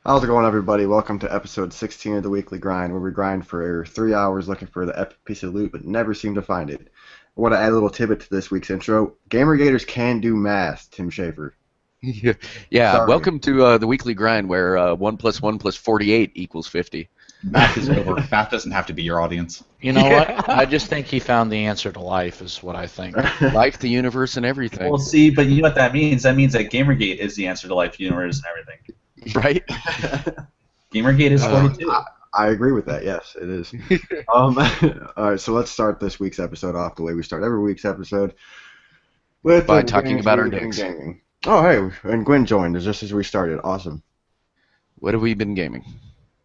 How's it going, everybody? Welcome to episode 16 of the Weekly Grind, where we grind for 3 hours looking for the epic piece of loot, but never seem to find it. I want to add a little tidbit to this week's intro. Gamergaters can do math, Tim Schafer. Yeah, yeah. Sorry. Welcome to the weekly grind where 1 + 1 + 48 equals 50. Math is over. Math doesn't have to be your audience. You know what? I just think he found the answer to life, is what I think. Life, the universe, and everything. Well, see, but you know what that means? That means that Gamergate is the answer to life, universe, and everything. Right? Gamergate is 42. I agree with that. Yes, it is. All right, so let's start this week's episode off the way we start every week's episode with By the talking games about our we've been dicks. gaming. Oh, hey, and Gwen joined us just as we started. Awesome. What have we been gaming?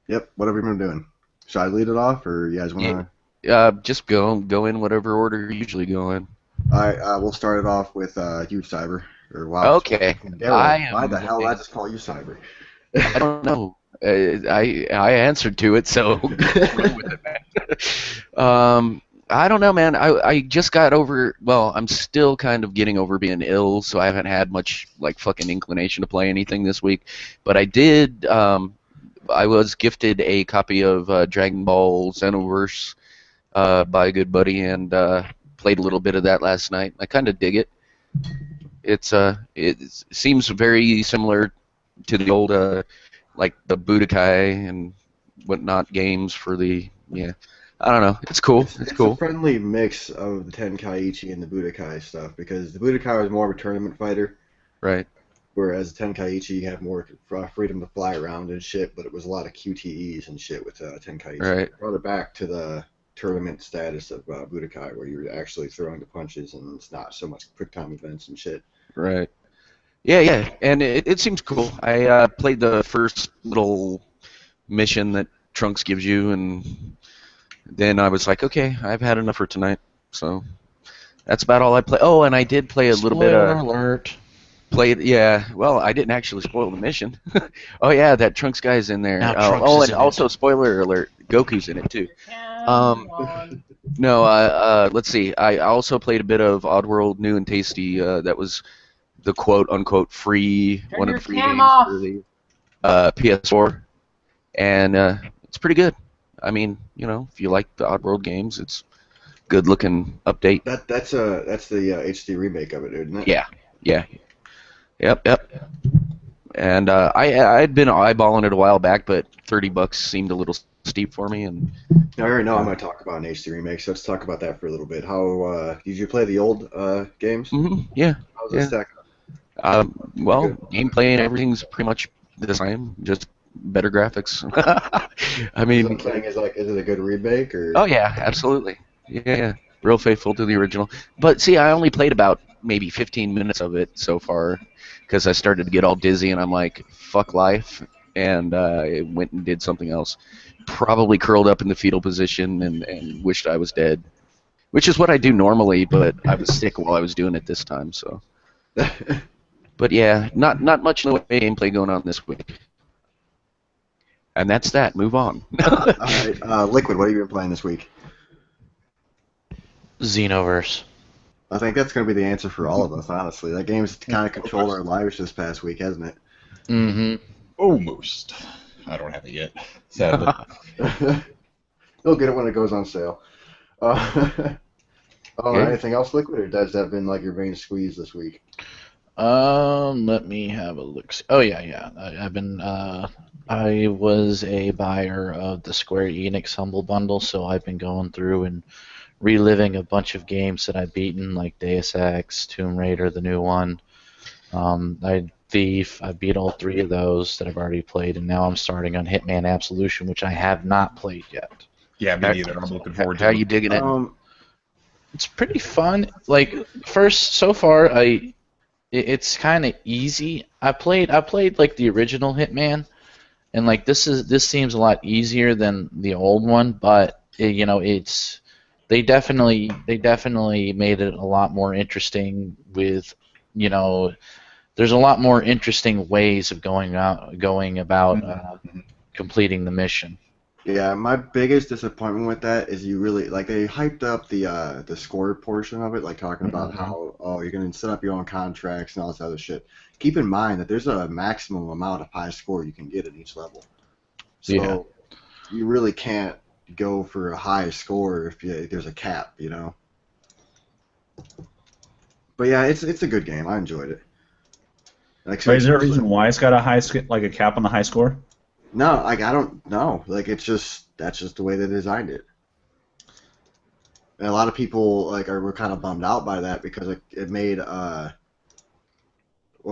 Yep. What have we been doing? Should I lead it off, or you guys want to? Just go in whatever order you usually go in. All right, we'll start it off with you, Cyber. Or wow. Okay. Daryl, why the hell did I just call you Cyber? I don't know. I answered to it, so go with it, man. I don't know, man. I just got over. Well, I'm still kind of getting over being ill, so I haven't had much like fucking inclination to play anything this week. But I did. I was gifted a copy of Dragon Ball Xenoverse by a good buddy, and played a little bit of that last night. I kind of dig it. It seems very similar to the old like the Budokai and whatnot games for the I don't know. It's cool. It's a cool. friendly mix of the Tenkaichi and the Budokai stuff because the Budokai was more of a tournament fighter, Right. whereas Tenkaichi you have more freedom to fly around and shit. But it was a lot of QTEs and shit with Tenkaichi. Right. Brought it back to the tournament status of Budokai, where you're actually throwing the punches and it's not so much quick time events and shit. Right. Yeah, yeah, and it seems cool. I played the first little mission that Trunks gives you, and then I was like, okay, I've had enough for tonight. So that's about all I play. Oh, and I did play a little bit Spoiler of alert. played. Yeah, well, I didn't actually spoil the mission. Oh yeah, that Trunks guy's in there. Now Trunks Oh, is and in it. also spoiler alert, Goku's in it too. Um, no, let's see. I also played a bit of Oddworld New and Tasty. That was the quote unquote free one of the free games for the PS4, and it's pretty good. I mean, if you like the Oddworld games, it's good looking update. That's the HD remake of it, isn't it? Yeah, yeah, yep. And I'd been eyeballing it a while back, but $30 seemed a little steep for me. And I already know I'm going to talk about an HD remake, so let's talk about that for a little bit. How did you play the old games? yeah, How's yeah. it stack up? Well, Good. gameplay and everything's pretty much the same, just better graphics. I So mean, I'm saying is it a good remake or? oh yeah, absolutely. Yeah, real faithful to the original. But see, I only played about maybe 15 minutes of it so far because I started to get all dizzy and I'm like, fuck life, and I went and did something else. Probably curled up in the fetal position and wished I was dead, which is what I do normally, but I was sick while I was doing it this time, so. But yeah, not much in the way of gameplay going on this week. And that's that. Move on. All right, Liquid, what have you been playing this week? Xenoverse. I think that's going to be the answer for all of us, honestly. That game's kind of controlled our lives this past week, hasn't it? Mm-hmm. Almost. I don't have it yet, sadly. You'll get it when it goes on sale. Oh, Yeah. anything else, Liquid, or has that been like your main squeeze this week? Let me have a look. Oh yeah. I was a buyer of the Square Enix Humble Bundle, so I've been going through and reliving a bunch of games that I've beaten, like Deus Ex, Tomb Raider, the new one. Thief. I beat all three of those that I've already played, and now I'm starting on Hitman Absolution, which I have not played yet. Yeah, me neither. I'm looking forward to How it. you digging it? It's pretty fun. Like so far, it's kind of easy. I played like the original Hitman, and like this seems a lot easier than the old one, but it's they definitely made it a lot more interesting with you know there's a lot more interesting ways of going about Mhm. completing the mission. Yeah, my biggest disappointment with that is you really like they hyped up the score portion of it, like talking about Mhm. how you're gonna set up your own contracts and all this other shit. Keep in mind that there's a maximum amount of high score you can get at each level, Yeah. so you really can't go for a high score if there's a cap, you know. But yeah, it's a good game. I enjoyed it. Like so Wait, is there a especially reason why it's got a like a cap on the high score? no, like I don't know. Like it's just that's just the way they designed it. And a lot of people were kind of bummed out by that because it made what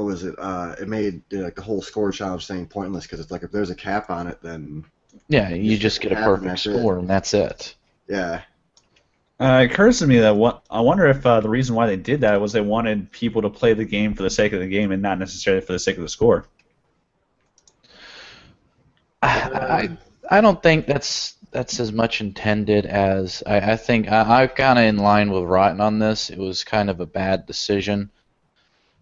was it? It made like the whole score challenge thing pointless because it's like if there's a cap on it, then Yeah, you you just hit just the get a cap and perfect that's it. score, and that's it. Yeah, It occurs to me that I wonder if the reason why they did that was they wanted people to play the game for the sake of the game and not necessarily for the sake of the score. I I don't think that's as much intended as I think I'm kind of in line with Rotten on this. It was kind of a bad decision,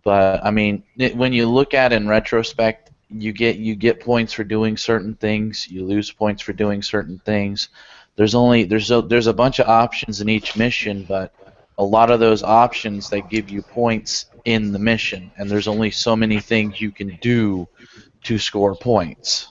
but I mean, when you look at it in retrospect, you get points for doing certain things, you lose points for doing certain things. There's a bunch of options in each mission, but a lot of those options that give you points in the mission, and there's only so many things you can do to score points.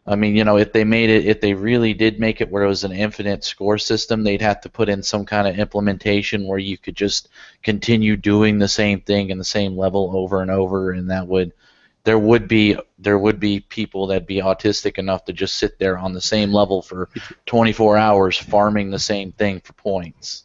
I mean, if they really did make it where it was an infinite score system, they'd have to put in some kind of implementation where you could just continue doing the same thing in the same level over and over, and there would be people that'd be autistic enough to just sit there on the same level for 24 hours farming the same thing for points.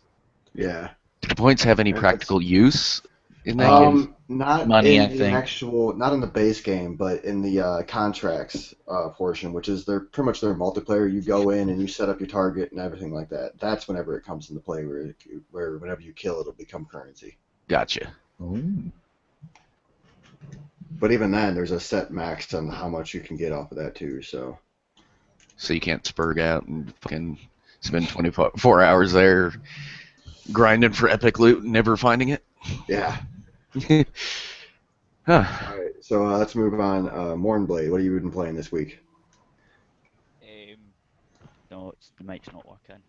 yeah. Do the points have any And it's practical use in that game? not Money, I in the think. actual, not in the base game, but in the contracts portion, which is their pretty much their multiplayer. You go in and you set up your target and everything like that. That's whenever it comes into play, where whenever you kill, it'll become currency. Gotcha. Ooh. But even then, there's a set max on how much you can get off of that too. So So you can't spurg out and fucking spend 24 hours there grinding for epic loot and never finding it? yeah. Huh. All right. So let's move on. Mornblade, what have you been playing this week? No, the mic's not working.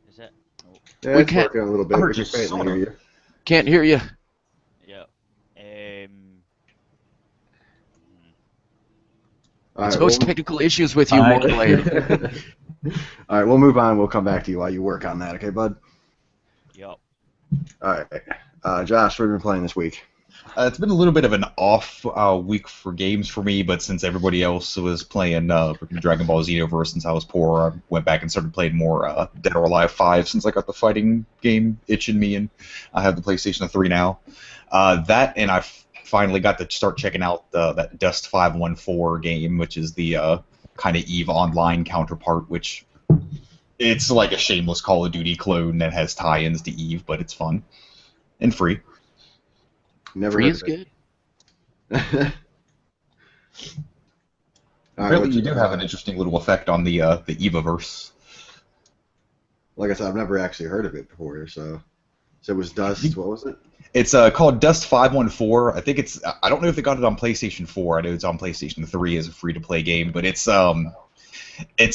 Is it? No. Yeah, We it's can't- working a little bit. I heard We can you faintly sort hear of. you. Can't hear you. Yeah. All It's right, always we'll- technical issues with you, I- Mornblade. All right, we'll move on. We'll come back to you while you work on that. Okay, bud. Yup. All right. Josh, what have you been playing this week? It's been a little bit of an off week for games for me, but since everybody else was playing Dragon Ball Xenoverse since I was poor, I went back and started playing more Dead or Alive 5 since I got the fighting game itching me, and I have the PlayStation 3 now. That, and I finally got to start checking out that Dust 514 game, which is the kind of EVE Online counterpart, which it's like a shameless Call of Duty clone that has tie-ins to EVE, but it's fun and free. Never Free heard is of it. good. All right, Really, what's- you do have an interesting little effect on the Evaverse. Like I said, I've never actually heard of it before. So it was Dust. What was it? It's called Dust 514. I think I don't know if they got it on PlayStation 4. I know it's on PlayStation 3 as a free-to-play game, but it's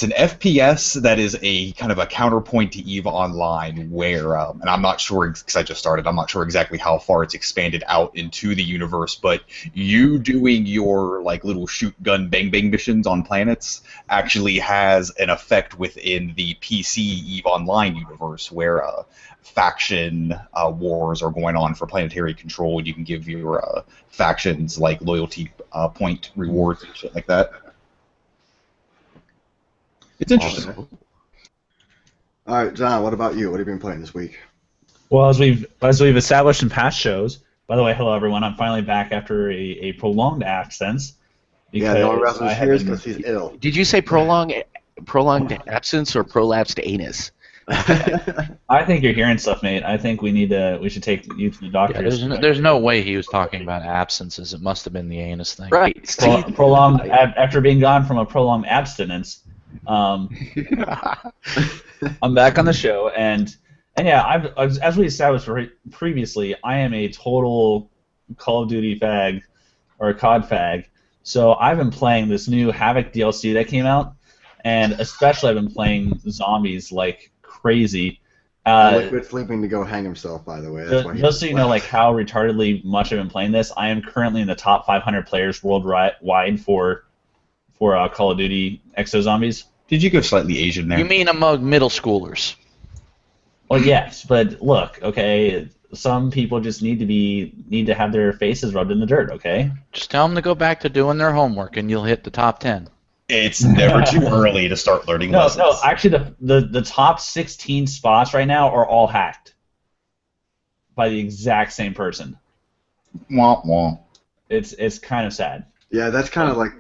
an FPS that is a kind of a counterpoint to EVE Online, where, and I'm not sure because I just started. I'm not sure exactly how far it's expanded out into the universe, but you doing your like little shoot gun bang bang missions on planets actually has an effect within the PC EVE Online universe, where faction wars are going on for planetary control. You can give your factions like loyalty point rewards and shit like that. It's interesting. Awesome. All right, John. What about you? What have you been playing this week? Well, as we've established in past shows. By the way, hello everyone. I'm finally back after a prolonged absence. Yeah, the only reason I he's have here is been- because he's ill. Did you say prolonged absence or prolapsed anus? I think you're hearing stuff, mate. I think we should take you to the Yeah, doctors. there's no way he was talking about absences. It must have been the anus thing. Right. See? Prolonged after being gone from a prolonged abstinence. I'm back on the show, and yeah, as we established previously, I am a total Call of Duty fag or COD fag. So I've been playing this new Havoc DLC that came out. and especially I've been playing zombies like crazy. Liquid sleeping to go hang himself, by the way. That's why Just so you know, like how retardedly much I've been playing this, I am currently in the top 500 players worldwide for Call of Duty Exo Zombies. Did you go slightly Asian there? You mean among middle schoolers? Well, yes, but look, okay, some people just need to have their faces rubbed in the dirt, okay? Just tell them to go back to doing their homework, and you'll hit the top 10. It's never too early to start learning lessons. No, actually, the top 16 spots right now are all hacked by the exact same person. Womp womp. It's kind of sad. Yeah, that's kind of like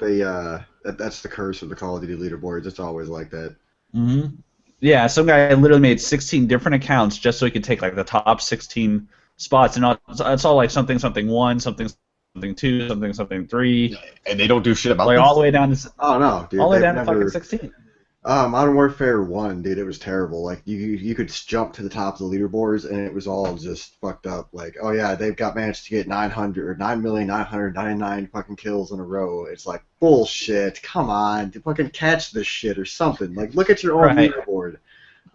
that's the curse of the Call of Duty leaderboards. It's always like that. Mm-hmm. Yeah, some guy literally made 16 different accounts just so he could take like the top 16 spots, and it's all like something 1, something 2, something 3. And they don't do shit about like this? all the way down to Oh no, dude! all the way they've down to fucking 16. Modern Warfare 1, dude, it was terrible. Like you could jump to the top of the leaderboards, and it was all just fucked up. Like, oh yeah, they've managed to get 9,999 fucking kills in a row. It's like bullshit. Come on, fucking catch this shit or something. Like, look at your own Right. leaderboard.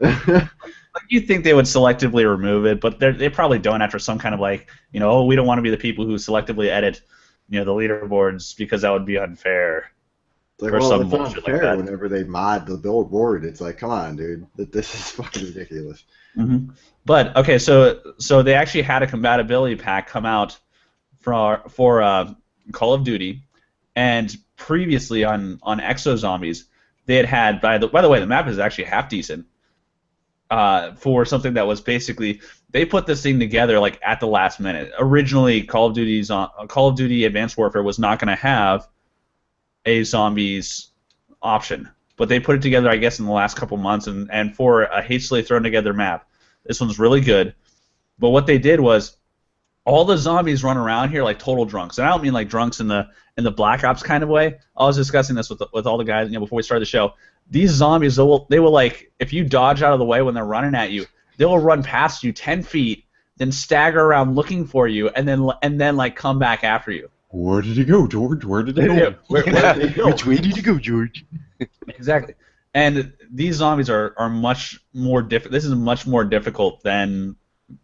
Like, you think they would selectively remove it, but they probably don't after some kind of like, we don't want to be the people who selectively edit, the leaderboards because that would be unfair. Like, Or well, some it's bullshit like unfair that. whenever they mod the billboard. It's like, come on, dude, this is fucking ridiculous. Mm-hmm. But okay, so they actually had a compatibility pack come out for Call of Duty, and previously on Exo Zombies, they had by the way, the map is actually half decent. For something that was basically, they put this thing together like at the last minute. Originally, Call of Duty Advanced Warfare was not going to have a zombies option, but they put it together, I guess, in the last couple months, and for a hastily thrown together map, this one's really good. But what they did was, all the zombies run around here like total drunks, and I don't mean like drunks in the Black Ops kind of way. I was discussing this with all the guys, before we started the show. These zombies, they will like, if you dodge out of the way when they're running at you, they will run past you 10 feet, then stagger around looking for you, and then like come back after you. Where did he go, George? Where did he go? Where did he go? Which way did you go, George? Exactly. And these zombies are much more difficult. This is much more difficult than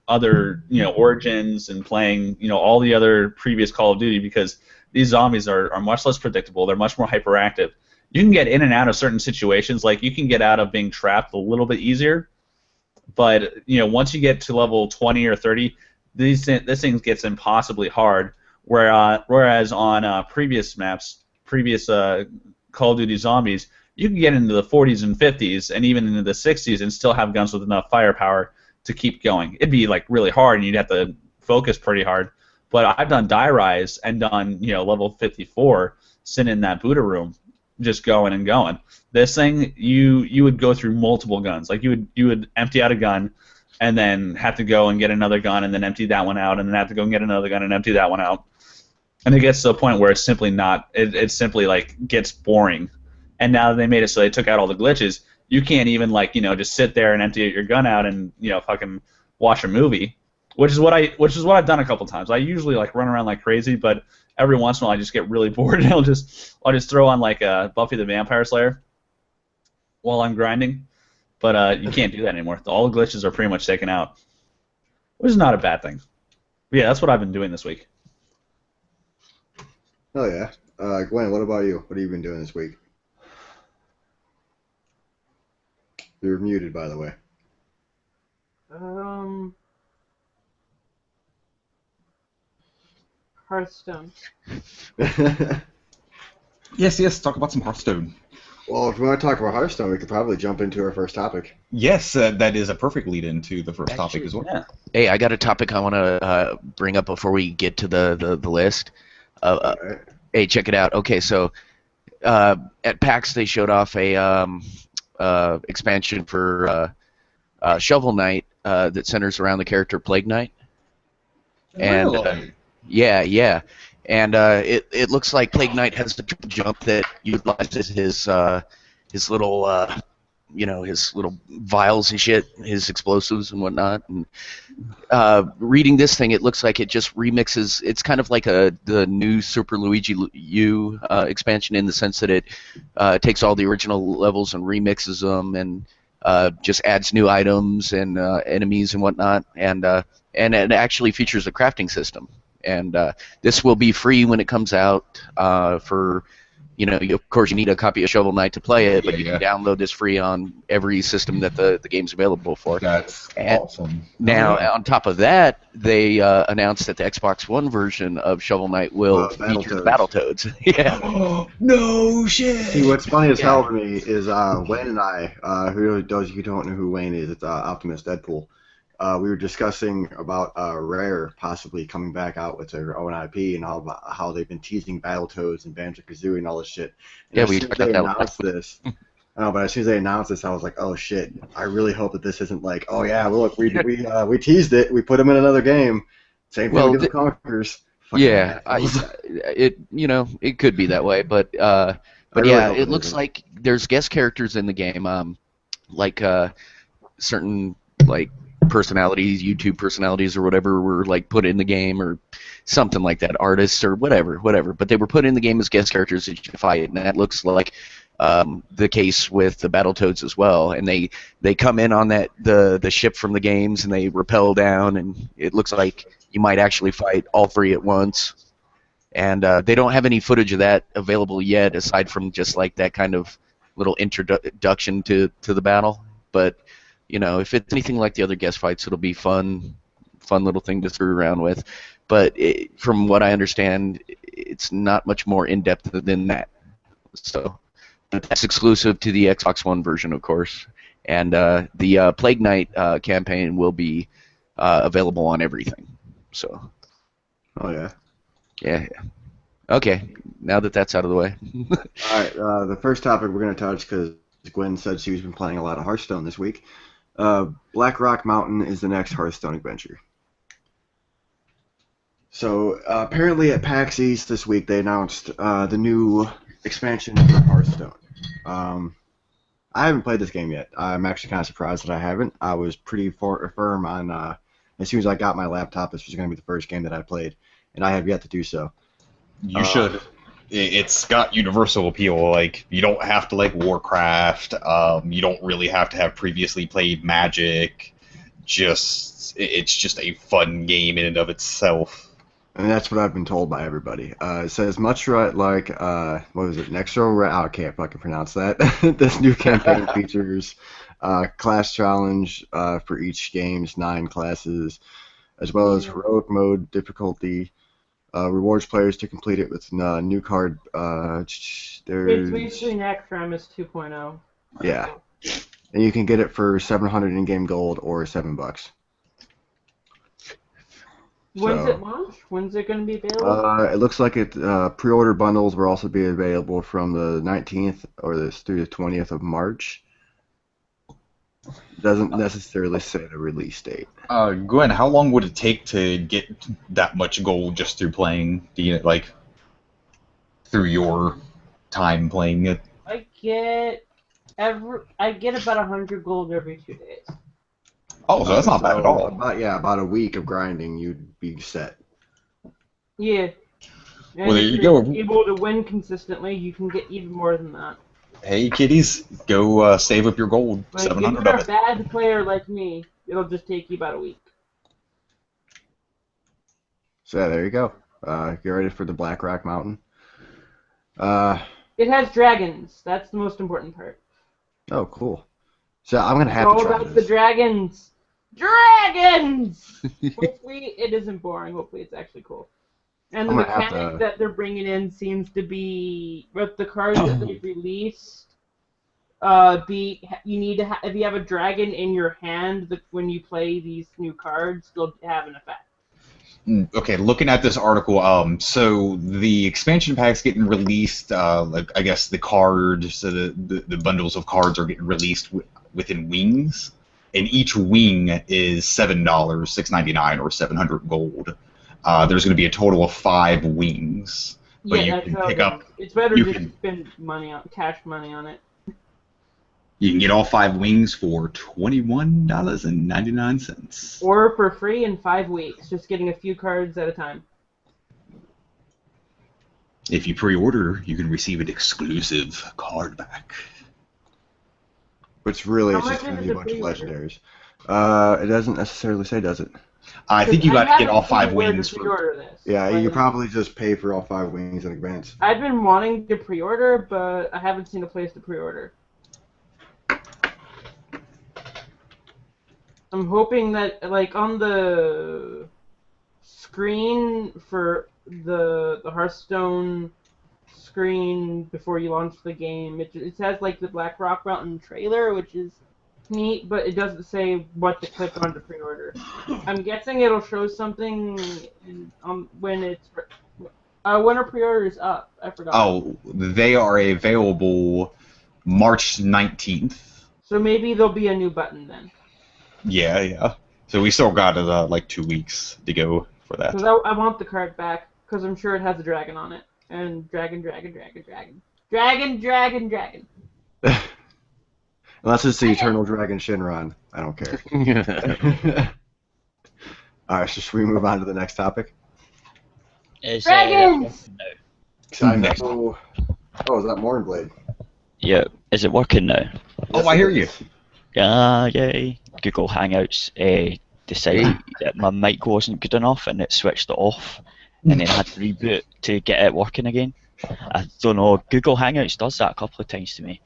other, Origins and playing, all the other previous Call of Duty, because these zombies are much less predictable. They're much more hyperactive. You can get in and out of certain situations. Like, you can get out of being trapped a little bit easier, but once you get to level 20 or 30, this thing gets impossibly hard. Whereas on previous maps, Call of Duty Zombies, you can get into the 40s and 50s and even into the 60s and still have guns with enough firepower to keep going. It'd be like really hard, and you'd have to focus pretty hard. But I've done Die Rise and done level 54, sitting in that Buddha room, just going and going. This thing, you would go through multiple guns. Like, you would empty out a gun, and then have to go and get another gun, and then empty that one out, and then have to go and get another gun and empty that one out. And it gets to a point where it's simply not. It simply like gets boring. And now they made it so they took out all the glitches. You can't even just sit there and empty your gun out and fucking watch a movie, which is what I've done a couple times. I usually like run around like crazy, but every once in a while I just get really bored and I'll just throw on like Buffy the Vampire Slayer while I'm grinding. But you can't do that anymore. All the glitches are pretty much taken out, which is not a bad thing. But yeah, that's what I've been doing this week. Oh yeah. Gwen, what about you? What have you been doing this week? You're muted, by the way. Hearthstone. Yes, talk about some Hearthstone. Well, if we want to talk about Hearthstone, we could probably jump into our first topic. Yes, that is a perfect lead into the first topic as well. Yeah. Hey, I got a topic I want to bring up before we get to the list. Alright. Hey, check it out. Okay, so at PAX they showed off a expansion for Shovel Knight that centers around the character Plague Knight. And Really? yeah. And it looks like Plague Knight has the triple jump that utilizes his little his little vials and shit, his explosives and whatnot. And reading this thing, it looks like it just remixes. It's kind of like the new Super Luigi U expansion in the sense that it takes all the original levels and remixes them and just adds new items and enemies and whatnot. And it actually features a crafting system. And this will be free when it comes out for. Of course, you need a copy of Shovel Knight to play it, but you can download this free on every system that the game's available for. That's awesome. Now, on top of that, they announced that the Xbox One version of Shovel Knight will feature the Battletoads. Yeah. No shit! See, what's funny as hell to me is Wayne and I, who those you don't know who Wayne is, it's Optimus Deadpool. We were discussing about Rare possibly coming back out with their own IP and how they've been teasing Battletoads and Banjo-Kazooie and all this shit. And we talked about that last week. But as soon as they announced this, I was like, oh shit! I really hope that this isn't like, oh yeah, look, we teased it, we put them in another game. Same thing with the Conquerors. Yeah, it could be that way, but really yeah, hope it it looks isn't. like there's guest characters in the game, like certain like personalities, YouTube personalities or whatever, were like put in the game or something like that, artists or whatever. But they were put in the game as guest characters that you can fight, and that looks like the case with the Battletoads as well. And they come in on the ship from the games and they rappel down, and it looks like you might actually fight all three at once. And they don't have any footage of that available yet, aside from just like that kind of little introduction to the battle. But if it's anything like the other guest fights, it'll be fun little thing to screw around with. But from what I understand, it's not much more in-depth than that. So that's exclusive to the Xbox One version, of course. And the Plague Knight campaign will be available on everything. So. Oh yeah. Yeah. Okay. Now that that's out of the way. All right. The first topic we're going to touch, because Gwen said she's been playing a lot of Hearthstone this week. Black Rock Mountain is the next Hearthstone adventure. So apparently at PAX East this week they announced the new expansion for Hearthstone. I haven't played this game yet. I'm actually kind of surprised that I haven't. I was pretty firm on as soon as I got my laptop, this was going to be the first game that I played, and I have yet to do so. You should. It's got universal appeal. Like, you don't have to like Warcraft. You don't really have to have previously played Magic. It's just a fun game in and of itself. And that's what I've been told by everybody. It says much like what was it? Nexo? I can't fucking pronounce that. This new campaign features class challenge for each game's 9 classes, as well as heroic mode difficulty. Rewards players to complete it with new card. It's basically Naxxramas 2.0. Yeah, and you can get it for 700 in-game gold or $7. When's it launch? When's it going to be available? It looks like pre-order bundles will also be available from the 19th through the 20th of March. Doesn't necessarily say the release date. Gwen, how long would it take to get that much gold just through playing? Through your time playing it? I get about 100 gold every 2 days. Oh, so that's not bad at all. About a week of grinding, you'd be set. Yeah. And Well, there if you you're go. able to win consistently, you can get even more than that. Hey, kiddies, go save up your gold. Like, if 700 you're of a it. bad player like me, it'll just take you about a week. So yeah, there you go. Get ready for the Black Rock Mountain. It has dragons. That's the most important part. Oh, cool. So I'm gonna have It's all to try about the this. dragons. Dragons! Hopefully it isn't boring. Hopefully it's actually cool. And the I'm gonna have mechanic to- that they're bringing in seems to be with the cards that they've released. You need to if you have a dragon in your hand, when you play these new cards, they'll have an effect. Okay, looking at this article, so the expansion pack's getting released. Like, I guess the cards, the bundles of cards are getting released within wings, and each wing is $7, $6.99, or 700 gold. There's going to be a total of 5 wings, but you that's can how pick it up. is. It's better you to can- spend cash money on it. You can get all 5 wings for $21.99. Or for free in 5 weeks, just getting a few cards at a time. If you pre-order, you can receive an exclusive card back. Which really How is just much going to is be a the bunch of pre-order? legendaries. It doesn't necessarily say, does it? I think you got to get all 5 where wings to for. pre-order this. Yeah, you Like, could probably just pay for all 5 wings in advance. I've been wanting to pre-order, but I haven't seen a place to pre-order. I'm hoping that, like, on the screen for the Hearthstone screen before you launch the game, it has, like, the Black Rock Mountain trailer, which is neat, but it doesn't say what to click on to pre-order. I'm guessing it'll show something when it's when our pre-order is up. I forgot. Oh, they are available March 19th. So maybe there'll be a new button then. Yeah. So we still got like 2 weeks to go for that. Because I want the card back, because I'm sure it has a dragon on it. And dragon. Unless it's the Eternal Dragon Shinron. I don't care. Alright, so should we move on to the next topic? Dragons! I know... Oh, is that Mornblade? Yeah, is it working now? Oh, I hear you. Yay. Google Hangouts decided that my mic wasn't good enough and it switched it off and then had to reboot to get it working again. I don't know, Google Hangouts does that a couple of times to me.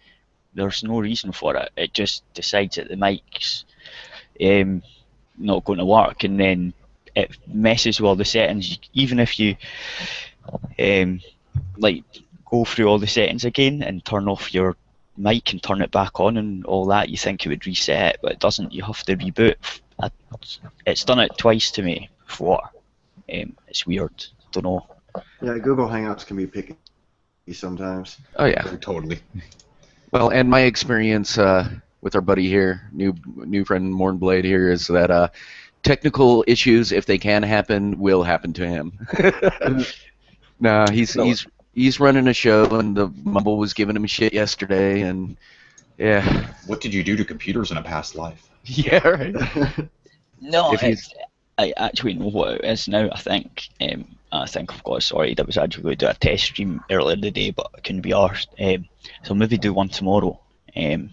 There's no reason for it. It just decides that the mic's not going to work, and then it messes with all the settings. Even if you like go through all the settings again and turn off your mic and turn it back on and all that, you think it would reset it, but it doesn't. You have to reboot. It's done it twice to me before. It's weird. Don't know. Yeah, Google Hangouts can be picky sometimes. Oh yeah. Totally. Well, and my experience with our buddy here, new friend Mornblade here, is that technical issues, if they can happen, will happen to him. No, he's running a show, and the Mumble was giving him shit yesterday, and yeah. What did you do to computers in a past life? Yeah, right. No, I actually know what it is now. I think I've got it sorted. I was actually going to do a test stream earlier in the day, but I couldn't be arsed. So maybe do one tomorrow. I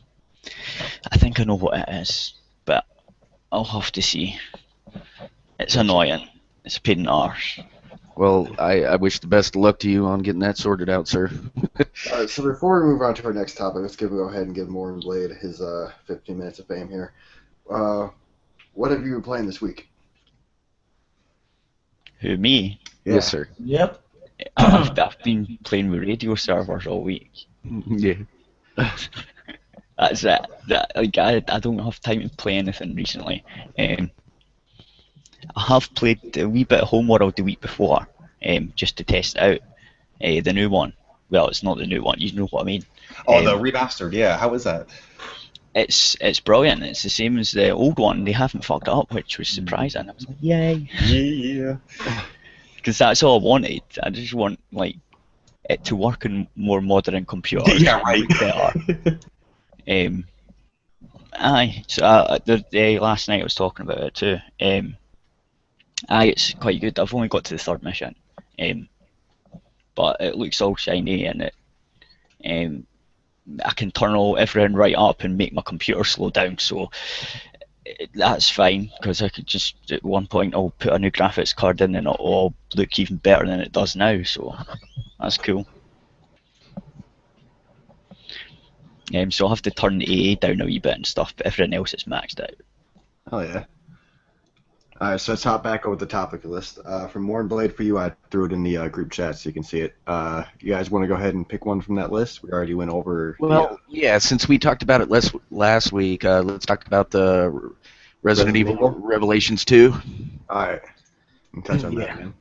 think I know what it is, but I'll have to see. It's annoying. It's a pain in the arse. Well, I wish the best of luck to you on getting that sorted out, sir. Alright, so before we move on to our next topic, let's go ahead and give Mornblade his 15 minutes of fame here. What have you been playing this week? Who, me? Yeah. Yes, sir. Yep. I've been playing with radio servers all week. Yeah. That's it. I don't have time to play anything recently. I have played a wee bit of Homeworld the week before, just to test it out. The new one. Well, it's not the new one. You know what I mean. Oh, the remastered. Yeah. How is that? It's brilliant. It's the same as the old one. They haven't fucked it up, which was surprising. I was like, yay. Yeah. Because that's all I wanted. I just want it to work on more modern computers. Yeah, right. Better. Aye. So last night I was talking about it too. It's quite good. I've only got to the 3rd mission, but it looks all shiny and it. I can turn everything right up and make my computer slow down, so that's fine, because I could just, at one point, I'll put a new graphics card in and it'll all look even better than it does now, so that's cool. So I'll have to turn the AA down a wee bit and stuff, but everything else is maxed out. Oh, yeah. Alright, so let's hop back over the topic list. From Mornblade for you, I threw it in the group chat so you can see it. You guys want to go ahead and pick one from that list? We already went over... Well, yeah, since we talked about it last week, let's talk about the Resident Evil Revelations 2. Alright. Touch on that, man.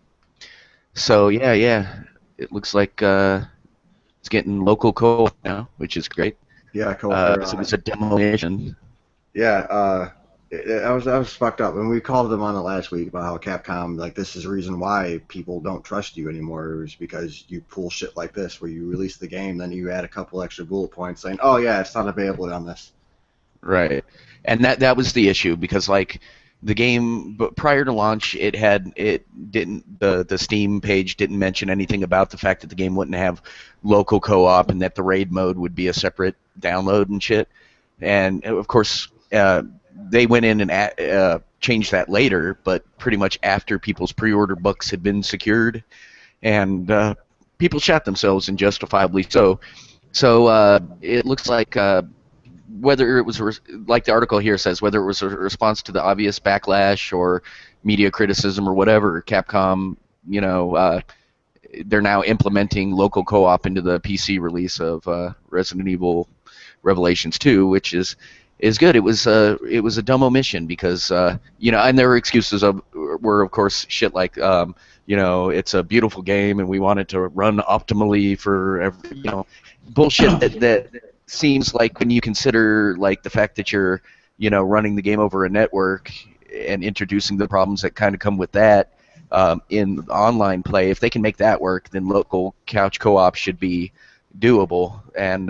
So, yeah. It looks like it's getting local co-op now, which is great. Yeah, co-op. So it's a demo mission. Yeah, I was fucked up, and we called them on it last week about how Capcom, like, this is the reason why people don't trust you anymore, is because you pull shit like this, where you release the game, then you add a couple extra bullet points saying, oh yeah, it's not available on this. Right, and that was the issue because like the game, but prior to launch, the Steam page didn't mention anything about the fact that the game wouldn't have local co-op and that the raid mode would be a separate download and shit. And of course, they went in and changed that later, but pretty much after people's pre-order books had been secured, and people shot themselves, and justifiably so. So it looks like whether it was like the article here says, whether it was a response to the obvious backlash or media criticism or whatever, Capcom, they're now implementing local co-op into the PC release of Resident Evil Revelations 2, which is good. It was a dumb omission because and their excuses were of course shit like it's a beautiful game and we want it to run optimally for every, bullshit that seems like when you consider like the fact that you're running the game over a network and introducing the problems that kind of come with that in online play. If they can make that work, then local couch co-op should be doable. And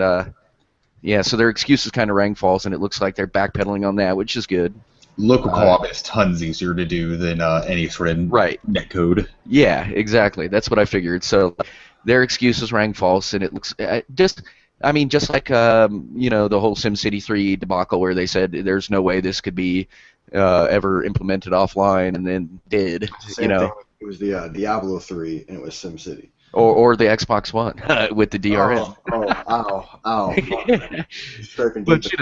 so their excuses kind of rang false, and it looks like they're backpedaling on that, which is good. Local co-op is tons easier to do than any sort of netcode. Yeah, exactly. That's what I figured. So their excuses rang false, and it looks just like the whole SimCity 3 debacle where they said there's no way this could be ever implemented offline, and then did. Same thing. It was the Diablo 3, and it was SimCity. Or the Xbox One with the DRM. Ow. But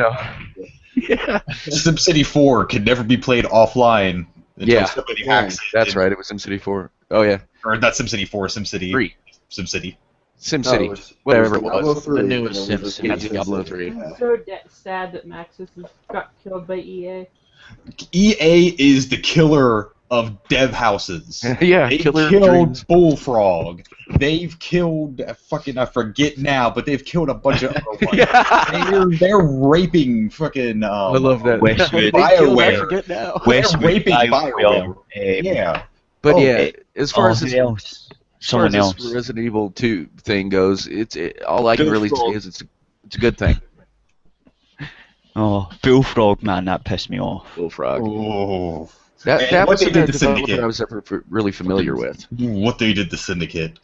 yeah. SimCity 4 could never be played offline until somebody hacks it. That's right. It was SimCity 4. Oh yeah. Or not SimCity 4, SimCity 3. SimCity. SimCity. Whatever it was. The newest SimCity. Diablo 3. I'm so sad that Maxis got killed by EA. EA is the killer of dev houses. Yeah, they killer killed dreams. Bullfrog. They've killed I forget now, but they've killed a bunch of other ones. Yeah. They're raping fucking. I love that. Westwood. I forget now. They're raping BioWare. Yeah. But as far as who else? Someone else. This Resident Evil 2 thing goes, all I can really say is it's a good thing. Oh, Bullfrog, man, that pissed me off. Bullfrog. Oh. That was what they did the to developer Syndicate. I was ever really familiar with. What they did to Syndicate.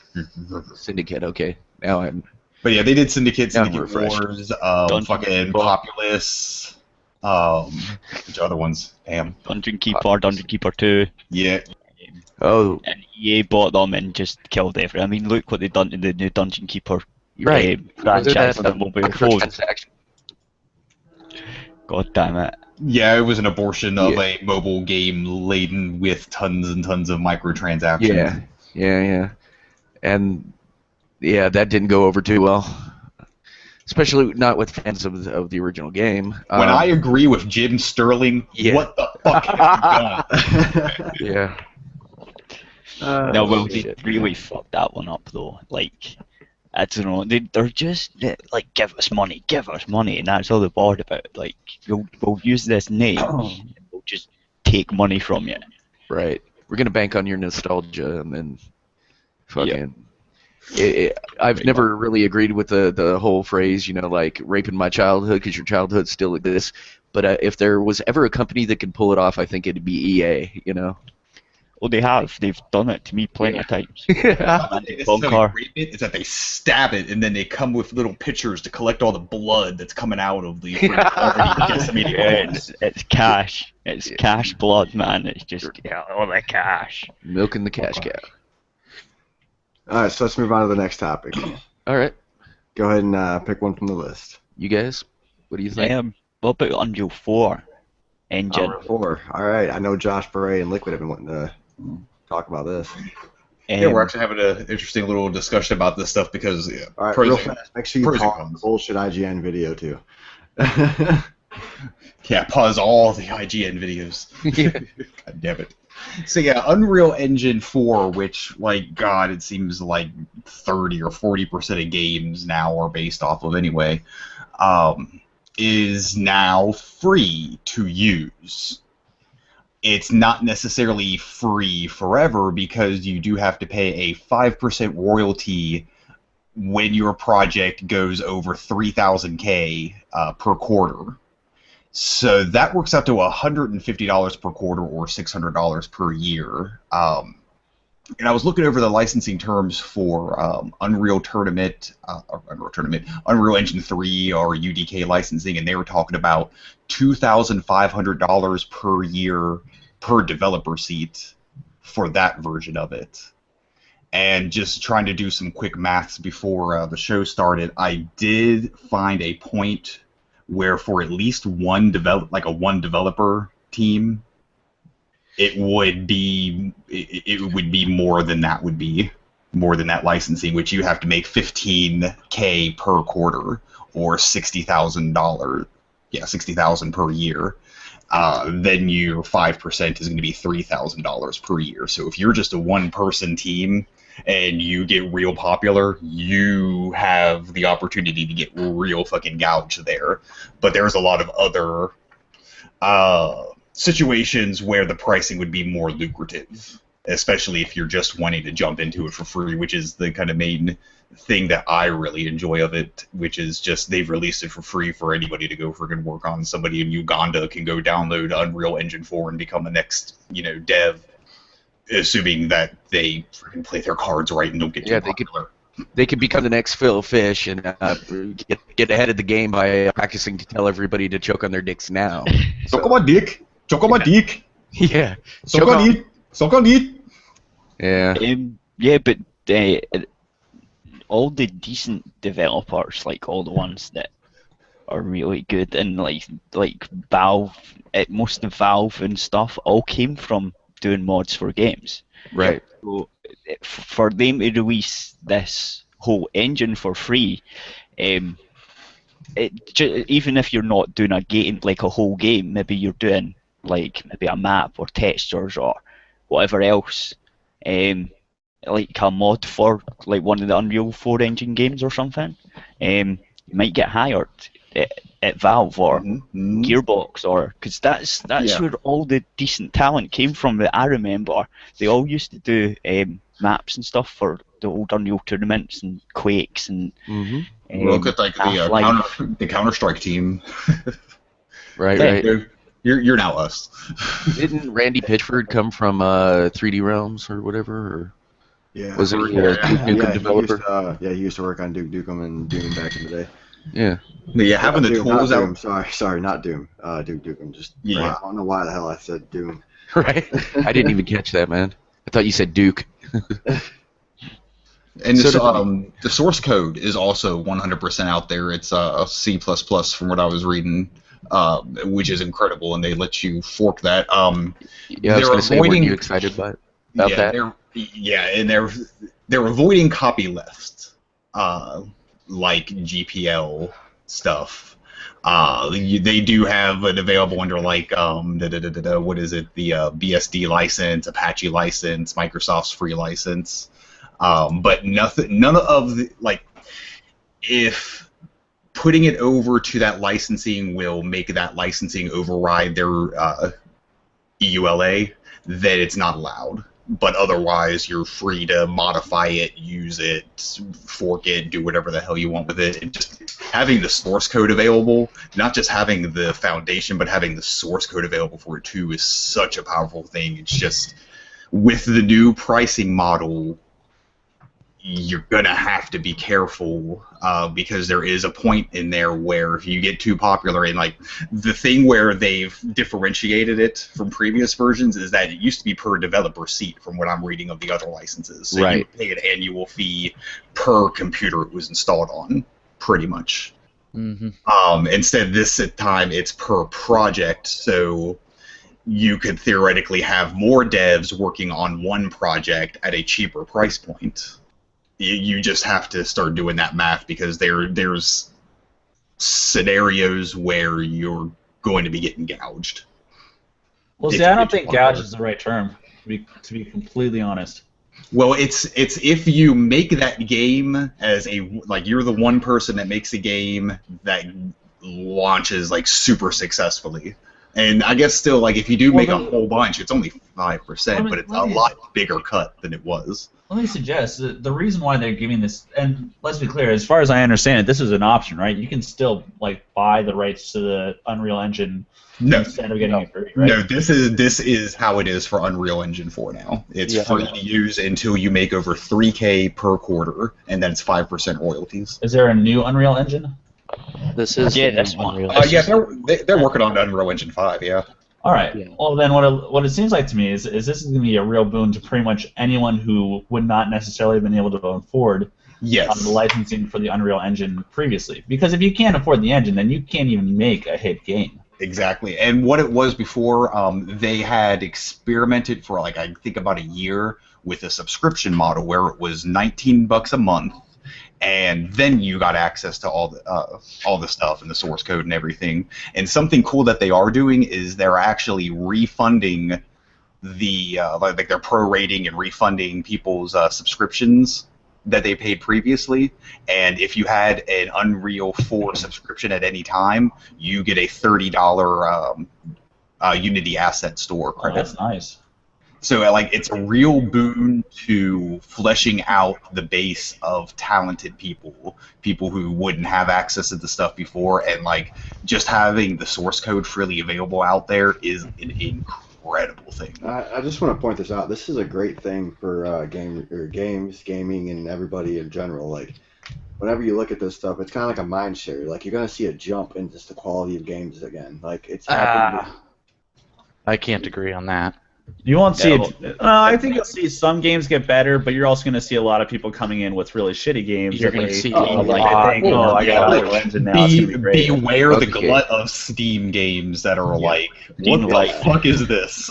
Syndicate, okay. Now I'm. But yeah, they did Syndicate, Yeah, I'm Syndicate refreshed. Wars, fucking Populous, which other ones? Damn. Dungeon Keeper 2. Yeah. Oh, And EA bought them and just killed everything. I mean, look what they've done to the new Dungeon Keeper right. franchise on the mobile phone. Microtransaction. God damn it. Yeah, it was an abortion of a mobile game laden with tons and tons of microtransactions. Yeah. And that didn't go over too well. Especially not with fans of the original game. When I agree with Jim Sterling, what the fuck have you done? Yeah. No, well, they really fucked that one up, though. Like, I don't know, they're just, like, give us money, and that's all they're bored about. Like, we'll use this name, and we'll just take money from you. Right. We're going to bank on your nostalgia, and then fucking... I've never really agreed with the whole phrase, like, raping my childhood because your childhood still exists. But if there was ever a company that could pull it off, I think it'd be EA, Well, they have. They've done it to me plenty of times. It's that they stab it, and then they come with little pitchers to collect all the blood that's coming out of the decimated bones. It's cash. It's cash blood, man. It's just all the cash. Milking the cash cow. All right, so let's move on to the next topic. All right. Go ahead and pick one from the list. You guys, what do you think? What about Unreal 4 engine? Unreal 4. All right, I know Josh Beret and Liquid have been wanting to talk about this. Yeah, we're actually having an interesting little discussion about this stuff because... All right, real fast, make sure you pause the bullshit IGN video, too. Yeah, pause all the IGN videos. God damn it. So yeah, Unreal Engine 4, which, like, God, it seems like 30 or 40% of games now are based off of anyway. is now free to use. It's not necessarily free forever because you do have to pay a 5% royalty when your project goes over 3,000K per quarter. So that works out to $150 per quarter or $600 per year. And I was looking over the licensing terms for Unreal Engine 3 or UDK licensing, and they were talking about $2,500 per year per developer seat for that version of it. And just trying to do some quick maths before the show started, I did find a point where for at least one developer team, it would be more than that licensing, which you have to make $15K per quarter or $60,000. Yeah, $60,000 per year. Then your 5% is going to be $3,000 per year. So if you're just a one-person team and you get real popular, you have the opportunity to get real fucking gouged there. But there's a lot of other situations where the pricing would be more lucrative, especially if you're just wanting to jump into it for free, which is the kind of main thing that I really enjoy of it, which is just they've released it for free for anybody to go friggin' work on. Somebody in Uganda can go download Unreal Engine 4 and become the next, dev, assuming that they freaking play their cards right and don't get too popular. They could become the next Phil Fish and get ahead of the game by practicing to tell everybody to choke on their dicks now. Choke on my dick. Choke on my dick. Yeah. Choke on it. Choke on it. Yeah. Yeah, but all the decent developers, like all the ones that are really good, and like Valve, most of Valve and stuff, all came from doing mods for games. Right. So for them to release this whole engine for free, even if you're not doing a game like a whole game, maybe you're doing like maybe a map or textures or whatever else, like a mod for like one of the Unreal 4 engine games or something, you might get hired at Valve or Gearbox, or because that's where all the decent talent came from that I remember. They all used to do maps and stuff for the old Unreal tournaments and Quakes and look at like the Counter-Strike team. Right. You're now us. Didn't Randy Pitchford come from 3D Realms or whatever? Or Yeah. was he a Duke Nukem developer? He used to work on Duke Nukem and Doom back in the day. Yeah. But yeah, having the Doom, tools not out. Doom. Sorry, not Doom. Duke Nukem. I don't know why the hell I said Doom. Right. I didn't even catch that, man. I thought you said Duke. And the source code is also 100% out there. It's C++ from what I was reading, which is incredible, and they let you fork that. Yeah, I was going to say, weren't you excited about that? And they're avoiding copyleft, like GPL stuff. They do have it available under like what is it? The BSD license, Apache license, Microsoft's free license. But none of the, like, if putting it over to that licensing will make that licensing override their EULA, then it's not allowed. But otherwise, you're free to modify it, use it, fork it, do whatever the hell you want with it. And just having the source code available, not just having the foundation, but having the source code available for it too, is such a powerful thing. It's just, with the new pricing model, you're going to have to be careful because there is a point in there where if you get too popular, and like the thing where they've differentiated it from previous versions is that it used to be per developer seat from what I'm reading of the other licenses. So you pay an annual fee per computer it was installed on, pretty much. Instead this time it's per project, so you could theoretically have more devs working on one project at a cheaper price point. You just have to start doing that math because there's scenarios where you're going to be getting gouged. Well, see, I don't think gouge is the right term, to be completely honest. Well, it's if you make that game as you're the one person that makes a game that launches like super successfully. And I guess still, like, if you do make a whole bunch, it's only 5%, but it's a lot bigger cut than it was. Let me suggest the reason why they're giving this, and let's be clear, as far as I understand it, this is an option, right? You can still like buy the rights to the Unreal Engine instead of getting it free, right? No, this is how it is for Unreal Engine 4 now. It's free to use until you make over 3K per quarter, and then it's 5% royalties. Is there a new Unreal Engine? This is this one. Yeah, they're working on Unreal Engine 5. Yeah. All right. Yeah. Well, then what it seems like to me is this is going to be a real boon to pretty much anyone who would not necessarily have been able to afford the licensing for the Unreal Engine previously. Because if you can't afford the engine, then you can't even make a hit game. Exactly. And what it was before, they had experimented for like I think about a year with a subscription model where it was $19 a month. And then you got access to all the stuff and the source code and everything. And something cool that they are doing is they're actually refunding the like they're prorating and refunding people's subscriptions that they paid previously. And if you had an Unreal 4 subscription at any time, you get a $30 Unity Asset Store credit. Oh, that's nice. So, like, it's a real boon to fleshing out the base of talented people who wouldn't have access to the stuff before, and, like, just having the source code freely available out there is an incredible thing. I just want to point this out. This is a great thing for gaming, and everybody in general. Like, whenever you look at this stuff, it's kind of like a mind share. Like, you're going to see a jump in just the quality of games again. Like, it's happening. I can't agree on that. You won't see it. I think you'll see some games get better, but you're also going to see a lot of people coming in with really shitty games. You're going to see I got Unreal Engine now. It's gonna be great. Beware the glut of Steam games that are like, what the fuck is this?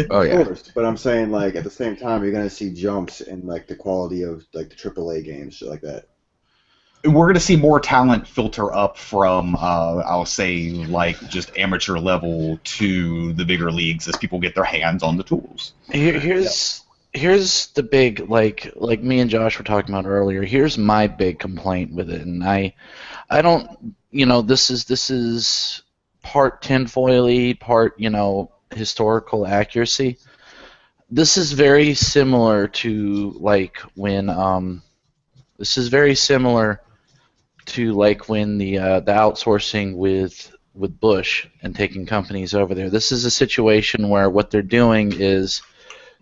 Oh yeah. Of course, but I'm saying, like, at the same time, you're going to see jumps in, like, the quality of, like, the AAA games, shit like that. We're going to see more talent filter up from, I'll say, like, just amateur level to the bigger leagues as people get their hands on the tools. Here's the big, like me and Josh were talking about earlier. Here's my big complaint with it, and I don't, this is part tinfoily, part historical accuracy. This is very similar to like when the outsourcing with Bush and taking companies over there. This is a situation where what they're doing is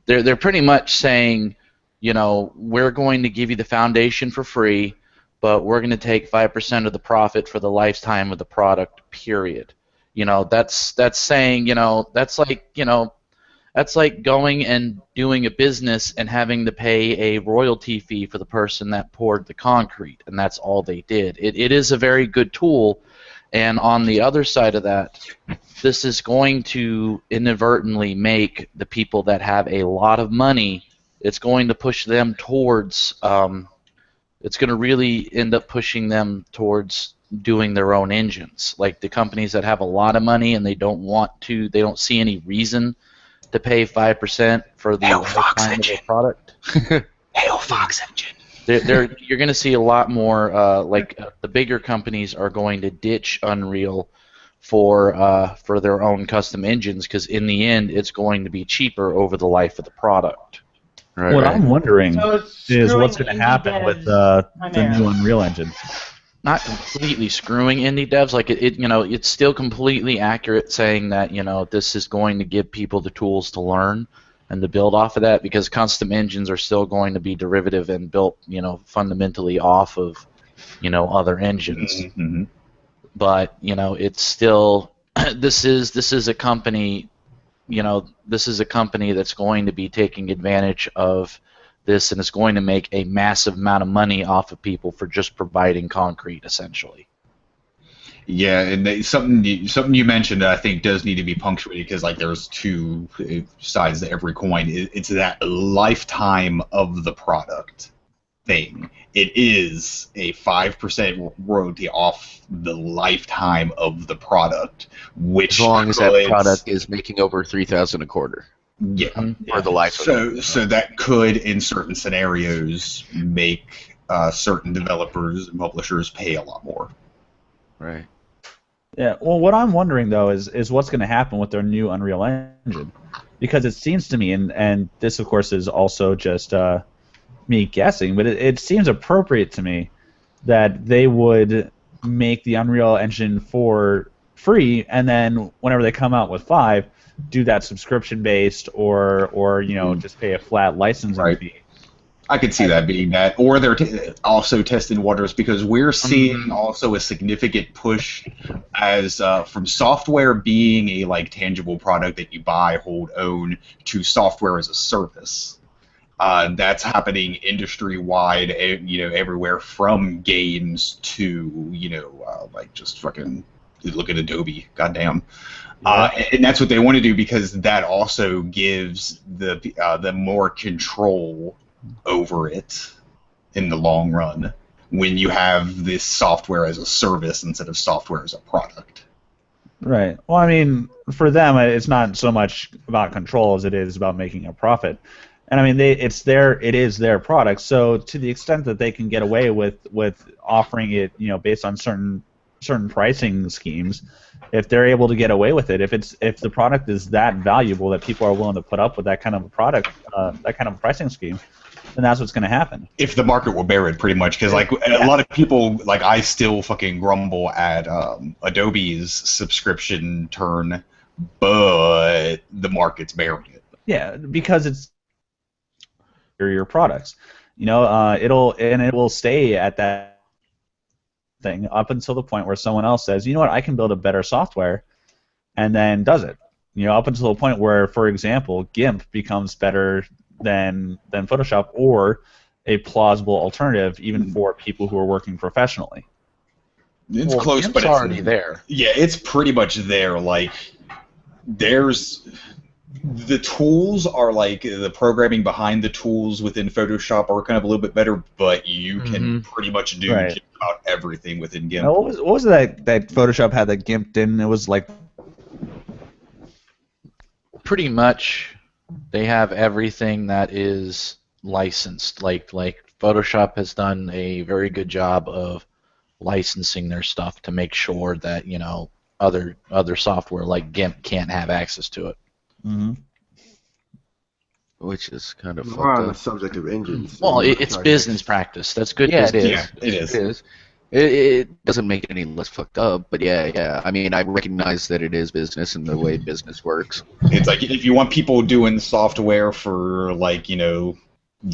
they're pretty much saying, we're going to give you the foundation for free, but we're going to take 5% of the profit for the lifetime of the product, period. That's saying, that's like going and doing a business and having to pay a royalty fee for the person that poured the concrete, and that's all they did. It is a very good tool, and on the other side of that, this is going to inadvertently make the people that have a lot of money, it's going to push them towards, it's going to really end up pushing them towards doing their own engines. Like the companies that have a lot of money and they don't see any reason to pay 5% for the lifetime of their product. Hail Fox Engine. You're going to see a lot more. The bigger companies are going to ditch Unreal for their own custom engines because in the end, it's going to be cheaper over the life of the product. Right, what I'm wondering is what's going to happen devs with the new Unreal Engine. Not completely screwing indie devs, like it's still completely accurate saying that this is going to give people the tools to learn and to build off of that because custom engines are still going to be derivative and built fundamentally off of other engines. Mm-hmm. But it's still this is a company that's going to be taking advantage of this, and it's going to make a massive amount of money off of people for just providing concrete, essentially. Yeah, and something you mentioned that I think does need to be punctuated because like there's two sides to every coin. It's that lifetime of the product thing. It is a 5% royalty off the lifetime of the product, which as long as that product is making over 3,000 a quarter. Yeah, for the life. So that could, in certain scenarios, make certain developers and publishers pay a lot more. Right. Yeah. Well, what I'm wondering though is what's going to happen with their new Unreal Engine, because it seems to me, and this of course is also just me guessing, but it seems appropriate to me that they would make the Unreal Engine 4 free, and then whenever they come out with 5, do that subscription based or just pay a flat licensing Right. fee. I could see that being that, or they're also testing waters because we're seeing also a significant push as from software being a like tangible product that you buy, hold, own to software as a service. That's happening industry-wide, everywhere from games to, like just fucking look at Adobe, goddamn. And that's what they want to do because that also gives the more control over it in the long run when you have this software as a service instead of software as a product. Right. Well, I mean, for them, it's not so much about control as it is about making a profit. And I mean, it is their product. So to the extent that they can get away with offering it, based on certain pricing schemes, if they're able to get away with it, if the product is that valuable that people are willing to put up with that kind of a product, that kind of a pricing scheme, then that's what's going to happen. If the market will bear it, pretty much, because like a lot of people, like I still fucking grumble at Adobe's subscription turn, but the market's bearing it. Yeah, because it's your products. It will stay at that thing up until the point where someone else says, you know what, I can build a better software, and then does it. Up until the point where, for example, GIMP becomes better than Photoshop, or a plausible alternative even for people who are working professionally. It's close, GIMP's but it's already there. Yeah, it's pretty much there. Like, the tools are like the programming behind the tools within Photoshop are kind of a little bit better, but you can pretty much do just about everything within GIMP. Now, what was that Photoshop had that GIMP didn't? It was like Pretty much, they have everything that is licensed. Like Photoshop has done a very good job of licensing their stuff to make sure that other software like GIMP can't have access to it. Mm-hmm. Which is kind of We're fucked on the up. subject of engines. Well, it's business practice. That's good business. Yeah, it is. It is. It doesn't make it any less fucked up, but yeah. I mean, I recognize that it is business and the way business works. It's like if you want people doing software for like the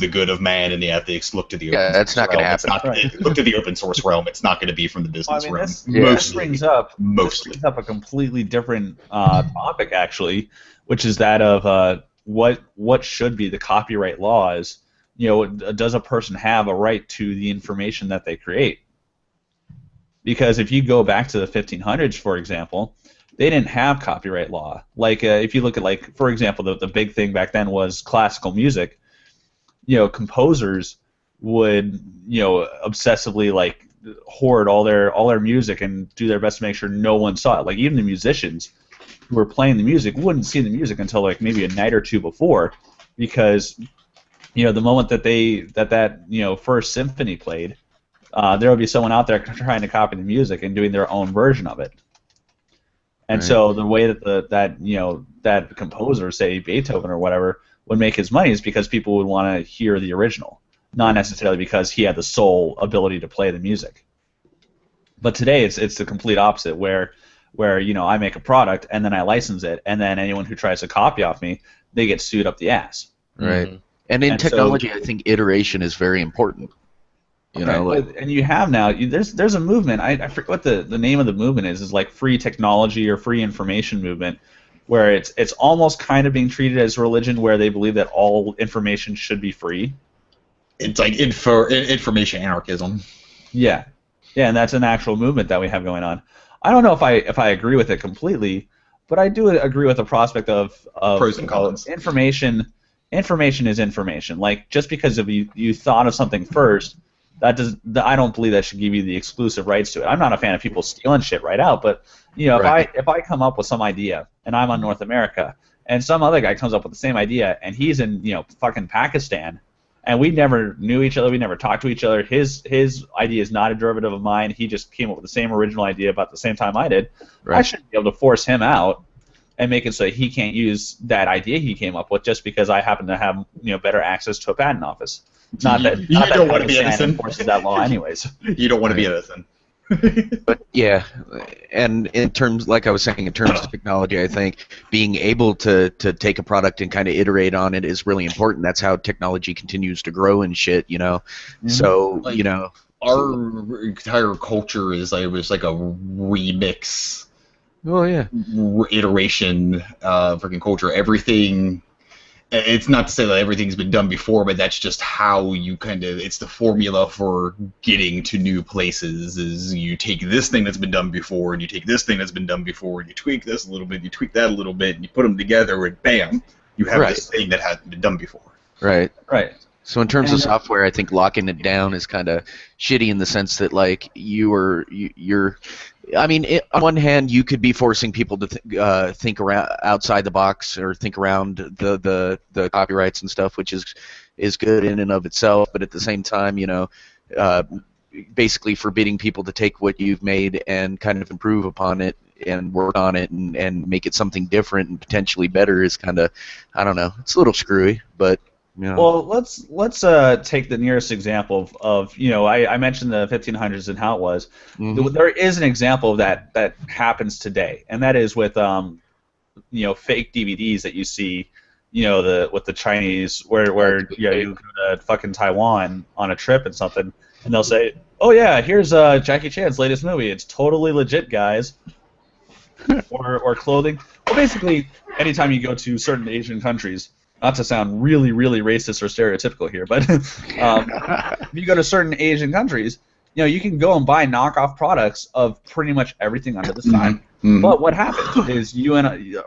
good of man and the ethics, look to the open that's source not going to realm. It's happen. look to the open source realm. It's not going to be from the business realm. This brings up Mostly. a completely different topic, actually, which is that of what should be the copyright laws. Does a person have a right to the information that they create? Because if you go back to the 1500s, for example, they didn't have copyright law. Like if you look at, like, for example, the big thing back then was classical music. Composers would obsessively like hoard all their music and do their best to make sure no one saw it. Like even the musicians who were playing the music wouldn't see the music until like maybe a night or two before, because the moment that first symphony played, there would be someone out there trying to copy the music and doing their own version of it. And so the way that that composer, say Beethoven or whatever, would make his money is because people would want to hear the original, not necessarily because he had the sole ability to play the music. But today it's the complete opposite, where I make a product and then I license it, and then anyone who tries to copy off me, they get sued up the ass. Right. And in technology, I think iteration is very important. And you have now, there's a movement, I forget what the name of the movement is like free technology or free information movement, where it's almost kind of being treated as religion, where they believe that all information should be free. It's like information anarchism. Yeah, and that's an actual movement that we have going on. I don't know if I agree with it completely, but I do agree with the prospect of Pros and cons. Information is information. Like, just because of you thought of something first, I don't believe that should give you the exclusive rights to it. I'm not a fan of people stealing shit right out, but if I come up with some idea and I'm on North America and some other guy comes up with the same idea and he's in fucking Pakistan, and we never knew each other. We never talked to each other. His idea is not a derivative of mine. He just came up with the same original idea about the same time I did. Right. I shouldn't be able to force him out and make it so he can't use that idea he came up with just because I happen to have better access to a patent office. Not that You don't want to be Pakistan Edison. enforces that law anyways. You don't want to be Edison. But yeah, and in terms, like I was saying, in terms of technology, I think being able to take a product and kind of iterate on it is really important. That's how technology continues to grow and shit, you know. So Like- you know, Our entire culture is like, it was like a remix, oh yeah, iteration freaking culture. Everything. It's not to say that everything's been done before, but that's just how you it's the formula for getting to new places, is you take this thing that's been done before, and you take this thing that's been done before, and you tweak this a little bit, you tweak that a little bit, and you put them together, and bam, you have this thing that hasn't been done before. right. Right. So in terms of software, I think locking it down is kind of shitty in the sense that like you're. I mean, on one hand, you could be forcing people to think around outside the box or think around the copyrights and stuff, which is good in and of itself. But at the same time, basically forbidding people to take what you've made and kind of improve upon it and work on it and make it something different and potentially better is kind of, I don't know, it's a little screwy, but. Well, let's take the nearest example of I mentioned the 1500s and how it was. Mhm. There is an example of that happens today, and that is with fake DVDs that you see, with the Chinese where you go to fucking Taiwan on a trip and something, and they'll say, oh yeah, here's Jackie Chan's latest movie. It's totally legit, guys. or clothing. Well, basically, anytime you go to certain Asian countries. Not to sound really, really racist or stereotypical here, but if you go to certain Asian countries, you can go and buy knockoff products of pretty much everything under the sun. Mhm. But what happens is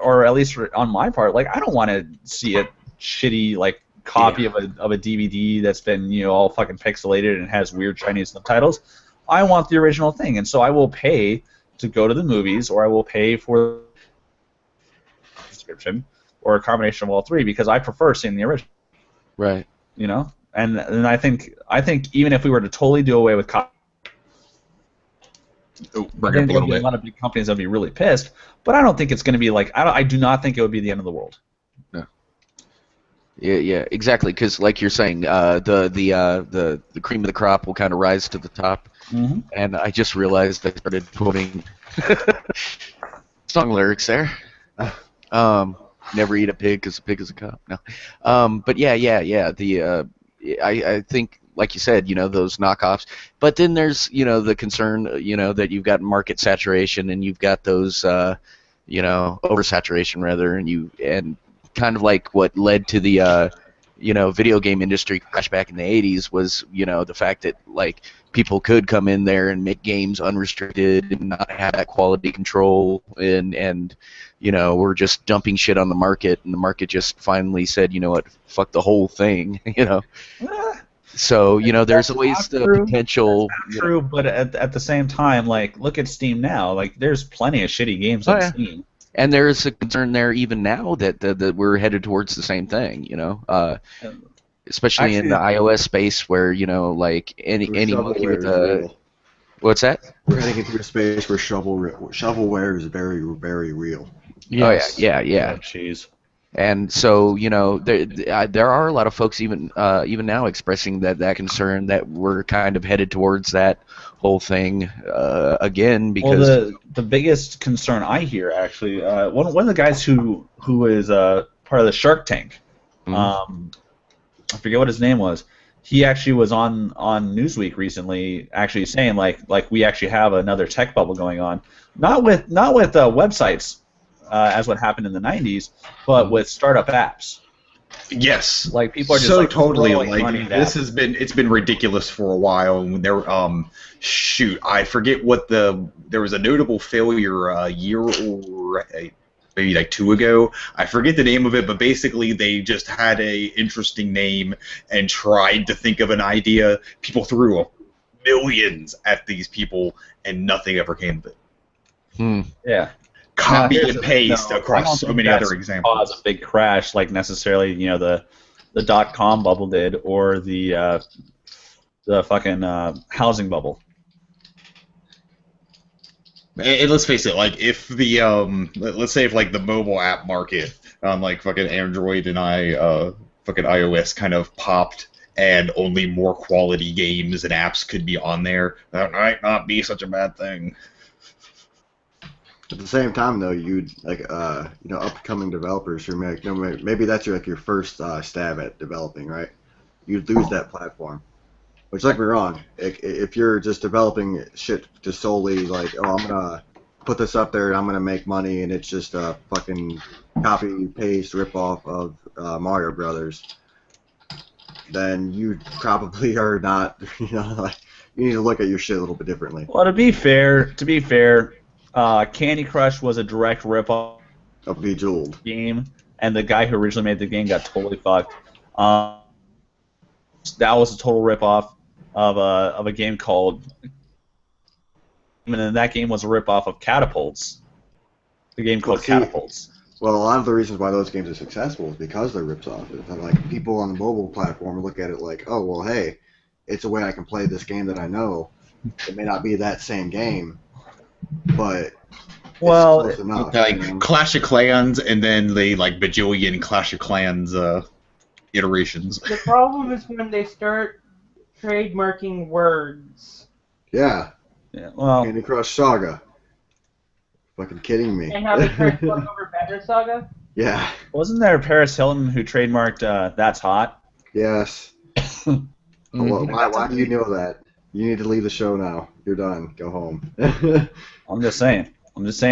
or at least on my part, like I don't want to see a shitty like copy of a DVD that's been all fucking pixelated and has weird Chinese subtitles. I want the original thing, and so I will pay to go to the movies, or I will pay for subscription. Or a combination of all three, because I prefer seeing the original. Right. And I think even if we were to totally do away with copyright, Bring it up a little a bit. lot of big companies that'd be really pissed. But I don't think it's going to be like I do not think it would be the end of the world. Yeah, exactly. Because like you're saying, the cream of the crop will kind of rise to the top. Mm-hmm. And I just realized I started quoting song lyrics there. Never eat a pig because a pig is a cop. No. But yeah. I think, like you said, those knockoffs. But then there's, the concern, that you've got market saturation and you've got those, oversaturation rather, and kind of like what led to the, video game industry crash back in the 80s was, the fact that like people could come in there and make games unrestricted and not have that quality control and we're just dumping shit on the market, and the market just finally said, you know what, fuck the whole thing, So, there's always the potential. True, but at the same time, like, look at Steam now. Like, there's plenty of shitty games on Steam. And there's a concern there even now that we're headed towards the same thing, especially in the iOS space where, like any monkey with a... What's that? We're heading into a space where shovelware is very, very real. Yes. Oh yeah. Jeez. And so there are a lot of folks even now expressing that concern that we're kind of headed towards that whole thing again, because the biggest concern I hear actually one of the guys who is part of the Shark Tank, I forget what his name was. He actually was on Newsweek recently, actually saying like we actually have another tech bubble going on, not with websites. As what happened in the 90s, but with startup apps. Yes. Like people are just so like totally throwing like money at this apps. has been it's been ridiculous for a while. And there I forget what there was a notable failure a year or maybe like 2 ago. I forget the name of it, but basically they just had a interesting name and tried to think of an idea. People threw millions at these people and nothing ever came of it. Yeah. Copy Now, and paste I don't across so think many that's other examples. Cause a big crash, like necessarily, the the .com bubble did, or the fucking housing bubble. And let's face it, like if the let's say if like the mobile app market on like fucking Android and fucking iOS kind of popped and only more quality games and apps could be on there, that might not be such a bad thing. At the same time, though, you'd like upcoming developers who make maybe that's your first stab at developing, right? You'd lose that platform. Which, don't get me wrong, if you're just developing shit just solely like, oh, I'm gonna put this up there and I'm gonna make money, and it's just a fucking copy paste rip off of Mario Brothers, then you probably are not. Like, you need to look at your shit a little bit differently. Well, to be fair, Candy Crush was a direct rip-off Of Bejeweled game, and the guy who originally made the game got totally fucked. That was a total rip-off of a game called, and then that game was a rip-off of Catapults, the game called Catapults. Well, a lot of the reasons why those games are successful is because they're rips off. It's like people on the mobile platform look at it like, oh, well, hey, it's a way I can play this game that I know. It may not be that same game, but Well, it's close enough. Like Clash of Clans, and then they like bajillion Clash of Clans iterations. The problem is when they start trademarking words. Yeah, yeah, well, Candy Crush Saga. Fucking kidding me. And how they tried to over Better Saga. Yeah. wasn't there Paris Hilton who trademarked That's Hot? Yes. Well, why do you know that? You need to leave the show now. You're done. Go home. I'm just saying,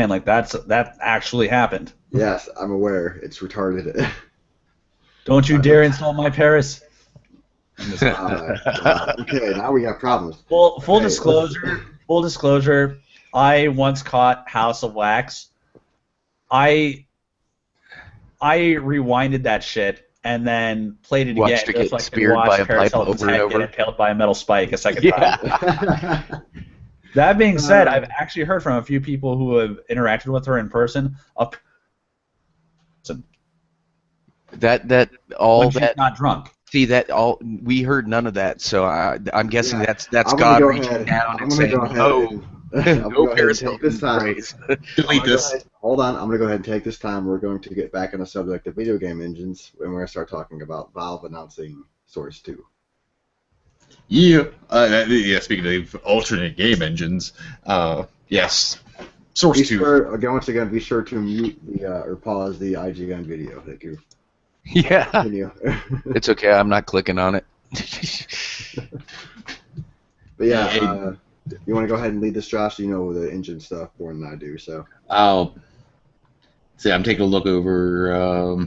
like that actually happened. Yes, I'm aware. It's retarded. Don't you dare insult my Paris. Okay, now we got problems. Full Hey, disclosure. I once caught House of Wax. I rewinded that shit and then played it Watched again. it get speared by a pipe over and over. Get impaled by a metal spike a second time. That being said, I've actually heard from a few people who have interacted with her in person. That all when she's that. not drunk. See that all we heard none of that, so I'm guessing that's I'm God gonna go reaching ahead. down I'm and gonna saying, go ahead "No, and- I'm gonna no go ahead Paris and take Hilton this time. praise." Delete this. Hold on, I'm going to go ahead and take this time. We're going to get back on the subject of video game engines, and we're going to start talking about Valve announcing Source 2. Yeah. Speaking of alternate game engines, yes. Source 2. Once again, be sure to mute or pause the IGN video. Thank you. Yeah, Continue. it's okay. I'm not clicking on it. But yeah, you want to go ahead and lead this, Josh? You know the engine stuff more than I do, so. I'll see. I'm taking a look over.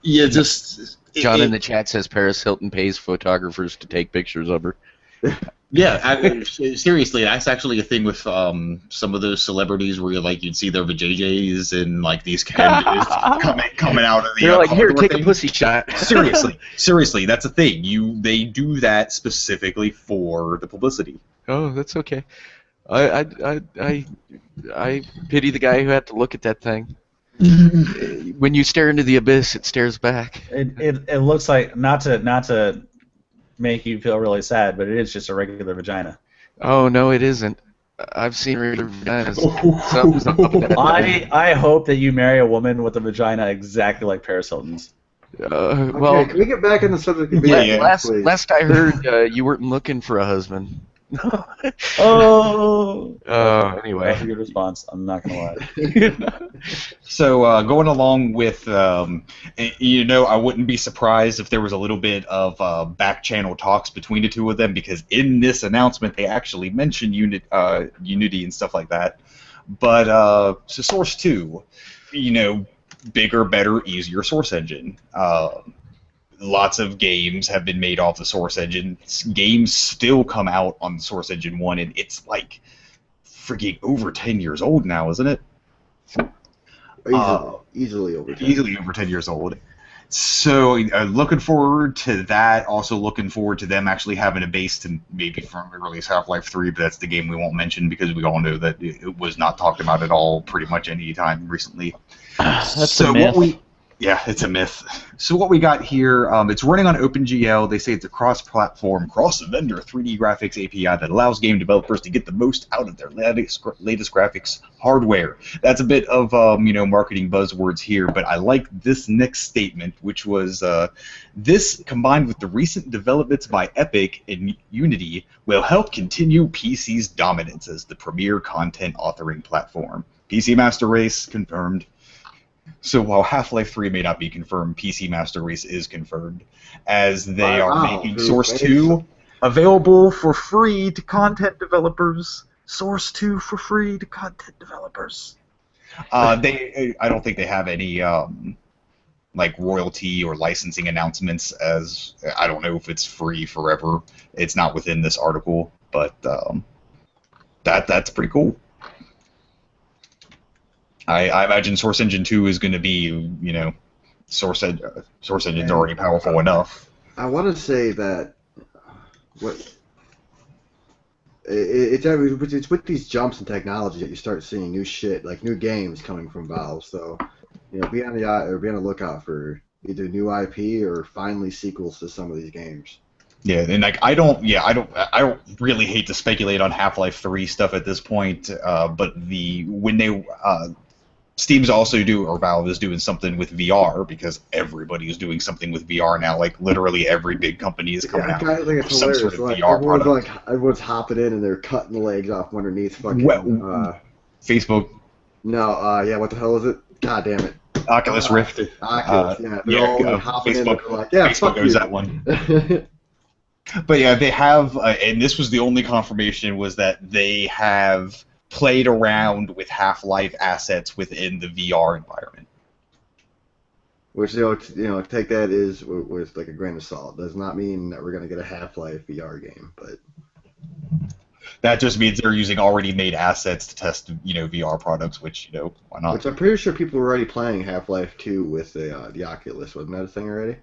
John in the chat says Paris Hilton pays photographers to take pictures of her. Yeah, seriously, that's actually a thing with some of those celebrities where you'd see their vajayjays and like these cameras coming out of the. They're like, here, take thing. a pussy shot. Seriously, that's a thing. They do that specifically for the publicity. Oh, that's okay. I pity the guy who had to look at that thing. When you stare into the abyss, it stares back. It looks like not to make you feel really sad, but it is just a regular vagina. Oh no, it isn't. I've seen regular vaginas. Something's up with that. I hope that you marry a woman with a vagina exactly like Paris Hilton's. Well, can we get back on the subject of video games, please? last I heard, you weren't looking for a husband. Oh. Anyway. That's a good response. I'm not gonna lie. So going along with, I wouldn't be surprised if there was a little bit of back channel talks between the two of them, because in this announcement they actually mentioned Unity and stuff like that. But so Source 2, bigger, better, easier Source engine. Lots of games have been made off the Source engine. Games still come out on the Source Engine 1, and it's like freaking over 10 years old now, isn't it? Easily over 10. Easily over 10 years old. So looking forward to that. Also looking forward to them actually having a base to maybe release Half-Life 3, but that's the game we won't mention because we all know that it was not talked about at all pretty much any time recently. That's So a myth. Yeah, it's a myth. So what we got here, it's running on OpenGL. They say it's a cross-platform, cross-vendor 3D graphics API that allows game developers to get the most out of their latest graphics hardware. That's a bit of marketing buzzwords here, but I like this next statement, which was this combined with the recent developments by Epic and Unity will help continue PC's dominance as the premier content authoring platform. PC Master Race confirmed. So while Half-Life 3 may not be confirmed, PC Master Race is confirmed, as they are making Source 2 available for free to content developers. Source 2 for free to content developers. I don't think they have any royalty or licensing announcements, as I don't know if it's free forever. It's not within this article, but that's pretty cool. I imagine Source Engine 2 is going to be, Source Engine's already powerful enough. I want to say that it's with these jumps in technology that you start seeing new shit, like new games coming from Valve. So, be on the lookout for either new IP or finally sequels to some of these games. Yeah, and I don't really hate to speculate on Half-Life 3 stuff at this point, but Steam's also Valve is doing something with VR, because everybody is doing something with VR now. Like, literally every big company is coming out with some sort of VR product. Everyone's hopping in and they're cutting the legs off from underneath fucking... Facebook. No, what the hell is it? God damn it. Oculus Rift. Oculus, they're all hopping Facebook, in. Like, Facebook knows that one. But yeah, they have, and this was the only confirmation, was that they have played around with Half-Life assets within the VR environment. Which, take that with like a grain of salt. Does not mean that we're going to get a Half-Life VR game, but... That just means they're using already made assets to test, VR products, which, why not? Which I'm pretty sure people were already playing Half-Life 2 with the Oculus. Wasn't that a thing already?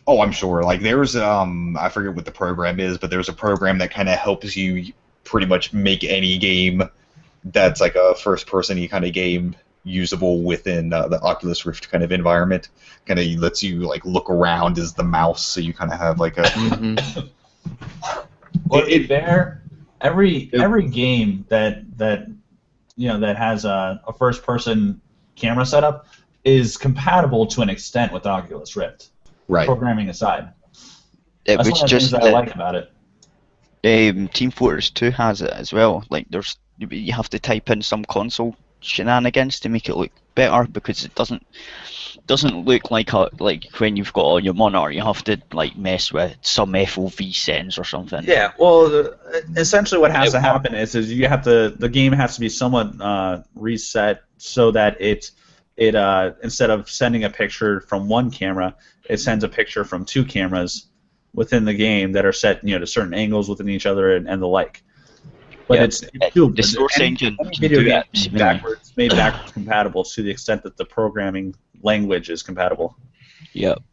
Oh, I'm sure. Like, there's, I forget what the program is, but there's a program that kind of helps you pretty much make any game that's like a first-person-y kind of game usable within the Oculus Rift kind of environment. Kind of lets you like look around as the mouse, so you kind of have like a. Mm-hmm. Well, every game that has a first-person camera setup is compatible to an extent with Oculus Rift. Right. Programming aside. That's one of the things that I like about it. Team Fortress 2 has it as well. Like, you have to type in some console shenanigans to make it look better, because it doesn't look like when you've got on your monitor. You have to mess with some FOV settings or something. Yeah. Well, essentially what has to happen is the game has to be somewhat reset so that it instead of sending a picture from one camera, it sends a picture from two cameras within the game that are set, to certain angles within each other and the like. But it's the Source Engine video game made backwards compatible to the extent that the programming language is compatible. Yep.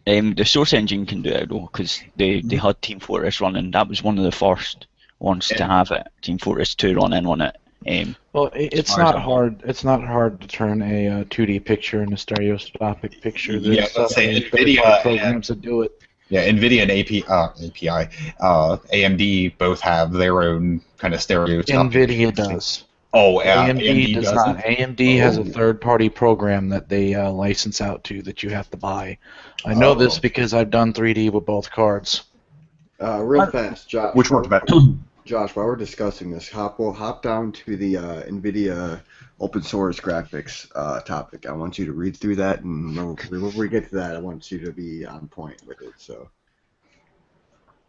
The Source Engine can do it though, because they had Team Fortress running. That was one of the first ones to have it. Team Fortress 2 running on it. Well, it's not hard. It's not hard to turn a 2D picture into a stereoscopic picture. There's NVIDIA programs that do it. Yeah, NVIDIA and AMD both have their own kind of stereoscopic. NVIDIA does. Oh, AMD does not. AMD has a third-party program that they license out to that you have to buy. I know this because I've done 3D with both cards. Real fast, Josh. Which worked better? Josh, while we're discussing this, hop down to the NVIDIA open source graphics topic. I want you to read through that, and when we get to that, I want you to be on point with it. So.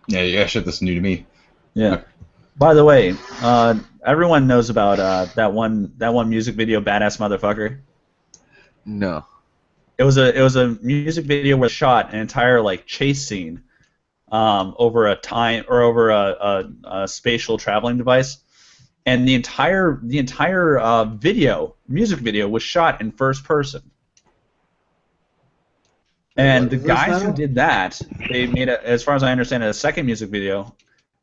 Yeah, shit, that's new to me. Yeah. By the way, everyone knows about that one music video, "Badass Motherfucker." No. It was a music video where they shot an entire music scene over a spatial traveling device, and the entire music video was shot in first person. And the guys who did that, they made as far as I understand, a second music video,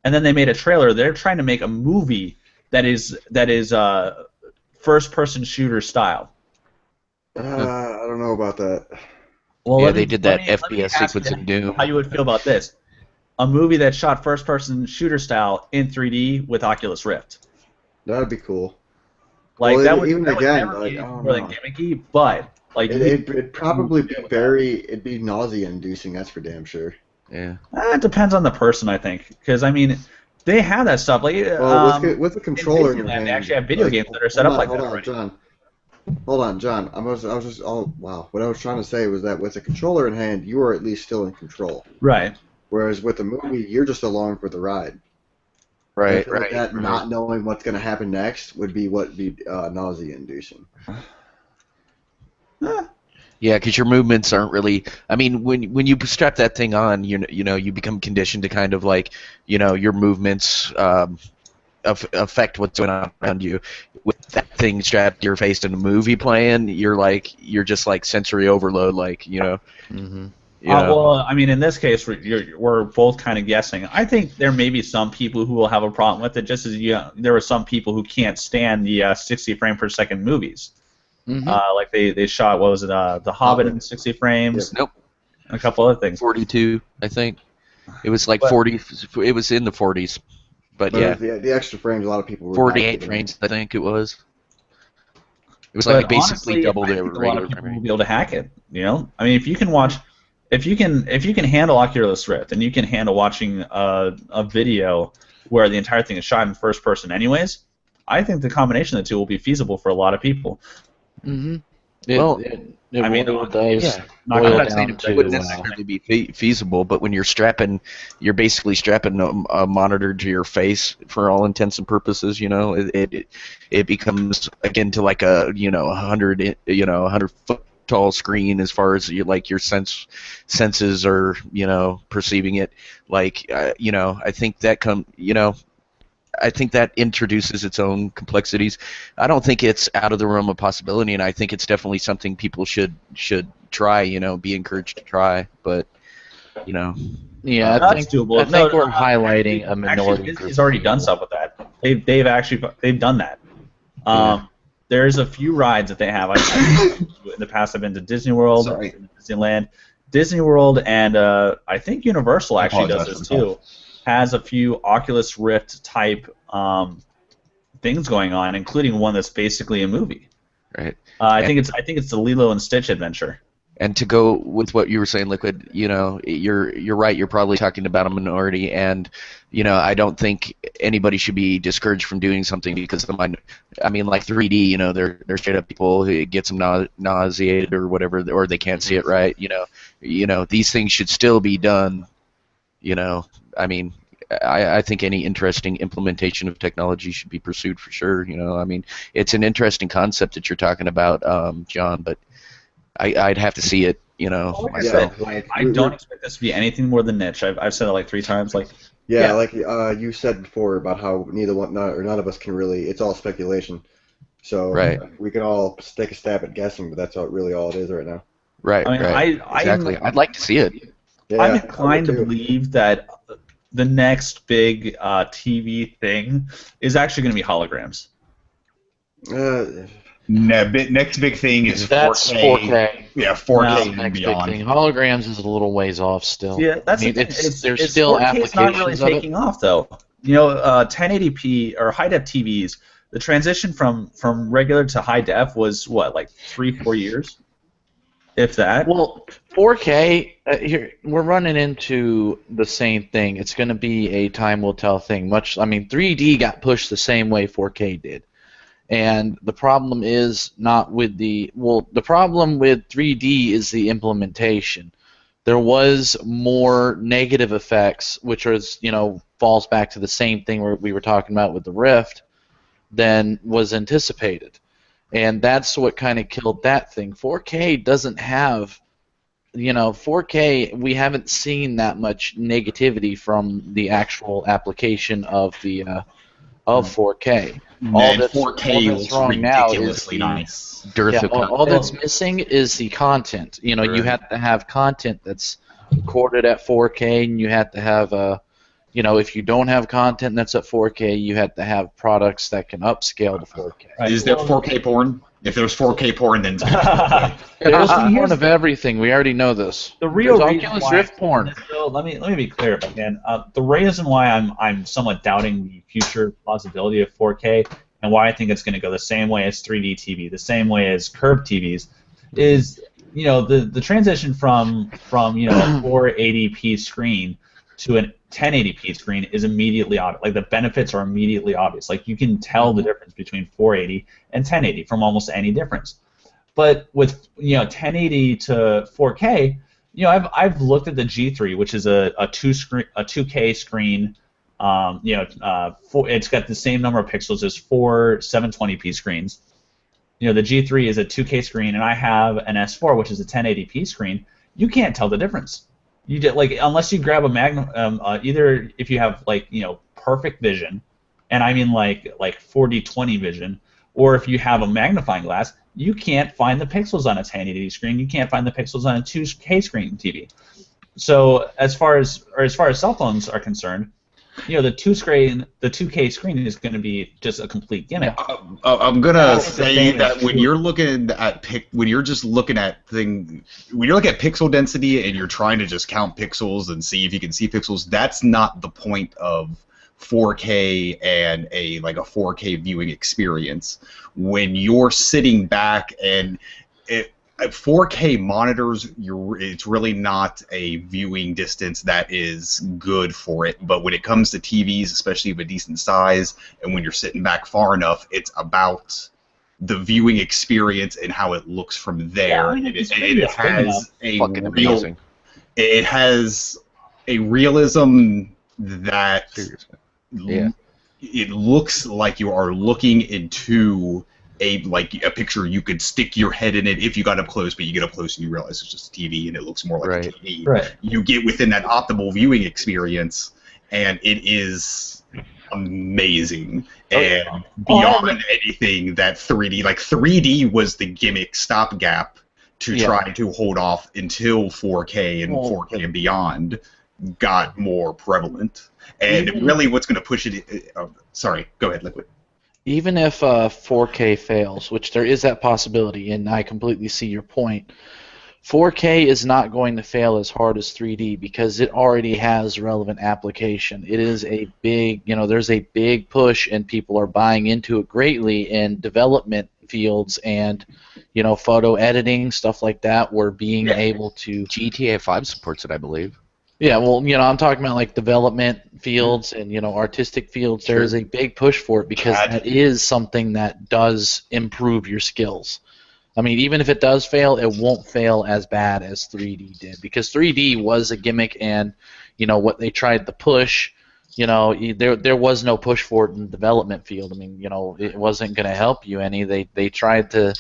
and then they made a trailer. They're trying to make a movie that is first person shooter style. don't know about that. Well, Yeah, let me- they did let that me- let me FPS ask sequence you in Doom. How you would feel about this? A movie that shot first-person shooter style in 3D with Oculus Rift. That would be cool. Like Well, that would even that would again, never like, be I don't more than know. gimmicky, but like It'd probably be it'd be nausea-inducing. That's for damn sure. Yeah. It depends on the person, I think, because I mean, they have that stuff. Like, Well, with the controller in your Disneyland, hand, they actually have video like, games that are set up like hold that on, already. John. Hold on, John. I was just wow. What I was trying to say was that with a controller in hand, you are at least still in control. Right. Whereas with a movie, you're just along for the ride. And I Right. feel like that Right. not knowing what's going to happen next would be nausea-inducing. Yeah, because your movements aren't really. I mean, when you strap that thing on, you become conditioned to kind of like, your movements affect what's going on around you. With that thing strapped to your face in a movie playing, you're just like sensory overload, like Mm-hmm. Well, I mean, in this case, we're both kind of guessing. I think there may be some people who will have a problem with it, just as there are some people who can't stand the 60 frame per second movies. Mm-hmm. Like they shot, what was it, The Hobbit in 60 frames, Nope. and a couple other things. 42, I think. It was like But- 40. It was in the 40s, but yeah, the extra frames, a lot of people were 48 not frames, I think it was. It was But like basically honestly, double I their think a lot regular of people frame will rate. be able to hack it. I mean, if you can handle Oculus Rift and you can handle watching a video where the entire thing is shot in first person, anyways, I think the combination of the two will be feasible for a lot of people. Mm-hmm. Well, it I mean, does yeah. Not boil gonna saying down it wouldn't to necessarily be feasible, but when you're basically strapping a monitor to your face for all intents and purposes. It becomes again to like a 100 foot tall screen as far as your senses are perceiving it. I think I think that introduces its own complexities. I don't think it's out of the realm of possibility, and I think it's definitely something people should try. Be encouraged to try. But yeah. That's I think doable. I think we're highlighting a minority Actually, group. Disney's already done stuff with that. They've done that. There's a few rides that they have. In the past, I've been to Disney World, Sorry. Disneyland, Disney World, and I think Universal actually does apologize this for too. Has a few Oculus Rift type things going on, including one that's basically a movie. right. I think it's the Lilo and Stitch adventure. And to go with what you were saying, Liquid, you're right. You're probably talking about a minority, and I don't think anybody should be discouraged from doing something because of like 3D. They're straight up people who get them nauseated or whatever, or they can't see it right. These things should still be done. I mean, I think any interesting implementation of technology should be pursued for sure. I mean, it's an interesting concept that you're talking about, John, but I'd have to see it, Like I myself. said, I don't expect this to be anything more than niche. I've said it like 3 times. Like, Yeah, Yeah. like you said before about how none of us can really. It's all speculation. So Right. we can all take a stab at guessing, but that's really all it is right now. Right, I mean, right. Exactly. I'd like to see it. Yeah, I'm I inclined to would too. believe that the next big TV thing is actually going to be holograms. Next big thing is 4K. That's 4K. Yeah, 4K No, and Next big beyond. thing. Holograms is a little ways off still. Yeah, that's I mean, the thing. there's still 4K is not really applications of it. taking off though. 1080p or high def TVs. The transition from regular to high def was what, like 3-4 years, if that. Well, 4K, here we're running into the same thing. It's going to be a time will tell thing. 3D got pushed the same way 4K did, and the problem is not with the problem with 3D is the implementation. There was more negative effects, which was falls back to the same thing we were talking about with the Rift, than was anticipated. And that's what kind of killed that thing. 4K doesn't have, 4K, we haven't seen that much negativity from the actual application of the of 4K. And All that's 4K wrong looks now is ridiculously the- nice. Dearth Yeah, of all that's missing is the content. You Right. have to have content that's recorded at 4K, and you have to have if you don't have content that's at 4K, you have to have products that can upscale to 4K. Right. Is there 4K porn? If there's 4K porn, then it's gonna be 4K. There's Here's porn of everything. We already know this. The real There's reason Oculus why Rift porn. let me be clear if I can. The reason why I'm somewhat doubting the future plausibility of 4K and why I think it's going to go the same way as 3D TV, the same way as curved TVs, is the transition from 480p screen to a 1080p screen is immediately obvious. Like the benefits are immediately obvious. Like you can tell the difference between 480 and 1080 from almost any difference. But with 1080 to 4K, I've looked at the G3, which is a 2K screen. It's got the same number of pixels as 4 720p screens. The G3 is a 2K screen, and I have an S4, which is a 1080p screen. You can't tell the difference. You did unless you grab a either if you have perfect vision, and I mean like 40/20 vision, or if you have a magnifying glass, you can't find the pixels on a 1080 screen. You can't find the pixels on a 2K screen TV. So as far as cell phones are concerned, the 2K screen is going to be just a complete gimmick. I'm gonna say that when you're looking at when you're looking at pixel density and you're trying to just count pixels and see if you can see pixels, that's not the point of 4K and a 4K viewing experience. When you're sitting back and 4K monitors, it's really not a viewing distance that is good for it. But when it comes to TVs, especially of a decent size, and when you're sitting back far enough, it's about the viewing experience and how it looks from there. It has a fucking amazing. It has a realism that it looks like you are looking into a picture. You could stick your head in it if you got up close, but you get up close and you realize it's just a TV and it looks more like a TV. Right. You get within that optimal viewing experience, and it is amazing and beyond anything that 3D. 3D was the gimmick stopgap to try to hold off until 4K and 4K and beyond got more prevalent. And really, what's going to push it? Sorry, go ahead, Liquid. Even if 4K fails, which there is that possibility, and I completely see your point, 4K is not going to fail as hard as 3D because it already has relevant application. It is a big, there's a big push, and people are buying into it greatly in development fields and, photo editing, stuff like that. We're being able to. GTA 5 supports it, I believe. Yeah, well, I'm talking about development fields and artistic fields. There is a big push for it because that is something that does improve your skills. I mean, even if it does fail, it won't fail as bad as 3D did because 3D was a gimmick, and what they tried to push, there was no push for it in the development field. I mean, it wasn't going to help you any. They tried to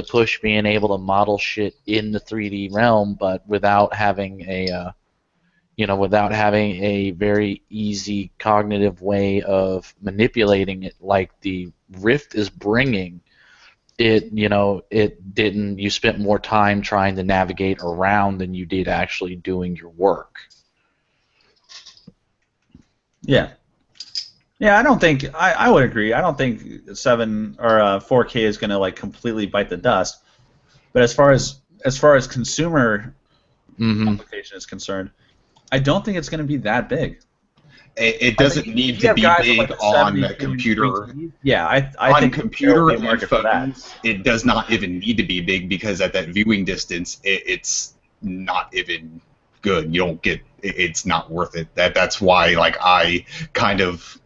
push being able to model shit in the 3D realm, but without having a very easy cognitive way of manipulating it like the Rift is bringing. It didn't. You spent more time trying to navigate around than you did actually doing your work. Yeah. Yeah, I don't think I would agree. I don't think 7 or 4K is going to completely bite the dust. But as far as consumer application is concerned, I don't think it's going to be that big. It doesn't need to be big on a computer. Yeah, I think computer and phones, it does not even need to be big because at that viewing distance, it's not even good. You don't get. It's not worth it. That's why I kind of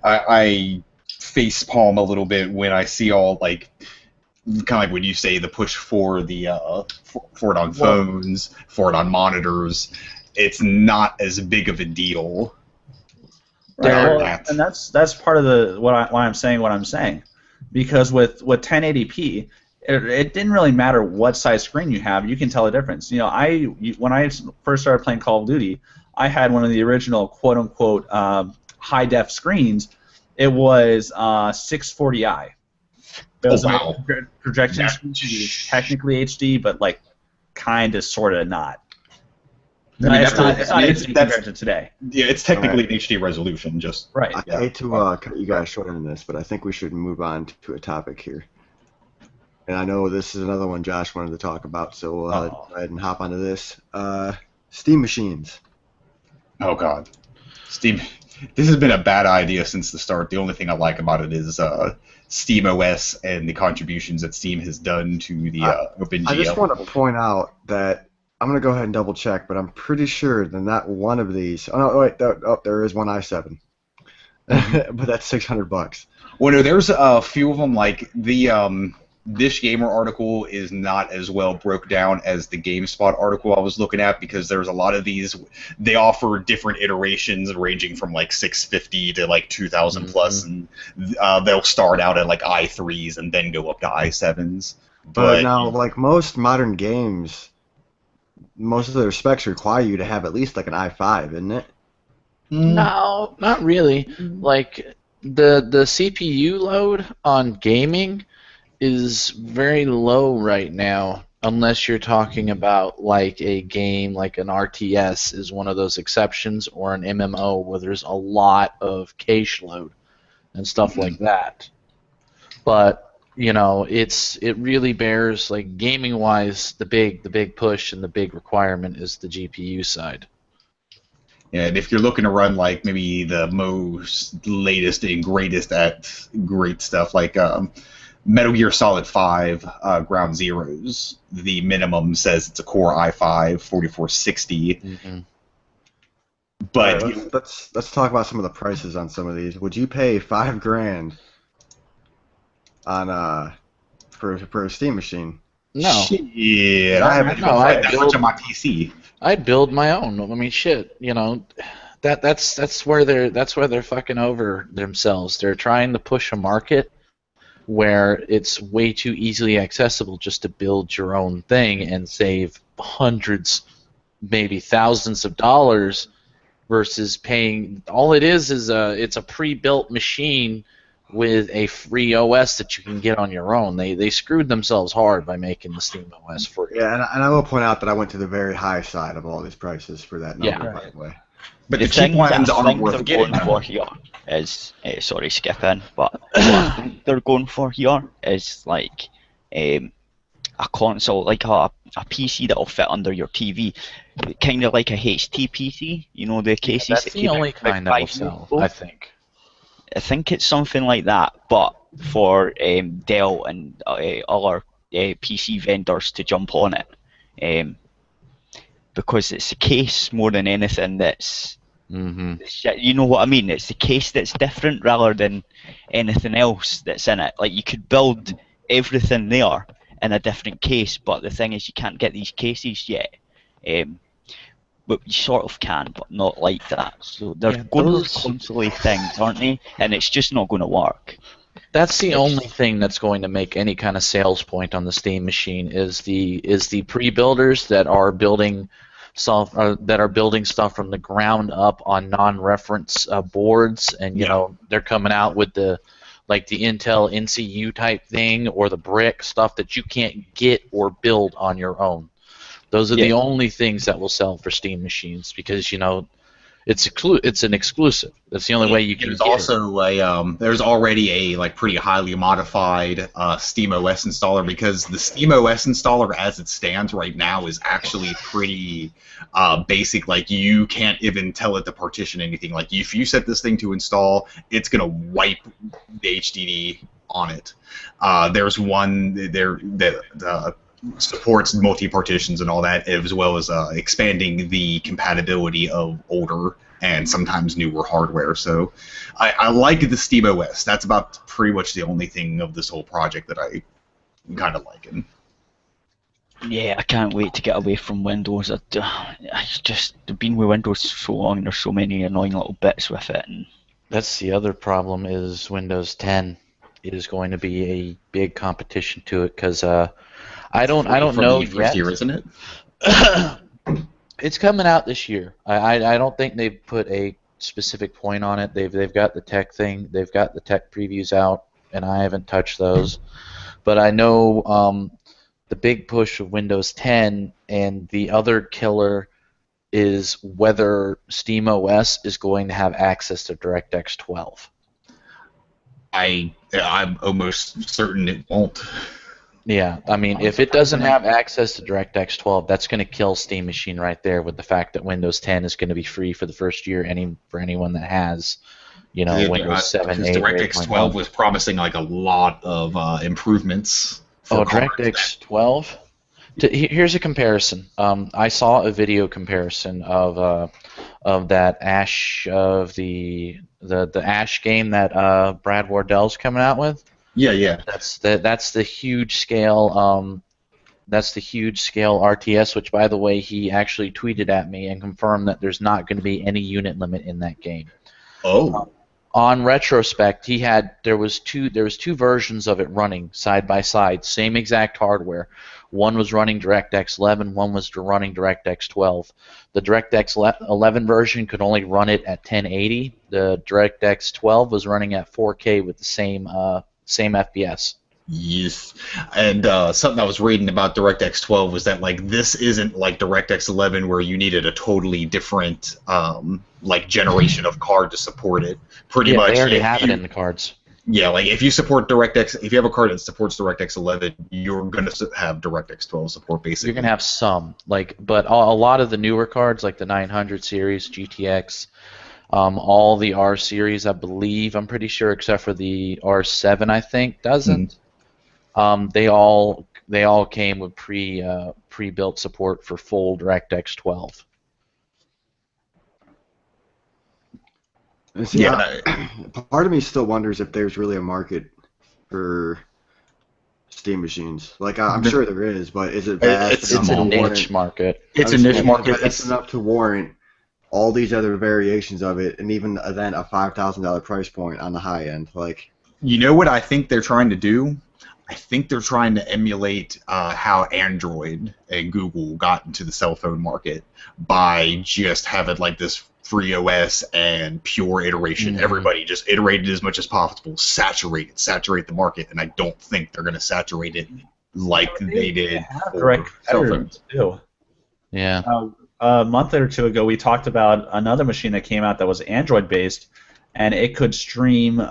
I face palm a little bit when I see all kind of when you say the push for the for it on phones, for it on monitors. It's not as big of a deal. Right. And that's part of why I'm saying what I'm saying, because with 1080p, it didn't really matter what size screen you have. You can tell the difference. When I first started playing Call of Duty, I had one of the original quote unquote high def screens. It was 640i. It was a projection screen, technically HD, but kind of sort of not. I mean, it's not HD compared to today. Yeah, it's technically an HD resolution, just right. I hate to cut you guys short on this, but I think we should move on to a topic here. and I know this is another one Josh wanted to talk about, so we'll Oh. go ahead and hop onto this. Steam machines. Oh God, Steam. This has been a bad idea since the start. The only thing I like about it is Steam OS and the contributions that Steam has done to the OpenGL. I just want to point out that I'm going to go ahead and double check, but I'm pretty sure that not one of these. Oh, no, wait. There is one i7. But that's $600. Well, no, there's a few of them. Like the Dish Gamer article is not as well broke down as the GameSpot article I was looking at, because there's a lot of these. They offer different iterations ranging from like 650 to like 2000 plus, and they'll start out at like i3s and then go up to i7s. But now, like most modern games, most of their specs require you to have at least like an i5, isn't it? No, not really. Like the CPU load on gaming is very low right now, unless you're talking about like a game like an RTS is one of those exceptions, or an MMO where there's a lot of cache load and stuff like that. But it really bears, like, gaming wise, the big push and the big requirement is the GPU side. Yeah, and if you're looking to run like maybe the most latest and greatest at great stuff like Metal Gear Solid 5 Ground Zeroes, the minimum says it's a Core i5 4460. Mm-hmm. But let's talk about some of the prices on some of these. Would you pay $5,000 on for a Steam machine? No. Yeah, I haven't played that much on my PC. I'd build my own. I mean, shit, that's where they're fucking over themselves. They're trying to push a market where it's way too easily accessible just to build your own thing and save hundreds, maybe thousands of dollars, versus paying. All it is it's a pre-built machine with a free OS that you can get on your own. They screwed themselves hard by making the Steam OS free. Yeah, and I will point out that I went to the very high side of all these prices for that number, by the way. But the cheap ones aren't worth they're getting. going for here is sorry, skip in, but what I think they're going for here is like a console, like a PC that'll fit under your TV, kind of like a HT PC. The cases. That's that the came out only about kind that will 5 years sell, ago. I think. I think it's something like that, but for Dell and other PC vendors to jump on it, because it's the case more than anything that's. You know what I mean? It's the case that's different rather than anything else that's in it. Like, you could build everything there in a different case, but the thing is you can't get these cases yet. But you sort of can, but not like that. So they're going for console things, aren't they? And it's just not going to work. That's the only thing that's going to make any kind of sales point on the Steam machine is the pre-builders that are building stuff from the ground up on non-reference boards, and they're coming out with the Intel NCU type thing or the brick stuff that you can't get or build on your own. Those are the only things that will sell for Steam machines, because it's an exclusive. That's the only way you can There's get also it. There's already a pretty highly modified Steam OS installer, because the Steam OS installer as it stands right now is actually pretty basic. Like, you can't even tell it to partition anything. Like, if you set this thing to install, it's gonna wipe the HDD on it. There's one there that supports multi-partitions and all that, as well as expanding the compatibility of older and sometimes newer hardware. So I like the Steam OS. That's about pretty much the only thing of this whole project that I kind of like it. Yeah, I can't wait to get away from Windows. I just been with Windows so long, and there's so many annoying little bits with it. And that's the other problem, is Windows 10 is going to be a big competition to it, because I don't know yet. First year, isn't it? It's coming out this year. I don't think they've put a specific point on it. They've got the tech thing. They've got the tech previews out, and I haven't touched those. But I know the big push of Windows 10, and the other killer is whether SteamOS is going to have access to DirectX 12. I'm almost certain it won't. Yeah, I mean, if it doesn't have access to DirectX 12, that's going to kill Steam Machine right there with the fact that Windows 10 is going to be free for the first year for anyone that has, Windows 7, Because 8, or DirectX 12 8.1. was promising like a lot of improvements. For DirectX 12? Here's a comparison. I saw a video comparison of that Ash of the Ash game that Brad Wardell's coming out with. Yeah. That's the huge scale. That's the huge scale RTS, which, by the way, he actually tweeted at me and confirmed that there's not going to be any unit limit in that game. Oh. On retrospect, there was two versions of it running side by side, same exact hardware. One was running DirectX 11, one was running DirectX 12. The DirectX 11 version could only run it at 1080. The DirectX 12 was running at 4K with the same FPS. Yes, and something I was reading about DirectX 12 was that like this isn't like DirectX 11 where you needed a totally different like generation of card to support it. Pretty much, they already have it in the cards. Yeah, like if you support DirectX, if you have a card that supports DirectX 11, you're gonna have DirectX 12 support basically. You're gonna have some, but a lot of the newer cards, like the 900 series, GTX. All the R series, I'm pretty sure, except for the R7, I think, doesn't. They all came with pre-built support for full DirectX 12. See, part of me still wonders if there's really a market for Steam machines. Like I'm sure there is, but is it vast? It's a niche market. It's a niche market. It's enough to warrant all these other variations of it, and even then a $5,000 price point on the high end. Like, you know what I think they're trying to do? I think they're trying to emulate how Android and Google got into the cell phone market by just having like this free OS and pure iteration. Mm-hmm. Everybody just iterate it as much as possible, saturate the market, and I don't think they're going to saturate it like they did for direct cell phones. too. Yeah. A month or two ago, we talked about another machine that came out that was Android-based, and it could stream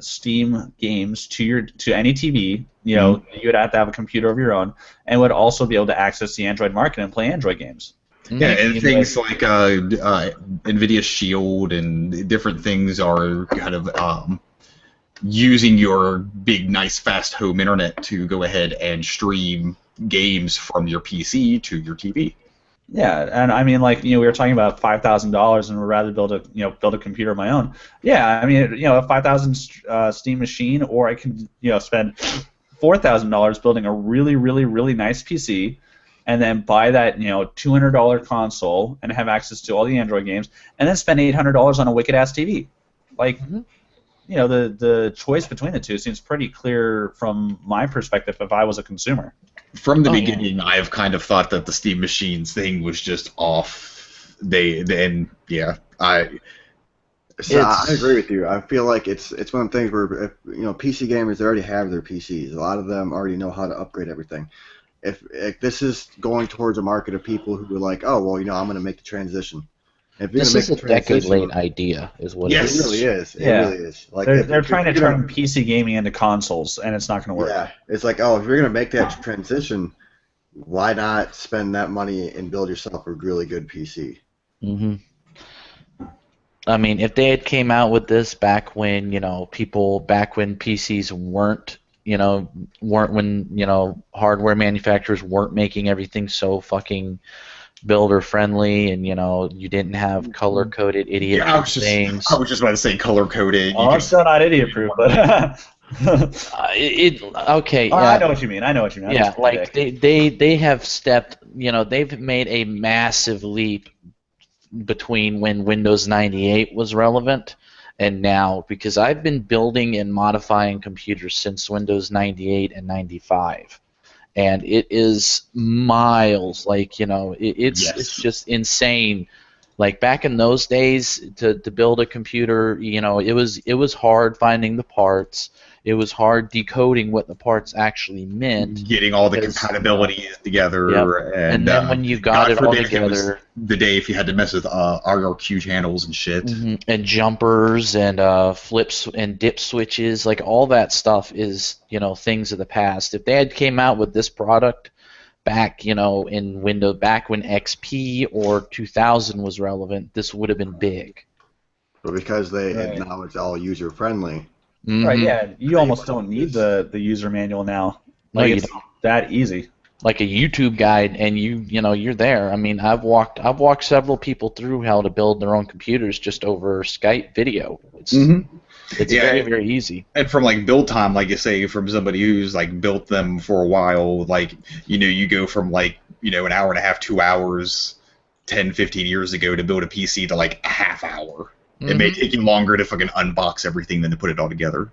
Steam games to any TV. You know, you would have to have a computer of your own, and would also be able to access the Android market and play Android games. Yeah, and things like NVIDIA Shield and different things are kind of using your big, nice, fast home internet to go ahead and stream games from your PC to your TV. Yeah, and I mean, like, we were talking about $5,000, and would rather build a computer of my own. Yeah, I mean, a $5,000 Steam machine, or I can, spend $4,000 building a really, really, really nice PC, and then buy that, $200 console and have access to all the Android games, and then spend $800 on a wicked ass TV. Like, the choice between the two seems pretty clear from my perspective if I was a consumer. From the beginning, I've kind of thought that the Steam Machines thing was just off. I agree with you. I feel like it's one of the things where if, PC gamers, they already have their PCs. A lot of them already know how to upgrade everything. If this is going towards a market of people who are like, oh well, I'm going to make the transition. This is a decade-late idea, is what it is. It really is. It really is. Like they're trying to turn PC gaming into consoles, and it's not going to work. Yeah, it's like, oh, if you're going to make that transition, why not spend that money and build yourself a really good PC? Mm-hmm. I mean, if they had came out with this back when PCs weren't when hardware manufacturers weren't making everything so fucking builder friendly, and you didn't have color coded idiot things. I was just about to say color coded. Oh, I'm still not idiot proof, but okay. I know what you mean. Yeah, like they have stepped. They've made a massive leap between when Windows 98 was relevant and now, because I've been building and modifying computers since Windows 98 and 95. And it is miles, it's just insane. Like back in those days, to build a computer, it was hard finding the parts. it was hard decoding what the parts actually meant. Getting all the Because, compatibilities together, Yep. And then when you got God it all forbid if it was together, the day if you had to mess with RRQ channels and shit. and jumpers and flips and dip switches, like all that stuff is, things of the past. If they had came out with this product back, in Windows, back when XP or 2000 was relevant, this would have been big. But because they Right. now it's all user friendly. Right, yeah. You almost don't need the user manual now. No, Like, you it's that easy. Like a YouTube guide, and you're there. I mean, I've walked several people through how to build their own computers just over Skype video. It's Yeah, very, very easy. And from like build time, like you say, from somebody who's like built them for a while, like you go from like an hour and a half, 2 hours, 10, 15 years ago to build a PC to like a half hour. It may take you longer to fucking unbox everything than to put it all together.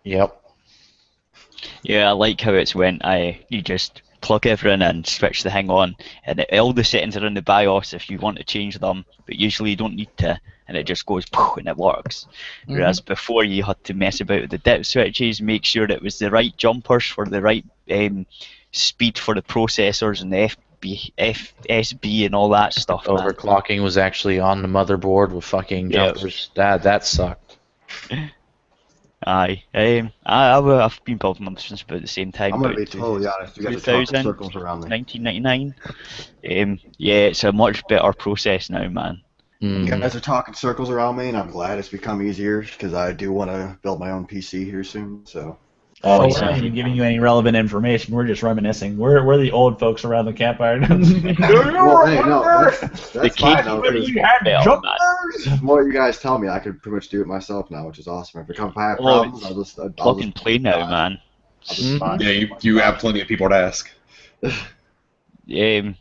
Yep. Yeah, I like how it's went. You just plug everything in, switch the thing on, and all the settings are in the BIOS if you want to change them, but usually you don't need to, and it just goes poof and it works. Whereas before you had to mess about with the dip switches, make sure it was the right jumpers for the right speed for the processors and the FSB and all that stuff. man. Overclocking was actually on the motherboard with fucking Yeah. jumpers. That sucked. Aye. I've been building them since about the same time. I'm gonna about be totally honest. You guys are talking 2000, circles around me. 1999. Yeah, it's a much better process now, man. You guys are talking circles around me, and I'm glad it's become easier because I do want to build my own PC here soon. So. Oh, yeah. we're not even giving you any relevant information. We're just reminiscing. We're the old folks around the campfire. Well, hey, no, that's fine. though, 'cause the more you guys tell me, I can pretty much do it myself now, which is awesome. If I have Oh, problems, I'll Plug just and play now, man. I'll just buy it. Yeah, you have plenty of people to ask. The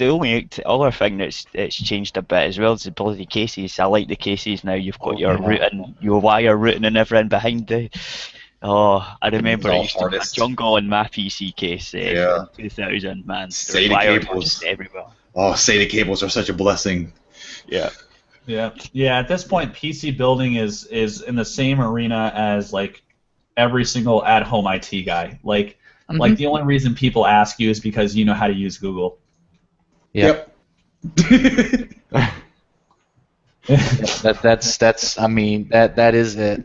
only other thing that's changed a bit as well is the bloody cases. I like the cases now. You've got your routing, your wire routing and everything behind the. Oh, I remember It's I all used to have a hardest. jungle in my PC case Yeah. in 2000, man. SATA The wires were cables. just everywhere. Oh, SATA cables are such a blessing. Yeah. Yeah. At this point, PC building is in the same arena as like every single at-home IT guy. Like the only reason people ask you is because you know how to use Google. Yep. Yep. That's. I mean, that is it.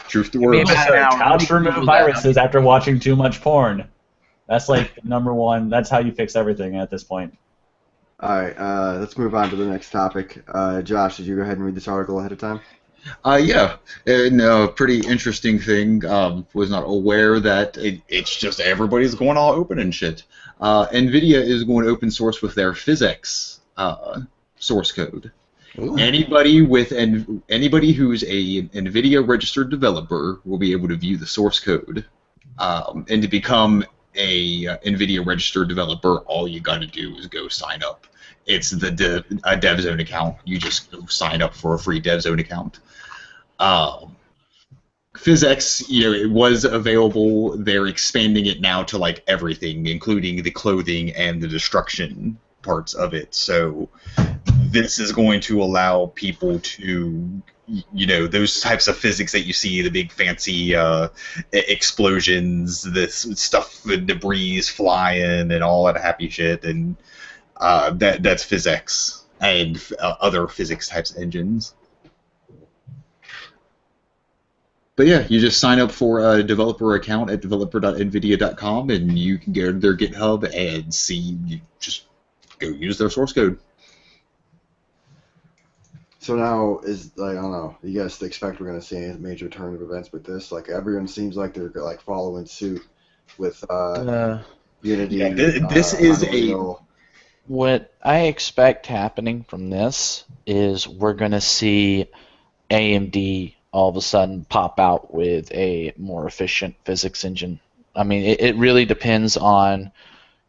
Truth to Maybe words. about an hour. How to remove viruses after watching too much porn. That's like number one. That's how you fix everything at this point. All right, let's move on to the next topic. Josh, did you go ahead and read this article ahead of time? Yeah, and a pretty interesting thing. Was not aware that it's just everybody's going all open and shit. NVIDIA is going open source with their PhysX source code. Ooh. Anybody who's a NVIDIA registered developer will be able to view the source code. And to become a NVIDIA registered developer, all you got to do is go sign up. It's a DevZone account. You just go sign up for a free DevZone account. PhysX, it was available. They're expanding it now to like everything, including the clothing and the destruction parts of it. So this is going to allow people to, those types of physics that you see, the big fancy explosions, this stuff with debris flying and all that happy shit, and that's PhysX and other physics types engines. But yeah, you just sign up for a developer account at developer.nvidia.com, and you can go to their GitHub and just go use their source code. So now I don't know. You guys expect we're going to see a major turn of events with this? Like everyone seems like they're like following suit with Unity. Yeah, this is Unreal. What I expect happening from this is we're going to see AMD all of a sudden pop out with a more efficient physics engine. I mean, it really depends on,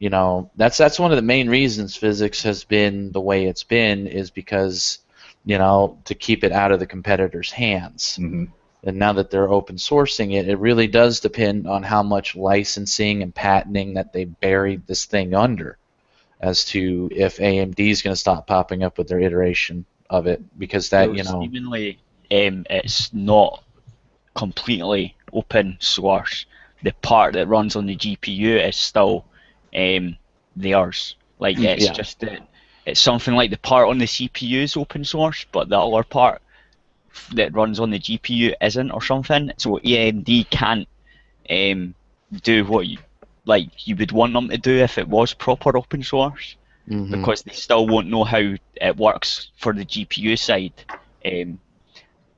that's one of the main reasons physics has been the way it's been, is because, to keep it out of the competitors' hands. Mm-hmm. And now that they're open sourcing it, it really does depend on how much licensing and patenting that they buried this thing under, as to if AMD is going to stop popping up with their iteration of it, because that, Seemingly, it's not completely open source, the part that runs on the GPU is still theirs. Like it's Yeah. just that it's something like the part on the CPU is open source, but the other part that runs on the GPU isn't, or something. So AMD can't do what you would want them to do if it was proper open source, Mhm. because they still won't know how it works for the GPU side.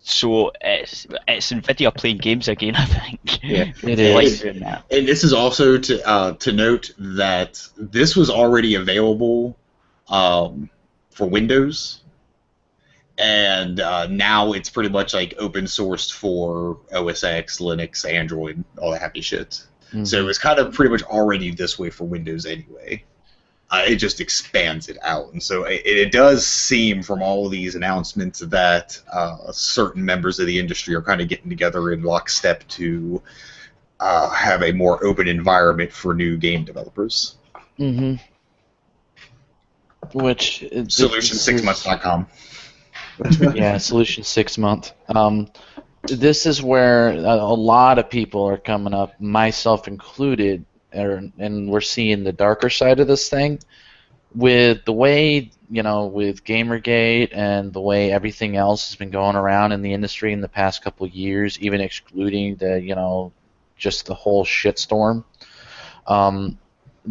So it's Nvidia playing games again, I think. Yeah. It They like is. doing that. And this is also to note that this was already available for Windows, and now it's pretty much like open sourced for OS X, Linux, Android, all that happy shit. Mhm. So it's kind of pretty much already this way for Windows anyway. It just expands it out, and so it does seem from all of these announcements that certain members of the industry are kind of getting together in lockstep to have a more open environment for new game developers. Mhm. Which Solution6months.com. Yeah, solution 6 month. This is where a lot of people are coming up, myself included, and we're seeing the darker side of this thing with the way, with Gamergate and the way everything else has been going around in the industry in the past couple of years, even excluding the, just the whole shitstorm.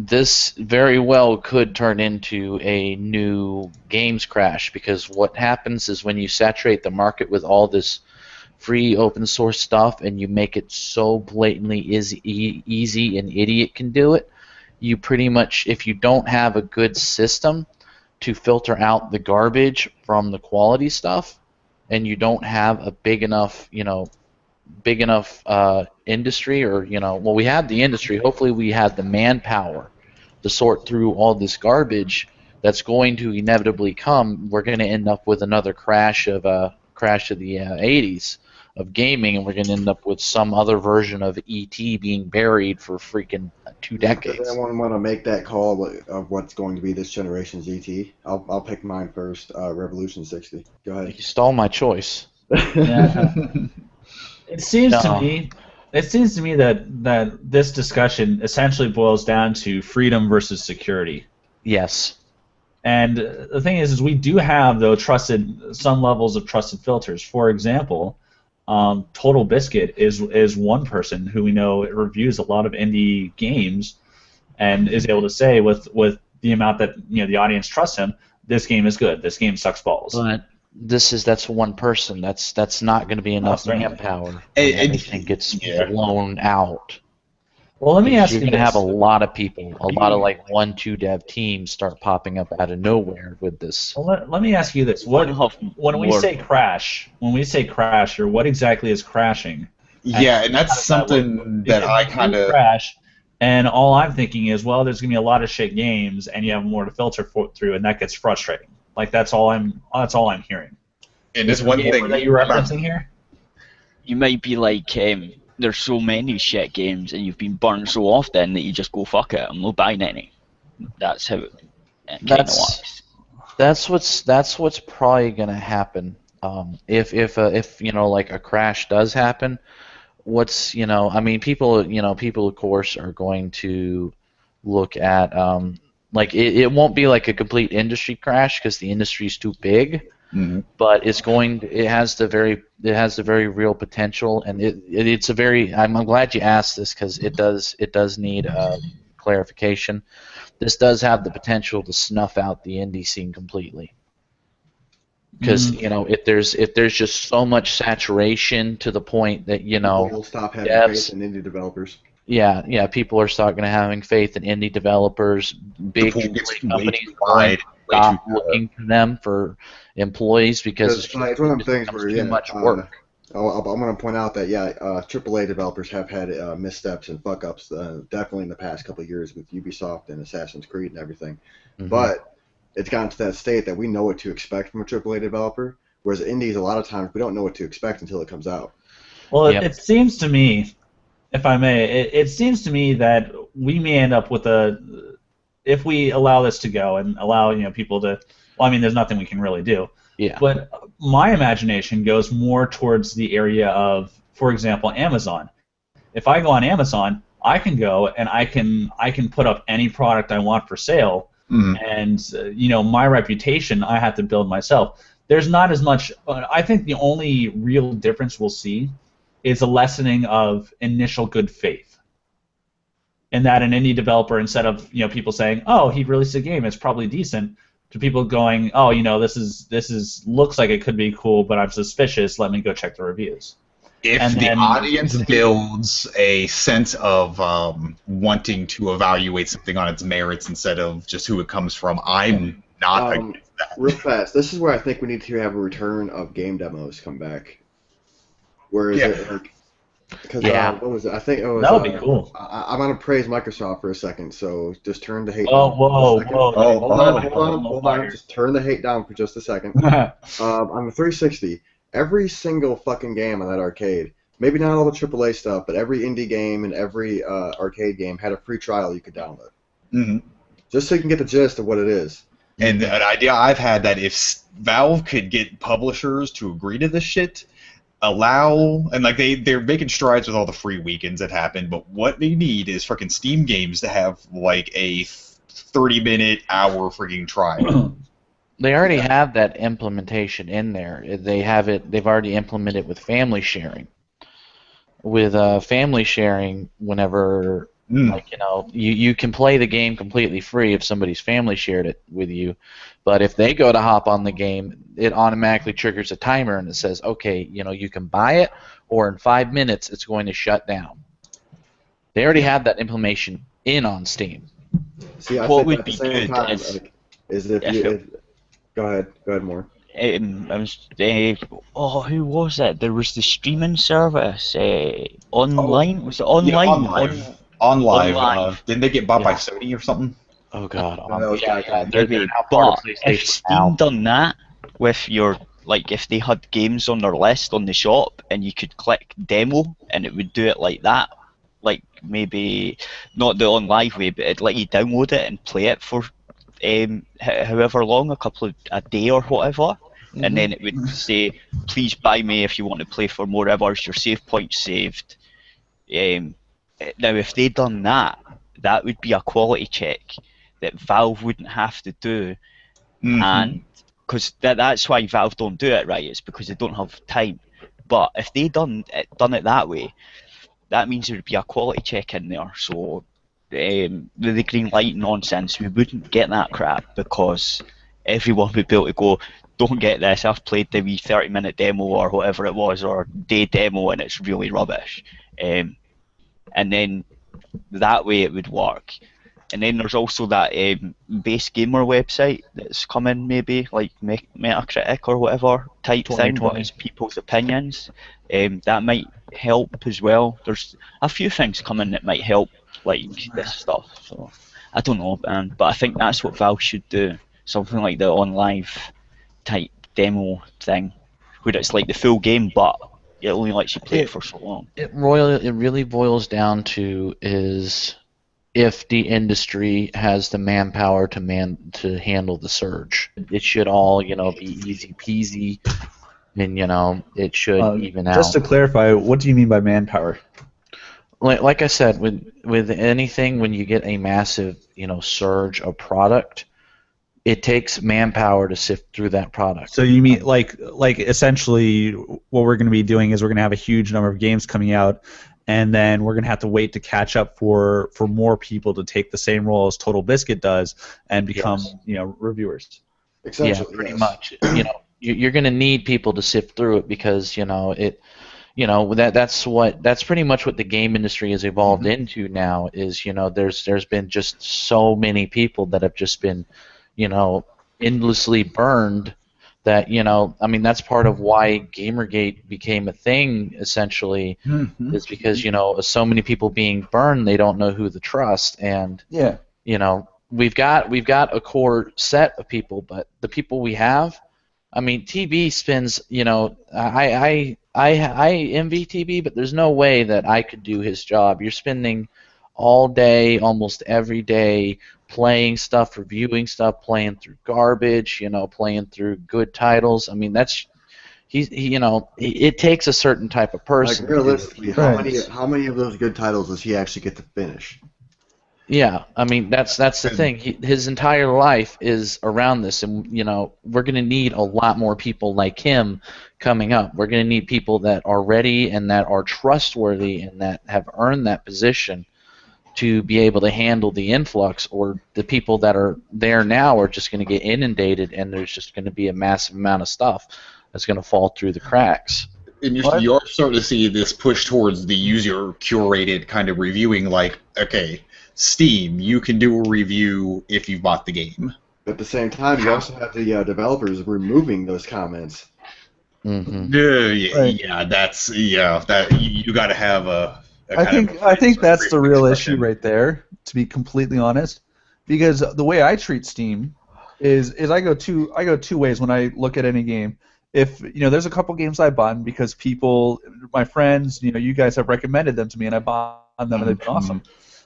This very well could turn into a new games crash, because what happens is when you saturate the market with all this free open source stuff and you make it so blatantly easy an idiot can do it, you pretty much, if you don't have a good system to filter out the garbage from the quality stuff, and you don't have a big enough industry, or well, we have the industry, hopefully we have the manpower to sort through all this garbage that's going to inevitably come. We're going to end up with another crash of the 80s of gaming, and we're going to end up with some other version of ET being buried for freaking 2 decades. Does anyone want to make that call of what's going to be this generation's ET? I'll pick mine first. Revolution 60. Go ahead. You stole my choice. Yeah. It seems No. to me that this discussion essentially boils down to freedom versus security. Yes. And the thing is we do have, though, some levels of trusted filters. For example, Total Biscuit is one person who we know reviews a lot of indie games and is able to say with the amount that the audience trusts him, this game is good, this game sucks balls. But that's one person. That's not going to be enough manpower. When everything gets blown out. Well, let me ask you You're going to this. have a lot of people, a lot of 1-2 dev teams start popping up out of nowhere with this. Well, let me ask you this: when we say crash, or what exactly is crashing? Yeah, and that's something that I kind of crash. And all I'm thinking is, well, there's gonna be a lot of shit games, and you have more to filter through, and that gets frustrating. Like that's all I'm hearing. And there's one thing that you're referencing here. You might be like, there's so many shit games, and you've been burned so often that you just go, fuck it, I'm not buying any. That's how it kind of works. That's what's probably gonna happen. If a crash does happen, people of course are going to look at it won't be like a complete industry crash because the industry's too big. Mm-hmm. But it has the very real potential, and it's a very. I'm glad you asked this because it does need clarification. This does have the potential to snuff out the indie scene completely. Because if there's just so much saturation to the point that We'll stop having faith in indie developers. Yeah, people are starting to having faith in indie developers. Big companies stop looking to them for employees because it's one of them things where too much work. I'm going to point out that AAA developers have had missteps and fuck ups definitely in the past couple of years with Ubisoft and Assassin's Creed and everything. Mm-hmm. But it's gotten to that state that we know what to expect from a AAA developer, whereas indies a lot of times we don't know what to expect until it comes out. Well, it seems to me, if I may, it seems to me that we may end up with if we allow this to go and allow people to, there's nothing we can really do. Yeah. But my imagination goes more towards the area of for example, Amazon. If I go on Amazon, I can go and I can put up any product I want for sale, and my reputation I have to build myself. There's not as much. I think the only real difference we'll see is a lessening of initial good faith, and that an indie developer, instead of people saying, "Oh, he released a game, it's probably decent," to people going, "Oh, this is looks like it could be cool, but I'm suspicious. Let me go check the reviews." If the audience builds a sense of wanting to evaluate something on its merits instead of just who it comes from, I'm not against that. Real fast, this is where I think we need to have a return of game demos come back. Where is it like? Because what was it? I think it was. That would be cool. I'm gonna praise Microsoft for a second, so just turn the hate. Whoa, down whoa, for a second. whoa! Hold on. Just turn the hate down for just a second. On the 360, every single fucking game on that arcade, maybe not all the AAA stuff, but every indie game and every arcade game had a free trial you could download. Mm-hmm. Just so you can get the gist of what it is. And an idea I've had that if Valve could get publishers to agree to this shit, and like they're making strides with all the free weekends that happen, but what they need is freaking Steam games to have like a 30-minute, hour freaking trial. They already have that implementation in there. They have it. They've already implemented with family sharing. With family sharing, whenever you can play the game completely free if somebody's family shared it with you, but if they go to hop on the game, it automatically triggers a timer and it says, okay, you can buy it, or in 5 minutes it's going to shut down. They already have that implementation in on Steam. See, I What think would at the be same good time, is- is if go ahead, more. I was, who was it? There was the streaming service online. Was it online? Yeah, on live. Live. Didn't they get bought by Sony or something? Oh god. They're now part of But if PlayStation Steam now. done that with if they had games on their list on the shop and you could click demo and it would do it like that, like maybe not the on live way, but it'd let you download it and play it for however long, a day or whatever, and then it would say, please buy me if you want to play for more hours, your save point's saved. Now if they'd done that, that would be a quality check that Valve wouldn't have to do, and because that's why Valve don't do it, right? It's because they don't have time. But if they done it that way, that means there would be a quality check in there. So with the green light nonsense, we wouldn't get that crap because everyone would be able to go, don't get this, I've played the wee 30-minute demo or whatever it was, or day demo, and it's really rubbish. And then that way it would work. And then there's also that base gamer website that's coming, maybe like Metacritic or whatever type thing, but it's people's opinions. That might help as well. There's a few things coming that might help, like this stuff. So I don't know, man, but I think that's what Valve should do. Something like the on live type demo thing, where it's like the full game, but it only lets you play it for so long. It really boils down to is if the industry has the manpower to handle the surge. It should all be easy peasy, and it should even out. Just to clarify, what do you mean by manpower? Like I said, with anything, when you get a massive surge of product, it takes manpower to sift through that product. So you mean like essentially what we're going to be doing is we're going to have a huge number of games coming out, and then we're going to have to wait to catch up for more people to take the same role as Total Biscuit does and become reviewers. Essentially, yeah, pretty much. You're going to need people to sift through it because that's pretty much what the game industry has evolved into now. Is there's been just so many people that have just been endlessly burned. That that's part of why Gamergate became a thing. Essentially, is because so many people being burned, they don't know who to trust, and we've got a core set of people, but the people we have, TB spends, I envy TB, but there's no way that I could do his job. You're spending all day, almost every day, playing stuff, reviewing stuff, playing through garbage, playing through good titles. it takes a certain type of person. Like realistically, Right. how many of those good titles does he actually get to finish? Yeah, I mean that's the thing. His entire life is around this, and we're going to need a lot more people like him coming up. We're going to need people that are ready and that are trustworthy and that have earned that position to be able to handle the influx, or the people that are there now are just going to get inundated, and there's just going to be a massive amount of stuff that's going to fall through the cracks. And you're starting to see this push towards the user-curated kind of reviewing, like, okay, Steam, you can do a review if you've bought the game. But at the same time, you also have the developers removing those comments. Mm-hmm. That you got to have a I think that's the real issue right there, to be completely honest, because the way I treat Steam is I go two ways when I look at any game. If there's a couple games I bought because people, my friends, you guys have recommended them to me and I bought them and they've been awesome.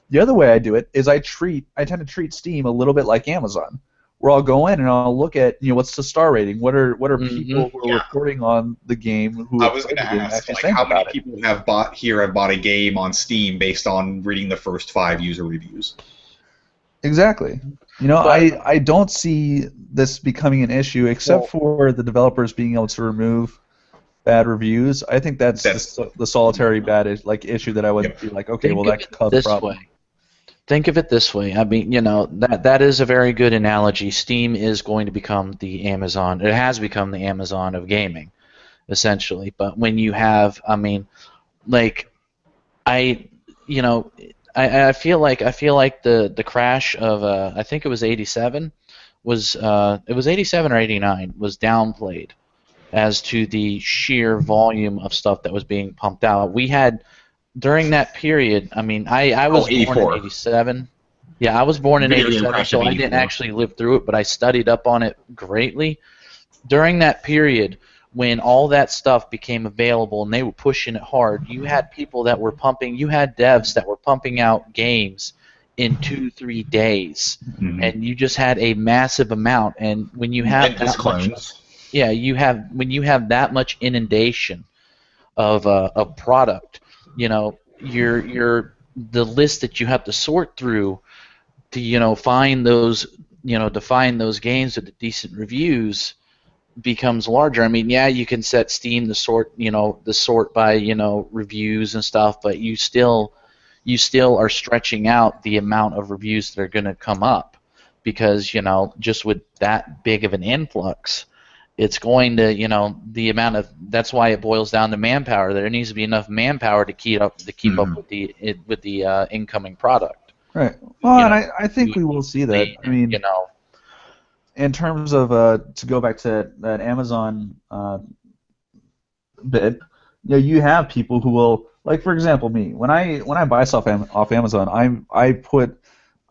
The other way I do it is I tend to treat Steam a little bit like Amazon, where I'll go in and I'll look at what's the star rating, what are people who are reporting on the game who I was going to ask, like, how many people have bought a game on Steam based on reading the first 5 user reviews. Exactly. I don't see this becoming an issue except for the developers being able to remove bad reviews. I think that's the solitary bad issue that I would be like, okay, well, that could cause a problem. Think of it this way. I mean, that is a very good analogy. Steam is going to become the Amazon. It has become the Amazon of gaming, essentially. But when you have, I feel like the crash of I think it was 87 was it was 87 or 89 was downplayed as to the sheer volume of stuff that was being pumped out. We had during that period, I mean, I was born in 87. Yeah, I was born in 87, so I didn't actually live through it, but I studied up on it greatly. During that period, when all that stuff became available and they were pushing it hard, you had people that were you had devs that were pumping out games in 2-3 days, and you just had a massive amount. And when you have that much, when you have that much inundation of product, the list that you have to sort through to find those games with the decent reviews becomes larger. I mean, yeah, you can set Steam to sort by reviews and stuff, but you still are stretching out the amount of reviews that are going to come up, because just with that big of an influx, it's going to that's why it boils down to manpower. There needs to be enough manpower to keep up with the incoming product. Right. Well, and I think we will see that. I mean, in terms of to go back to that Amazon bit, you have people who will, like, for example, me. When I buy stuff off Amazon, I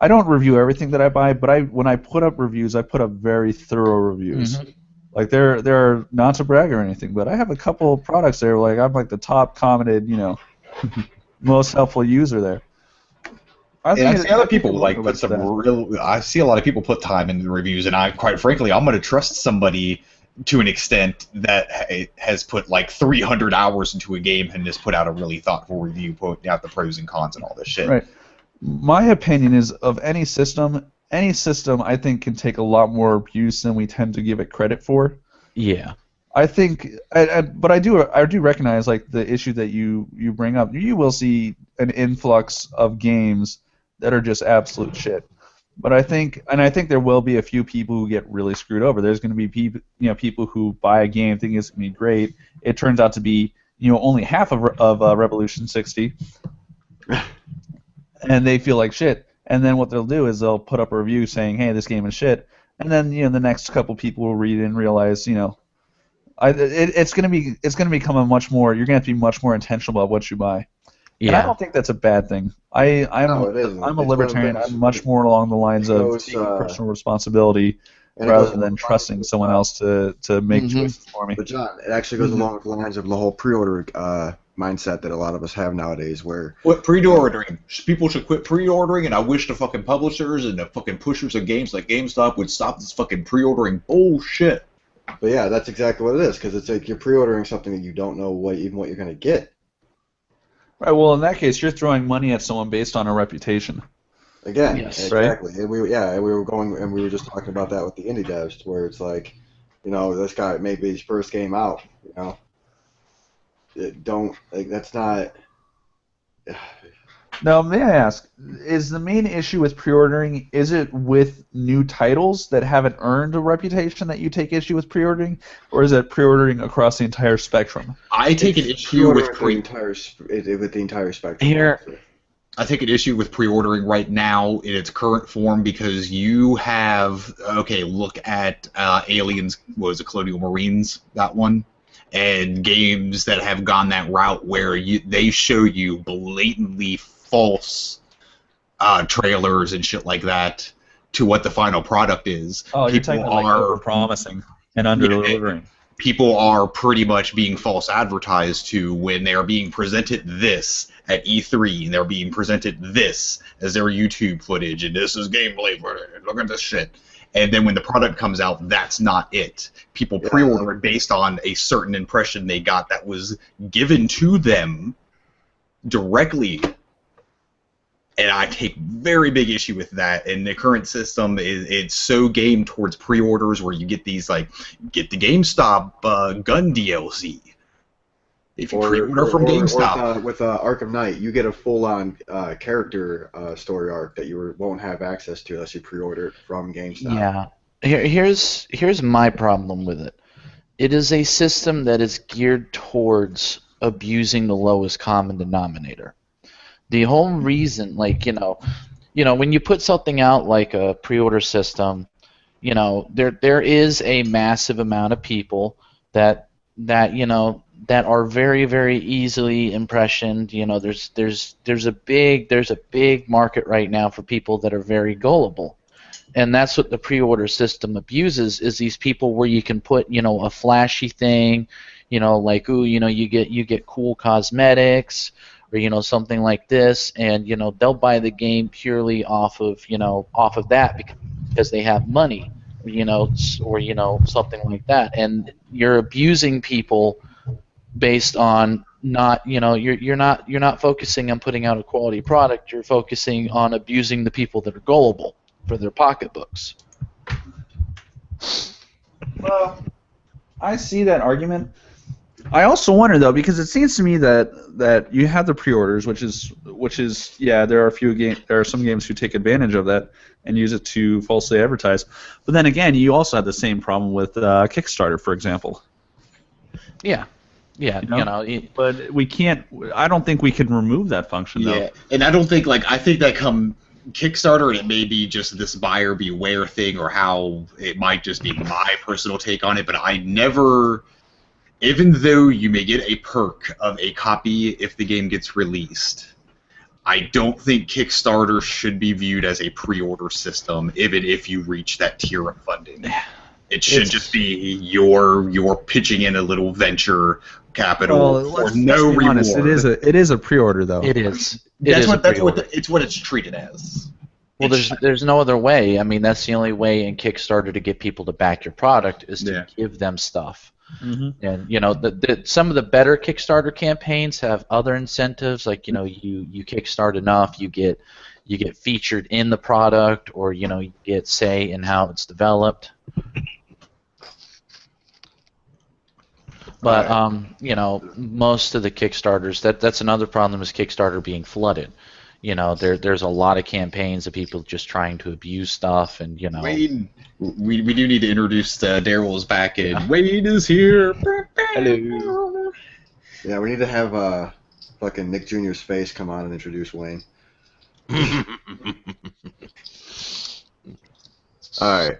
don't review everything that I buy, but when I put up reviews, I put up very thorough reviews. Mm-hmm. Like, they're not to brag or anything, but I have a couple of products there. Like, I'm like the top commented, most helpful user there. I see other people put some real. I see a lot of people put time into the reviews, and quite frankly, I'm going to trust somebody to an extent that has put like 300 hours into a game and has put out a really thoughtful review, pointing out the pros and cons and all this shit. Right. My opinion is, of any system I think can take a lot more abuse than we tend to give it credit for. Yeah. I think, but I do recognize, like, the issue that you bring up. You will see an influx of games that are just absolute shit. But I think there will be a few people who get really screwed over. There's going to be people who buy a game thinking it's going to be great. It turns out to be only half of Revolution 60, and they feel like shit. And then what they'll do is they'll put up a review saying, "Hey, this game is shit." And then the next couple people will read it and realize it's going to become a much more. You're going to have to be much more intentional about what you buy. Yeah. And I don't think that's a bad thing. I'm a libertarian. I'm much more along the lines of taking personal responsibility rather than trusting someone else to make choices for me. But John, it actually goes along with the lines of the whole pre-order mindset that a lot of us have nowadays, where quit pre-ordering. People should quit pre-ordering, and I wish the fucking publishers and the fucking pushers of games like GameStop would stop this fucking pre-ordering bullshit. But yeah, that's exactly what it is, because it's like you're pre-ordering something that you don't know what you're going to get. Right. Well, in that case, you're throwing money at someone based on a reputation. Again, Yes. exactly. And we were going and we were just talking about that with the indie devs, where it's like, this guy maybe his first game out, that's not. Now, may I ask, is the main issue with pre-ordering, is it with new titles that haven't earned a reputation that you take issue with pre-ordering, or is it pre-ordering across the entire spectrum? I take an issue with the entire spectrum. Here, I take an issue with pre-ordering right now in its current form because you have look at Aliens, what was it, Colonial Marines, that one, and games that have gone that route where they show you blatantly false trailers and shit like that to what the final product is. Oh, you're talking about like over-promising and under-delivering. People are pretty much being false advertised to when they're being presented this at E3, and they're being presented this as their YouTube footage, and this is gameplay footage, look at this shit. And then when the product comes out, that's not it. People pre-order it based on a certain impression they got that was given to them directly. And I take very big issue with that. And the current system it's so game towards pre-orders where you get these get the GameStop gun DLC. If you pre-order from GameStop. With Arkham Knight, you get a full-on character story arc that you won't have access to unless you pre-order it from GameStop. Yeah. Here's my problem with it. It is a system that is geared towards abusing the lowest common denominator. The whole reason, when you put something out like a pre-order system, there is a massive amount of people that are very, very easily impressioned. There's a big market right now for people that are very gullible, and that's what the pre-order system abuses. Is these people where you can put a flashy thing, you get cool cosmetics, or something like this, and they'll buy the game purely off of that because they have money, or something like that, and you're abusing people based on you're not focusing on putting out a quality product. You're focusing on abusing the people that are gullible for their pocketbooks. Well, I see that argument. I also wonder though, because it seems to me that you have the pre-orders, which is there are some games who take advantage of that and use it to falsely advertise. But then again, you also have the same problem with Kickstarter, for example. Yeah. Yeah, but we can't. I don't think we can remove that function though. Yeah, and I don't think I think that Kickstarter, and it may be just this buyer beware thing, or how it might just be my personal take on it. But I never, even though you may get a perk of a copy if the game gets released, I don't think Kickstarter should be viewed as a pre-order system, even if you reach that tier of funding. It should just be your pitching in a little venture capital for no reward. Honest, it is a pre-order though. It is. It's what it's treated as. Well, there's no other way. I mean, that's the only way in Kickstarter to get people to back your product is to give them stuff. Mm-hmm. And some of the better Kickstarter campaigns have other incentives, like you kickstart enough, you get featured in the product, or you get say in how it's developed. But most of the Kickstarters, that's another problem, is Kickstarter being flooded. There's a lot of campaigns of people just trying to abuse stuff, and Wade, we do need to introduce Daryl is back in. Wade is here. Hello. Yeah, we need to have fucking Nick Jr.'s face come on and introduce Wayne. Alright.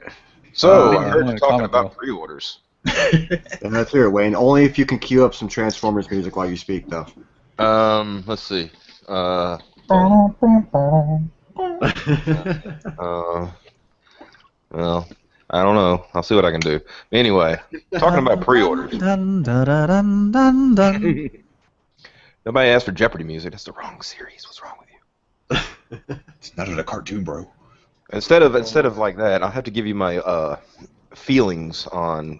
So, I heard you talking about pre-orders. And let's hear it, Wayne. Only if you can cue up some Transformers music while you speak, though. Let's see. Well, I don't know. I'll see what I can do. Anyway, talking about pre-orders. Nobody asked for Jeopardy music. That's the wrong series. What's wrong with you? It's not a cartoon, bro. Instead of like that, I'll have to give you my feelings on.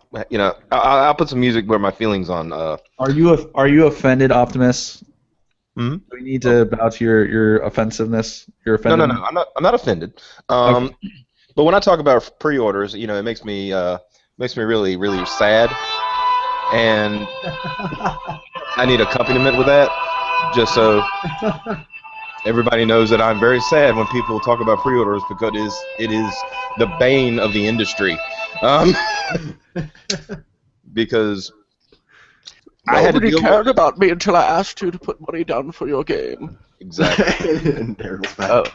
I'll put some music where my feelings on. Are you offended, Optimus? Hmm? Do we need to bow to your offensiveness? Your No, offendedness? I'm not offended. Okay. But when I talk about pre-orders, it makes me really, really sad, and I need accompaniment with that, just so everybody knows that I'm very sad when people talk about pre-orders because it is the bane of the industry. Because I had to Nobody deal cared with about me until I asked you to put money down for your game. exactly. And Daryl's back.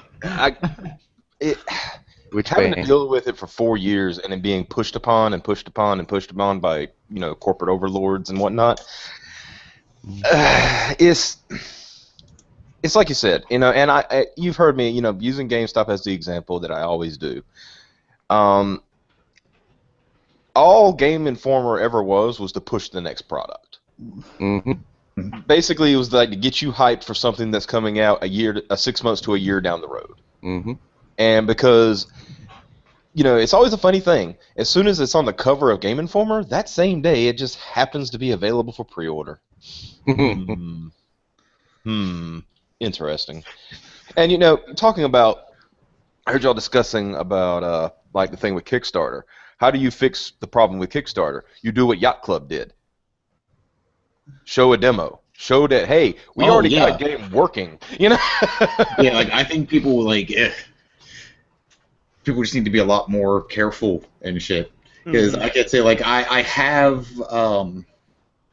Which Having to way? deal with it for 4 years and then being pushed upon and pushed upon and pushed upon by corporate overlords and whatnot, it's like you said, and you've heard me, using GameStop as the example that I always do. All Game Informer ever was to push the next product. Mm-hmm. Basically, it was like to get you hyped for something that's coming out 6 months to a year down the road. Mm-hmm. And because, it's always a funny thing. As soon as it's on the cover of Game Informer, that same day it just happens to be available for pre-order. Interesting. And, talking about, I heard y'all discussing about, the thing with Kickstarter. How do you fix the problem with Kickstarter? You do what Yacht Club did. Show a demo. Show that, hey, we already got a game working. Yeah, I think people people just need to be a lot more careful and shit. Because I could say, I have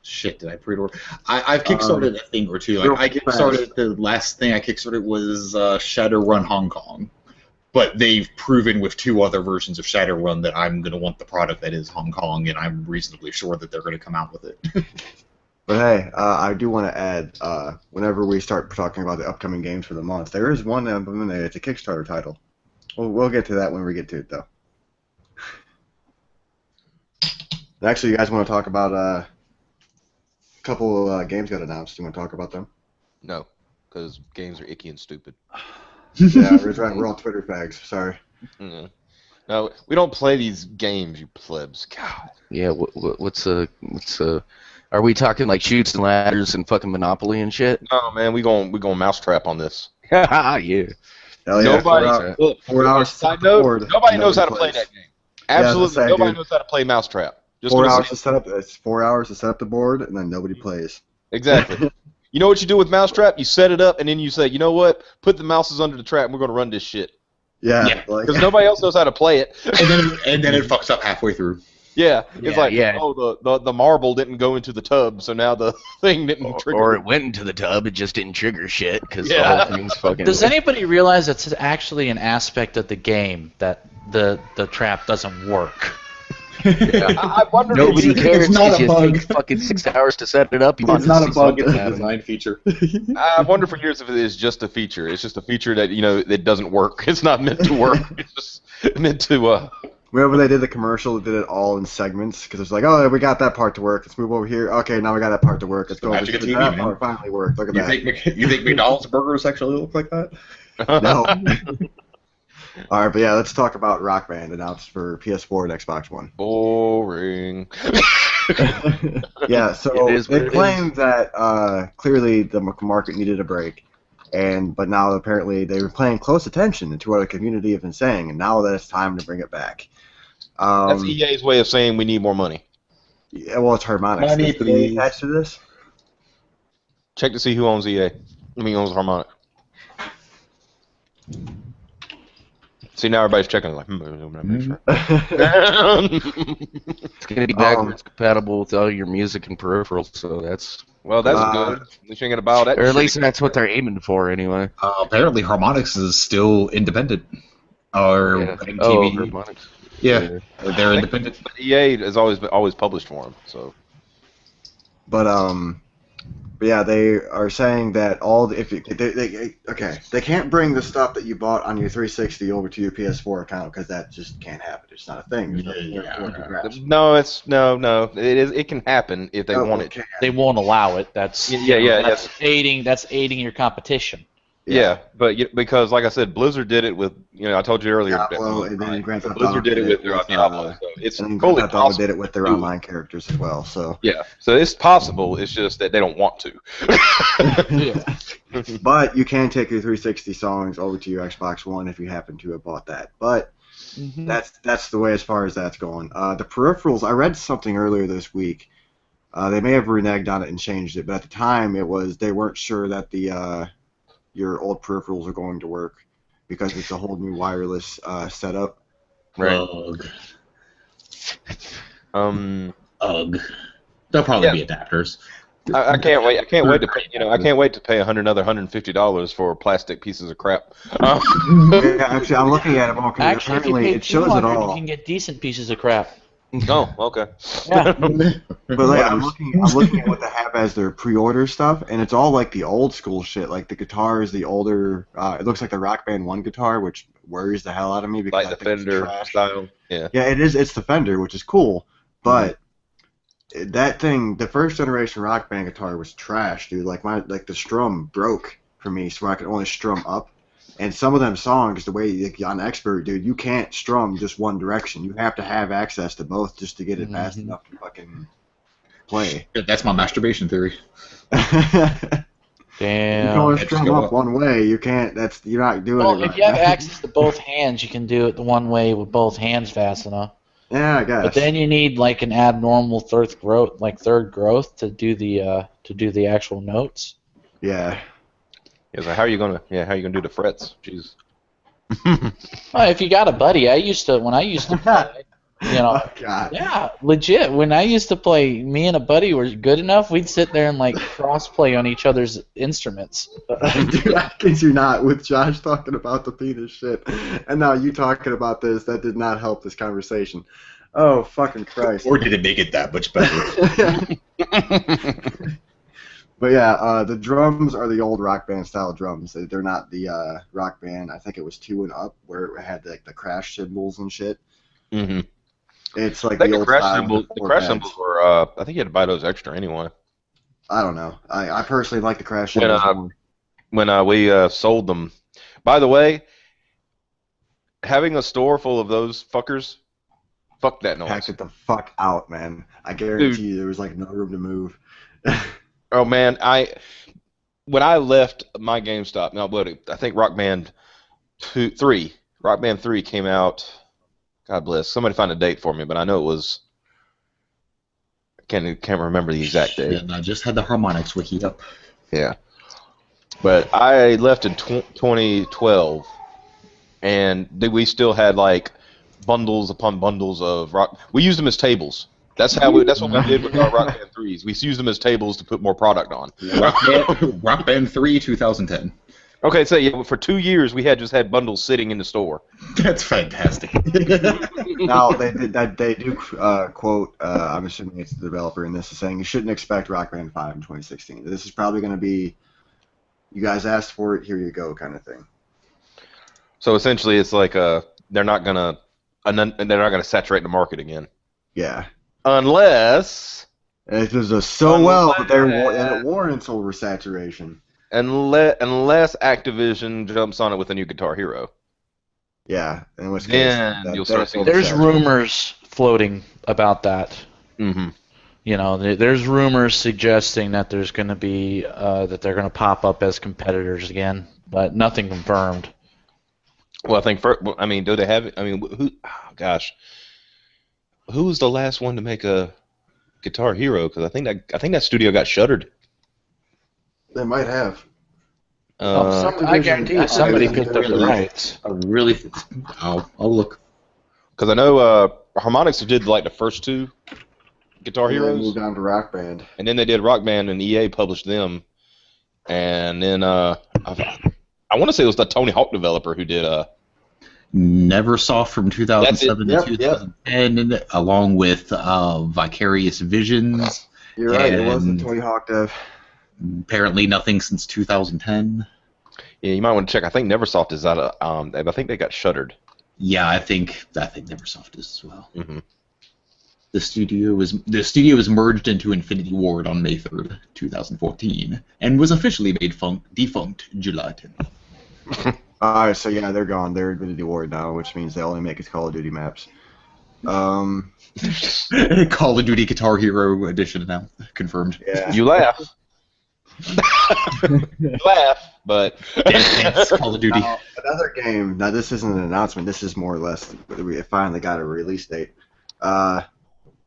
shit. Did I pre-order? I've kickstarted a thing or two. I kickstarted the last thing I kickstarted was Shadowrun Hong Kong, but they've proven with 2 other versions of Shadowrun that I'm gonna want the product that is Hong Kong, and I'm reasonably sure that they're gonna come out with it. But hey, I do want to add, whenever we start talking about the upcoming games for the month, there is one implemented. It's a Kickstarter title. We'll get to that when we get to it, though. Actually, you guys want to talk about a couple games got announced. You want to talk about them? No, because games are icky and stupid. Yeah, we're all Twitter fags. Sorry. Mm-hmm. No, we don't play these games, you plebs. God. Yeah, what's are we talking like Chutes and Ladders and fucking Monopoly and shit? No, man, we going mousetrap on this. Yeah. Hell yeah, Nobody. 4 hours. Side note, nobody knows how to play that game. Absolutely, Yeah, nobody knows how to play Mousetrap. Just 4 gonna hours say- to set up. It's 4 hours to set up the board, and then nobody plays. Exactly. You know what you do with Mousetrap? You set it up, and then you say, you know what? Put the mouses under the trap, and we're going to run this shit. Yeah. Because nobody else knows how to play it. and then it fucks up halfway through. Yeah, it's Yeah. oh, the marble didn't go into the tub, so now the thing didn't trigger. Or it went into the tub, it just didn't trigger shit because Yeah. the whole thing's fucking. Does anybody realize it's actually an aspect of the game that the trap doesn't work? I wonder. Nobody cares not because a it bug. takes fucking 6 hours to set it up. You It's want not to a see bug. something It's a happen. design feature. I wonder for years if it is just a feature. It's just a feature that that doesn't work. It's not meant to work. It's just meant to. Whenever they did the commercial, they did it all in segments because it's like, oh, we got that part to work. Let's move over here. Okay, now we got that part to work. Let's go. Magic of TV, that man. part finally worked. Look at that. You think McDonald's burgers actually look like that? No. All right, but yeah, let's talk about Rock Band announced for PS4 and Xbox One. Boring. Yeah, so It is what they it claimed that clearly the market needed a break, but now apparently they were paying close attention to what the community have been saying, and now that it's time to bring it back. That's EA's way of saying we need more money. Yeah, well, it's Harmonix. Money, Is EA please. attached to this? Check to see who owns EA. Owns Harmonix. See, now everybody's checking. Like, It's going to be backwards compatible with all your music and peripherals, so that's. well, that's good. At least you ain't gonna buy all that. Or at shit. least that's what they're aiming for, anyway. Apparently, Harmonix is still independent. Or Yeah. MTV. Oh, Harmonix. Yeah, they're independent. But EA has always published for them. So But yeah, they are saying that they can't bring the stuff that you bought on your 360 over to your PS4 account because that just can't happen. It's not a thing. There's nothing there for it to grasp. no. It can happen if they Oh, want okay. it. They won't allow it. That's Yeah, That's aiding your competition. Yeah, but because like I said, Blizzard did it with I told you earlier. Yeah, well, and then Grand Theft Auto Blizzard did it with Diablo, so it's and then fully Grand Theft Auto possible. did it with their online characters as well. So Yeah, so it's possible. It's just that they don't want to. But you can take your 360 songs over to your Xbox One if you happen to have bought that. But that's the way as far as that's going. The peripherals, I read something earlier this week. They may have reneged on it and changed it, but at the time it was they weren't sure that the your old peripherals are going to work because it's a whole new wireless setup. Right. Ugh. They'll probably be adapters. I can't wait. I can't wait to pay. I can't wait to pay another $150 for plastic pieces of crap. Yeah, actually, I'm looking at it more. Actually, if you Apparently, pay it shows it $200, all. you can get decent pieces of crap. Oh, okay. Yeah. But like, I'm looking at what they have as their pre-order stuff, and it's all like the old school shit. Like the guitars, the older. It looks like the Rock Band 1 guitar, which worries the hell out of me because Like the Fender style. Yeah. Yeah, it is. It's the Fender, which is cool, but that thing, the first generation Rock Band guitar was trash, dude. Like the strum broke for me, so I could only strum up. And some of them songs, the way on Expert, dude, you can't strum just one direction. You have to have access to both just to get it fast enough to fucking play. That's my masturbation theory. Damn. You can only strum up one way. You can't. You're not doing it right. If you have access to both hands, you can do it the one way with both hands fast enough. Yeah, I guess. But then you need like an abnormal third growth to do the actual notes. Yeah. Yeah, so how are you gonna do the frets? Jeez. Well, if you got a buddy, when I used to play, Oh, God. yeah, legit. When I used to play, me and a buddy were good enough. We'd sit there and like cross play on each other's instruments. Dude, I kid you not, with Josh talking about the penis shit, and now you talking about this, that did not help this conversation. Oh, fucking Christ. Or did it make it that much better? But yeah, the drums are the old Rock Band style drums. They're not the Rock Band, I think it was 2 and up, where it had like the crash cymbals and shit. Mm-hmm. It's like I think the old crash style cymbals. The four crash pads. cymbals were. I think you had to buy those extra anyway. I don't know. I personally like the crash When cymbals. we sold them. By the way, having a store full of those fuckers, fuck that noise. Packed it the fuck out, man. I guarantee you there was like no room to move. Oh man, when I left my GameStop, I think Rock Band 3 came out. God bless. Somebody find a date for me, but I know it was. I can't remember the exact date. And I just had the harmonics wiki up. Yeah. But I left in 2012, and we still had like bundles upon bundles of rock. We used them as tables. That's what we did with our Rock Band 3s. We used them as tables to put more product on. Rock Band 3 2010. Okay, so yeah, for 2 years we just had bundles sitting in the store. That's fantastic. Now they do quote. I'm assuming it's the developer in this is saying you shouldn't expect Rock Band 5 in 2016. This is probably going to be, you guys asked for it, here you go, kind of thing. So essentially, it's like they're not gonna saturate the market again. Yeah. Unless it does so well that it warrants oversaturation. Unless Activision jumps on it with a new Guitar Hero. Yeah, in which case you'll start seeing. There's rumors floating about that. Mm-hmm. There's rumors suggesting that there's going to be that they're going to pop up as competitors again, but nothing confirmed. Well, I think do they have? Who? Oh, gosh, who was the last one to make a Guitar Hero? Because I think that studio got shuttered. They might have. I guarantee you somebody picked up the rights. I'll look. Because I know Harmonix did like the first 2 Guitar They Heroes. moved on to Rock Band. And then they did Rock Band, and EA published them. And then I want to say it was the Tony Hawk developer who did Neversoft from 2007 to 2010, along with Vicarious Visions. You're right, it was the Tony Hawk dev. Apparently nothing since 2010. Yeah, you might want to check. I think Neversoft is out of. I think they got shuttered. Yeah, I think Neversoft is as well. Mm-hmm. The studio was merged into Infinity Ward on May 3rd, 2014, and was officially made defunct July 10th. Alright, so yeah, they're gone. They're Infinity Ward now, which means they only make its Call of Duty maps. Call of Duty Guitar Hero Edition now confirmed. Yeah. You laugh. You laugh, but Yes, Call of Duty. Now, another game. Now, this isn't an announcement. This is more or less. We finally got a release date.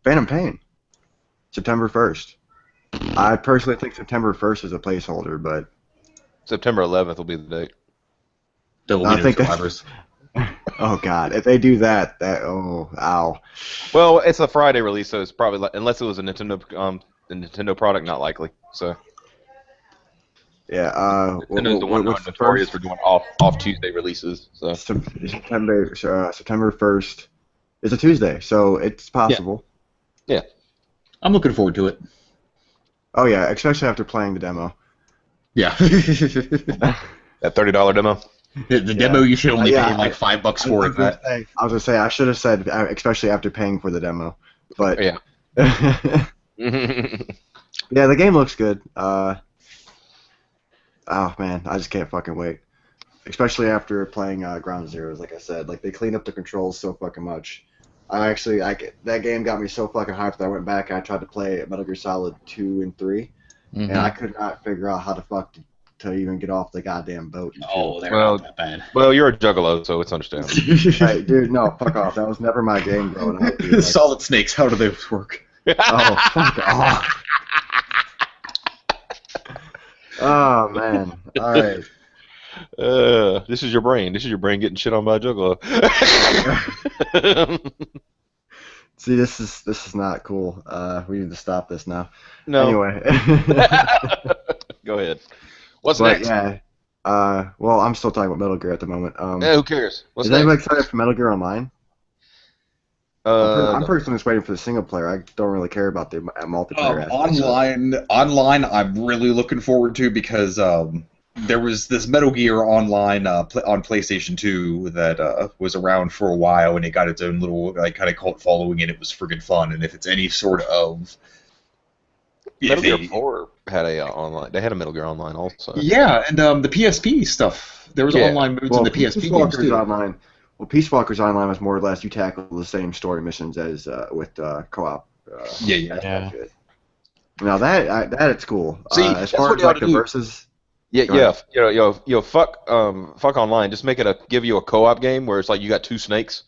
Phantom Pain, September 1st. I personally think September 1st is a placeholder, but September 11th will be the date. There will I be no think that's- survivors. oh god, if they do that, ow. Well, it's a Friday release, so it's probably unless it was a Nintendo product, not likely. So Yeah. Nintendo's the one what's the notorious first? for doing off Tuesday releases. So September 1st is a Tuesday, so it's possible. I'm looking forward to it. Oh yeah, especially after playing the demo. Yeah. that $30 demo. The demo you should only Yeah, pay like $5 for it. I was gonna say I should have said especially after paying for the demo, but Yeah. yeah, the game looks good. Oh man, I just can't fucking wait. Especially after playing Ground Zeroes, like I said, like they cleaned up the controls so fucking much. That game got me so fucking hyped that I went back and I tried to play Metal Gear Solid 2 and 3, and I could not figure out how the fuck to even get off the goddamn boat. Oh, they're Well, not that bad. Well, you're a juggalo, so it's understandable. Hey, dude, no, fuck off. That was never my game growing up. Dude. Like, Solid Snakes, how do those work? oh, fuck off. Oh, man. All right. This is your brain. This is your brain getting shit on by a juggalo. See, this is not cool. We need to stop this now. No. Anyway. Go ahead. What's But, next? yeah. Well, I'm still talking about Metal Gear at the moment. Who cares? What's is next? anybody excited for Metal Gear Online? I'm personally just waiting for the single player. I don't really care about the multiplayer aspect. Online, I'm really looking forward to because there was this Metal Gear Online on PlayStation 2 that was around for a while, and it got its own little kind of cult following, and it was friggin' fun. And if it's any sort of Metal Gear 4 had a online. They had a Metal Gear Online also. yeah, and the PSP stuff. There was online modes in the PSP Peace games Walker's too. Online. Well, Peace Walker's Online was more or less you tackle the same story missions as with co-op. Yeah. That's good. Now that it's cool. See, As that's far what as they ought like to the do. versus. Yeah, Go yeah. ahead. Fuck online. Just make it give you a co-op game where it's like you got two snakes.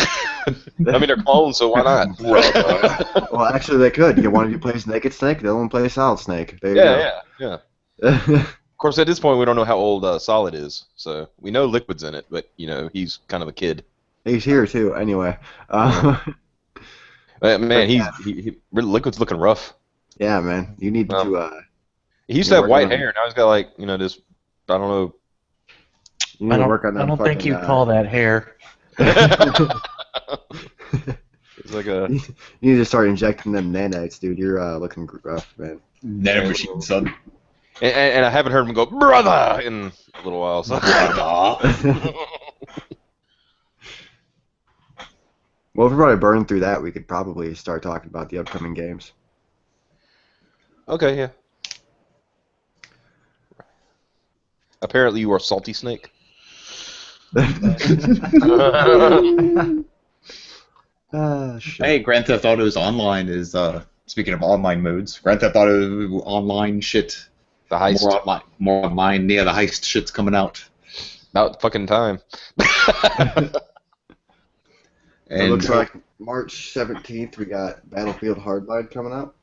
I mean, they're clones, so why not? Well, actually, they could. You one of you plays Naked Snake, the other one plays Solid Snake. There you Yeah. go. Of course, at this point, we don't know how old Solid is, so we know Liquid's in it, but he's kind of a kid. He's here too. Anyway. Man, Liquid's looking rough. Yeah, man. You need to. He used to have white hair. Now he's got this. I don't know. You need to work on that. I don't think you call that hair. It's like a. You need to start injecting them nanites, dude. You're looking rough, man. Nanomachine, son. And I haven't heard him go brother in a little while. So. Well, if we probably burn through that, we could probably start talking about the upcoming games. Okay, yeah. Apparently, you are Salty Snake. Shit. Hey, Grand Theft Auto's Online is, speaking of online modes, Grand Theft Auto Online shit. The heist. More online. Yeah, the heist shit's coming out. About fucking time. It looks like March 17th we got Battlefield Hardline coming out.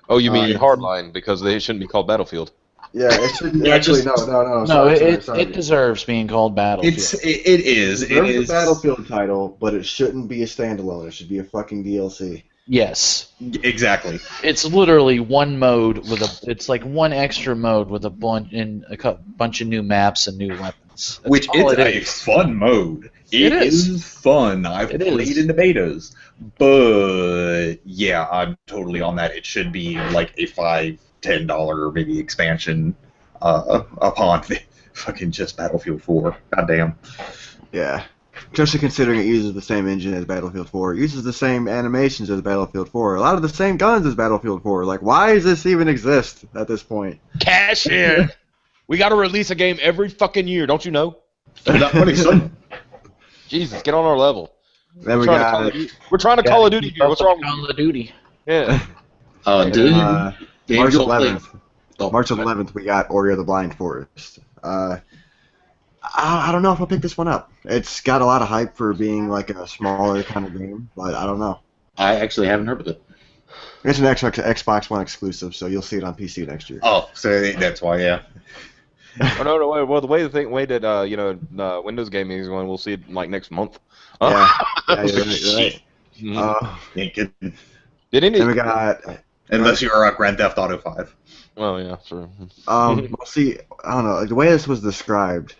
Oh, you mean Hardline, because they shouldn't be called Battlefield. Yeah, it should actually no. No, it deserves being called Battlefield. It is. It is a Battlefield title, but it shouldn't be a standalone. It should be a fucking DLC. Yes. Exactly. It's literally one mode it's like one extra mode with a bunch of new maps and new weapons. That's Which all is it a fun mode. It is fun. I've It played is. in the betas. But yeah, I'm totally on that. It should be like a $5-10 maybe expansion upon the fucking just Battlefield 4. Goddamn. Yeah. Especially considering it uses the same engine as Battlefield 4. It uses the same animations as Battlefield 4. A lot of the same guns as Battlefield 4. Like, why does this even exist at this point? Cash in. We got to release a game every fucking year, don't you know? Spend that money, son. Jesus, get on our level. Then We're trying to Call of Duty here. What's wrong with you? Call of Duty. Yeah. Dude, March games don't play. 11th. March 11th, we got Ori of the Blind Forest. I don't know if I'll pick this one up. It's got a lot of hype for being like a smaller kind of game, but I don't know. I actually haven't heard of it. It's an Xbox One exclusive, so you'll see it on PC next year. Oh, so that's why, yeah. Oh, no, well, the way that Windows gaming is going, we'll see it like next month. Yeah, you're right. Ain't good. Did Then we got. Unless you are Grand Theft Auto 5. Well, yeah, true. Well, see, I don't know. Like, the way this was described,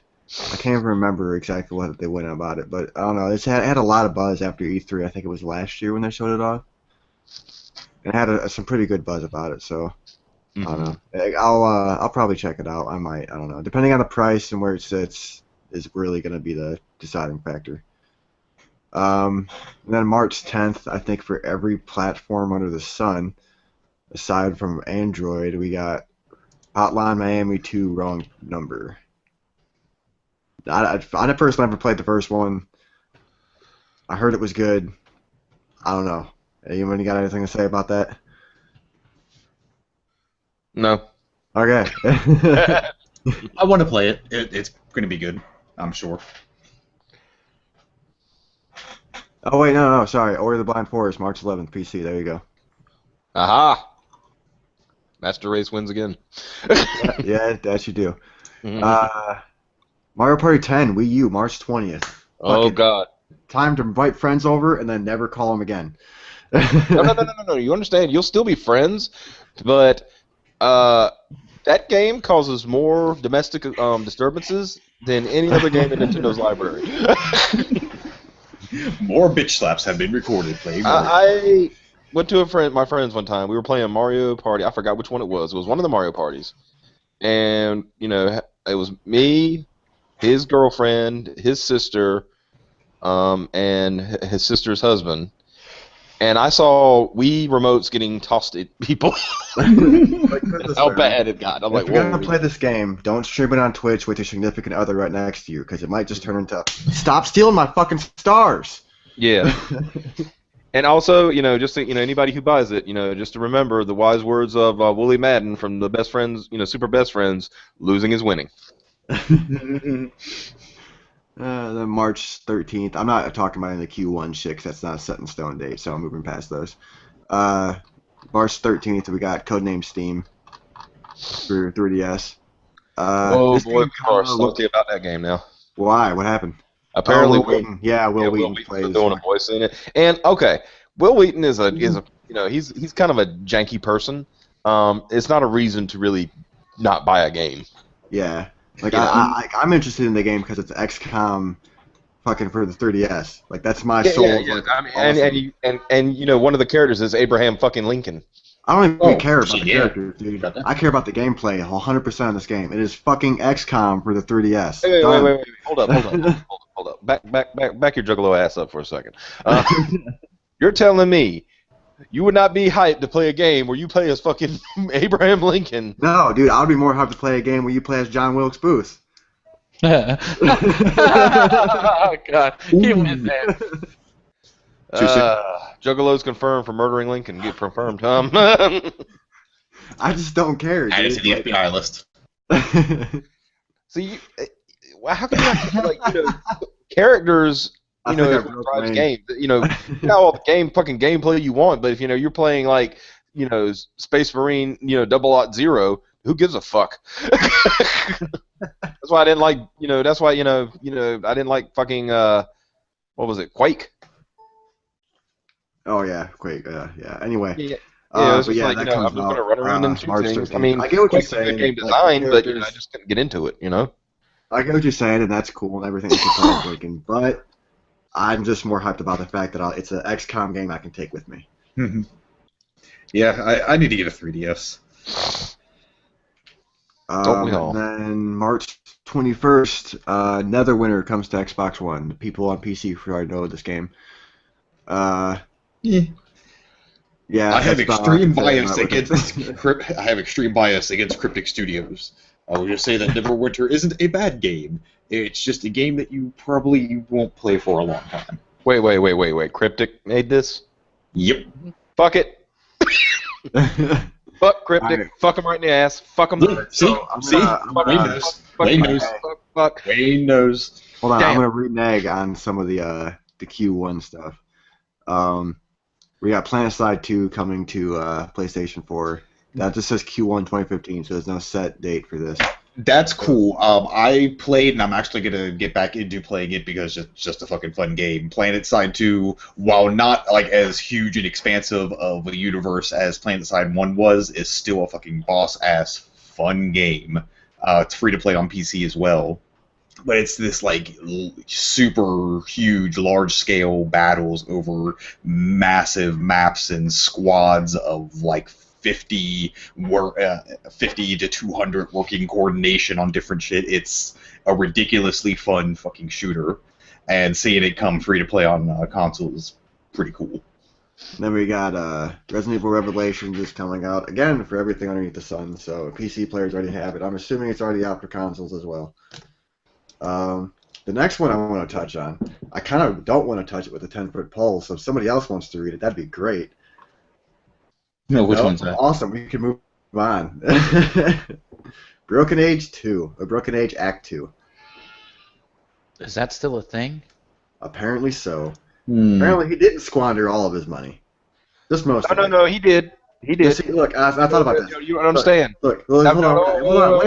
I can't even remember exactly what they went about it, but I don't know. It had a lot of buzz after E3. I think it was last year when they showed it off. It had some pretty good buzz about it, so I don't know. I'll probably check it out. I might. I don't know. Depending on the price and where it sits is really going to be the deciding factor. And then March 10th, I think for every platform under the sun, aside from Android, we got Hotline Miami 2 Wrong Number. I personally never played the first one. I heard it was good. I don't know. Anyone got anything to say about that? No. Okay. I want to play it. It's going to be good, I'm sure. Oh, wait, no, sorry. Ori the Blind Forest, March 11th, PC. There you go. Aha! Master Race wins again. Yeah, that you do. Mhm. Mario Party 10, Wii U, March 20th. Oh, Fucking God. Time to invite friends over and then never call them again. No. You understand? You'll still be friends, but that game causes more domestic disturbances than any other game in Nintendo's library. More bitch slaps have been recorded. I went to my friends one time. We were playing Mario Party. I forgot which one it was. It was one of the Mario parties. And, it was me, his girlfriend, his sister, and his sister's husband. And I saw Wii remotes getting tossed at people. How bad it got. I'm like, if you're going to play this game, don't stream it on Twitch with your significant other right next to you, because it might just turn into, stop stealing my fucking stars! Yeah. And also, just to, anybody who buys it, just to remember the wise words of Willie Madden from the Best Friends, Super Best Friends, losing is winning. Then March 13th. I'm not talking about any of the Q1 shit, 'cause that's not a set in stone date, so I'm moving past those. March 13th, we got Codename Steam for 3DS. Oh boy, of course. Salty about that game now. Why? What happened? Apparently, Will Wheaton. Yeah, Will Wheaton plays. Doing a voice in it. And okay, Will Wheaton is a he's kind of a janky person. It's not a reason to really not buy a game. Yeah. Like I'm interested in the game because it's XCOM, fucking for the 3DS. Like that's my soul. Yeah. Like, and one of the characters is Abraham fucking Lincoln. I don't even care about the characters, dude. I care about the gameplay 100% of this game. It is fucking XCOM for the 3DS. Wait. Hold up. Back your juggalo ass up for a second. You're telling me you would not be hyped to play a game where you play as fucking Abraham Lincoln? No, dude, I would be more hyped to play a game where you play as John Wilkes Booth. Oh, God. He went there. Juggalo's confirmed for murdering Lincoln. Get confirmed, Tom. I just don't care, dude. Add it to the FBI list. See, how can you not, characters... drives game. All the fucking gameplay you want, but if you're playing like Space Marine, 000, who gives a fuck? That's why I didn't like. That's why I didn't like fucking what was it, Quake? Oh yeah, Quake. Yeah. Anyway. Yeah. But I'm just gonna run around and shoot things. I mean, I get what you're Quake's a saying. good game design, but I just couldn't get into it. I get what you're saying, and that's cool and everything. But I'm just more hyped about the fact that it's an XCOM game I can take with me. Yeah, I need to get a 3DS. Don't we all? And then March 21st, Netherwinter comes to Xbox One. The people on PC already know this game. Yeah. I have that's extreme about- bias against I have extreme bias against Cryptic Studios. I will just say that Neverwinter isn't a bad game. It's just a game that you probably won't play for a long time. Wait. Cryptic made this? Yep. Fuck it. Fuck Cryptic. Alright. Fuck him right in the ass. Fuck him. Look, see? I'm See? gonna- Wayne knows. Fuck, Wayne fuck, knows. fuck. Wayne knows. Hold on, Damn. I'm gonna renege on some of the Q1 stuff. We got PlanetSide 2 coming to PlayStation 4. That just says Q1 2015, so there's no set date for this. That's cool. I played, and I'm actually gonna get back into playing it because it's just a fucking fun game. PlanetSide 2, while not like as huge and expansive of a universe as PlanetSide 1 was, is still a fucking boss-ass fun game. It's free to play on PC as well. But it's this like super huge, large-scale battles over massive maps and squads of like 50 to 200 working coordination on different shit. It's a ridiculously fun fucking shooter, and seeing it come free to play on console is pretty cool. Then we got Resident Evil Revelations is coming out again for everything underneath the sun. So PC players already have it. I'm assuming it's already out for consoles as well. The next one I want to touch on, I kind of don't want to touch it with a 10-foot pole. So if somebody else wants to read it, that'd be great. No, which No? one's that? Awesome. We can move on. Broken Age 2, or Broken Age Act 2. Is that still a thing? Apparently so. Hmm. Apparently he didn't squander all of his money. Just most of it. No, he did. He You did. see, look, I thought about this. You don't understand. Look, hold on.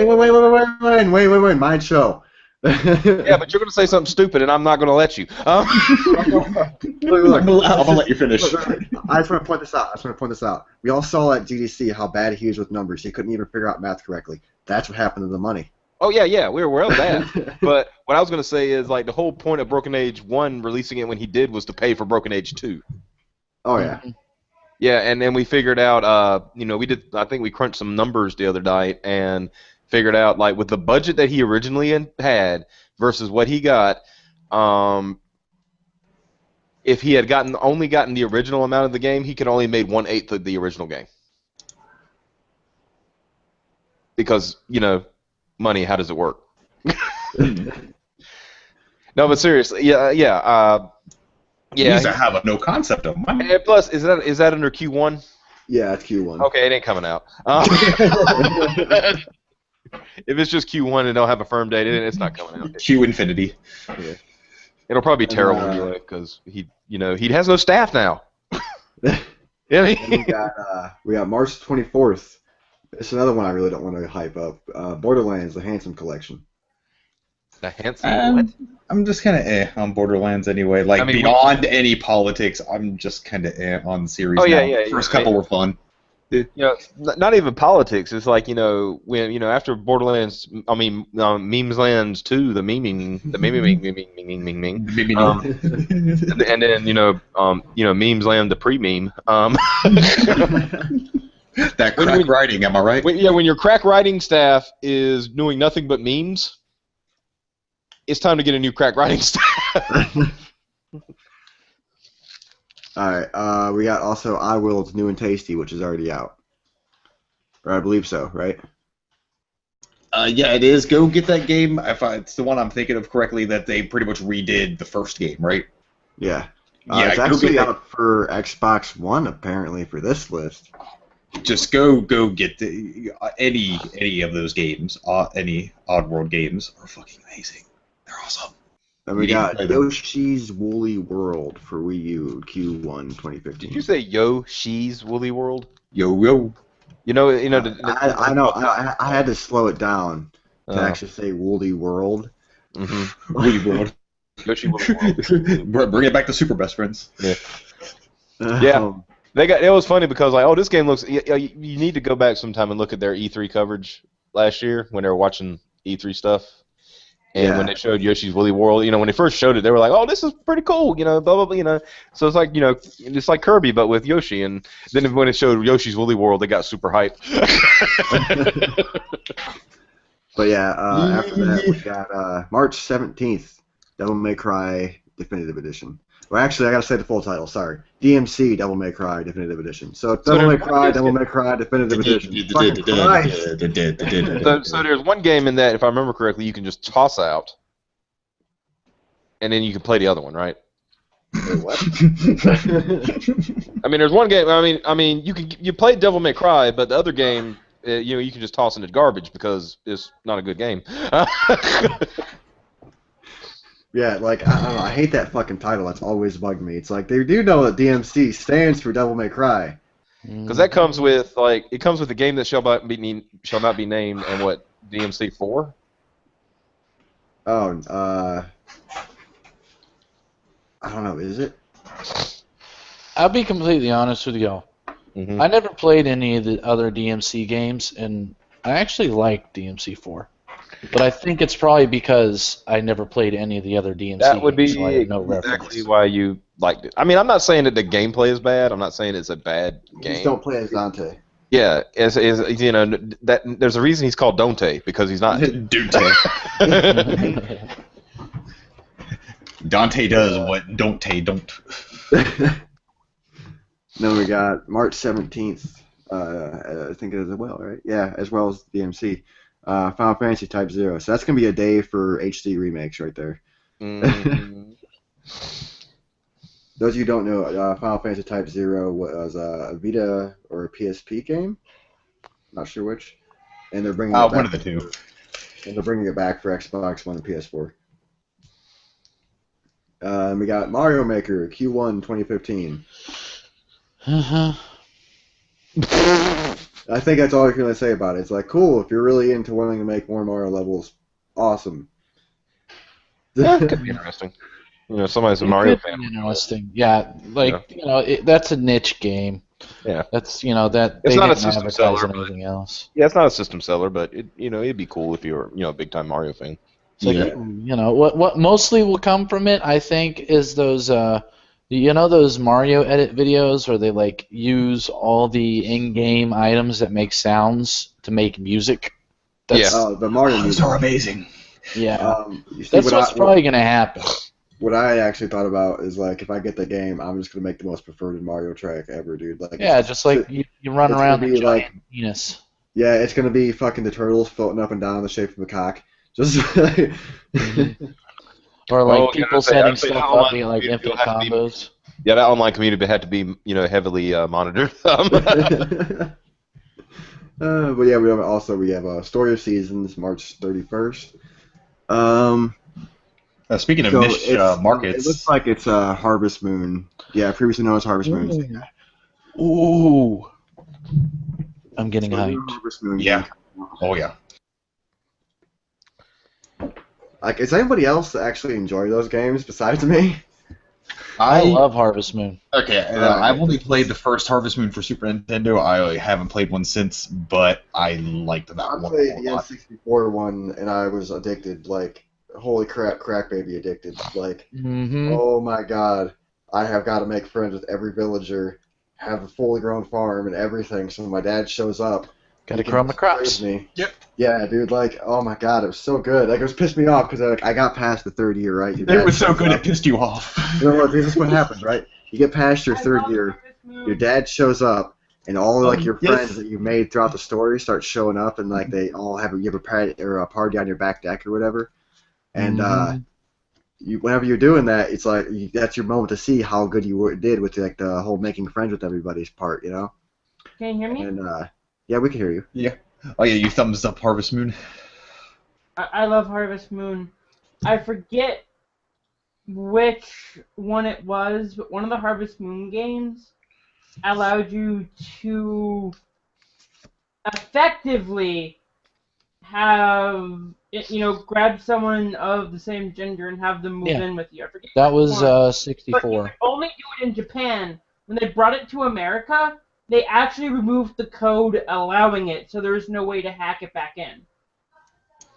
Wait, mind show. Yeah, but you're going to say something stupid, and I'm not going to let you. Look, I'm gonna let you finish. look, I just want to point this out. We all saw at GDC how bad he was with numbers. He couldn't even figure out math correctly. That's what happened to the money. Oh, yeah, we were aware of that. But what I was going to say is, like, the whole point of Broken Age 1 releasing it when he did was to pay for Broken Age 2. Oh, yeah. Yeah, and then we figured out, I think we crunched some numbers the other night and figured out, like, with the budget that he originally had versus what he got, if he had only gotten the original amount of the game, he could only made 1/8 of the original game. Because, money, how does it work? No, but seriously, yeah. He used to have no concept of money. And plus, is that under Q1? Yeah, it's Q1. Okay, it ain't coming out. If it's just Q1 and don't have a firm date, it's not coming out. Q Infinity. Yeah. It'll probably be terrible anyway because he has no staff now. And Yeah, we got March 24th. It's another one I really don't want to hype up. Borderlands: The Handsome Collection. the handsome what? I'm just kind of on Borderlands anyway. Like, I mean, beyond any politics, I'm just kind of on the series Oh, now. yeah. First couple were fun. Not even politics. It's like when after Borderlands, Memes Lands 2, the meming, and then Memes Land, the pre-meme. That crack writing, am I right? When your crack writing staff is doing nothing but memes, it's time to get a new crack writing staff. Alright, we got also iWill's New and Tasty, which is already out. Or I believe so, right? Yeah, it is. Go get that game. It's the one I'm thinking of correctly, that they pretty much redid the first game, right? Yeah. Yeah, it's go actually get out for Xbox One, apparently, for this list. Just go get any of those games. Any Oddworld games are fucking amazing. They're awesome. Then we You need to got play them. Yoshi's Woolly World for Wii U Q1 2015. Did you say Yoshi's Woolly World? Yo. I know. I had to slow it down to actually say Woolly World. Mm-hmm. Woolly World. Yoshi Woolly World. Bring it back to Super Best Friends. Yeah. It was funny because this game looks. You need to go back sometime and look at their E3 coverage last year when they were watching E3 stuff, and when they showed Yoshi's Woolly World, when they first showed it, they were like, "Oh, this is pretty cool," blah blah blah, So it's like it's like Kirby but with Yoshi, and then when it showed Yoshi's Woolly World, they got super hyped. But yeah, after that we got March 17th, Devil May Cry Definitive Edition. Well, actually, I gotta say the full title. Sorry, DMC Devil May Cry Definitive Edition. So Devil May Cry Definitive Edition. Fucking Christ. So there's one game in that, if I remember correctly, you can just toss out, and then you can play the other one, right? Wait, what? I mean, there's one game. I mean, you play Devil May Cry, but the other game, you can just toss in the garbage because it's not a good game. Yeah, like I don't know. I hate that fucking title. That's always bugged me. It's like they do know that DMC stands for Devil May Cry. Because that comes with it comes with a game that shall not be named, and what DMC 4? Oh, I don't know. Is it? I'll be completely honest with y'all. I never played any of the other DMC games, and I actually like DMC 4. But I think it's probably because I never played any of the other DMC That would be games, so I have no exactly reference. why you liked it. I mean, I'm not saying that the gameplay is bad. I'm not saying it's a bad game. Just don't play as Dante. Yeah, you know that there's a reason he's called Dante, because he's not. Dante. Dante does what Dante don't. Then we got March 17th. I think it is as well, right? Yeah, as well as DMC. Final Fantasy Type 0. So that's going to be a day for HD remakes right there. Those of you who don't know, Final Fantasy Type 0 was a Vita or a PSP game. Not sure which. And they're bringing it back. One of the two. And they're bringing it back for Xbox One and PS4. And we got Mario Maker Q1 2015. I think that's all you're going to say about it. It's like, cool, if you're really into wanting to make more Mario levels, awesome. Yeah, it could be interesting. You know, somebody's a Mario fan. Interesting. Yeah, you know, that's a niche game. Yeah. That's, you know, that It's they not a didn't system advertise seller, anything else. Yeah, it's not a system seller, but it'd be cool if you were, a big time Mario fan. So, you know, what mostly will come from it, I think, is those those Mario edit videos where they use all the in-game items that make sounds to make music. The Mario Those music are amazing. Yeah. You see, That's what's probably going to happen. What I actually thought about is, if I get the game, I'm just going to make the most preferred Mario track ever, dude. Yeah, just you run around the giant penis. Yeah, it's going to be fucking the turtles floating up and down in the shape of a cock. Just Or people setting stuff up being infinite combos. Yeah, that online community had to be, heavily monitored. But yeah, we have Story of Seasons, March 31st. Speaking of niche markets, it looks like it's Harvest Moon. Yeah, previously known as Harvest Moon. Ooh, I'm getting hyped. Harvest Moon. Yeah. Oh yeah. Does anybody else actually enjoy those games besides me? I love Harvest Moon. Okay, I've only played the first Harvest Moon for Super Nintendo. I haven't played one since, but I liked that one. I played the N64 one, and I was addicted. Holy crap, crack baby addicted. Oh my god, I have got to make friends with every villager, have a fully grown farm and everything, so when my dad shows up, gotta grow my crops. Me. Yep. Yeah, dude, oh my god, it was so good. It was pissed me off because I got past the third year, right? It was so good it pissed you off. You know what? This is what happens, right? You get past your third year, your dad shows up, and all your friends that you made throughout the story start showing up, and they all have a party on your back deck or whatever. And whenever you're doing that, it's that's your moment to see how good you did with the whole making friends with everybody's part, you know? Can you hear me? And yeah, we can hear you. Yeah. Oh yeah, you thumbs up Harvest Moon. I love Harvest Moon. I forget which one it was, but one of the Harvest Moon games allowed you to effectively grab someone of the same gender and have them move in with you. I forget. That was 64. But you could only do it in Japan. When they brought it to America, they actually removed the code allowing it, so there was no way to hack it back in.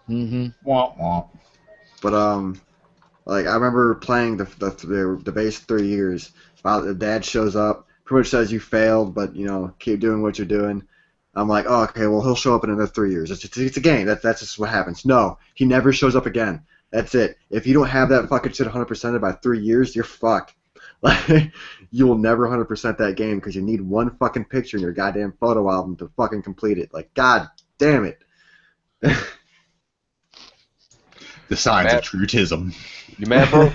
Womp womp. But I remember playing the base 3 years. The dad shows up, pretty much says you failed, but keep doing what you're doing. I'm like, oh, okay, well, he'll show up in another 3 years. It's a game. That's just what happens. No, he never shows up again. That's it. If you don't have that fucking shit 100% by 3 years, you're fucked. Like, you will never 100% that game because you need one fucking picture in your goddamn photo album to fucking complete it. Like, god damn it. The signs of trutism. You mad, bro?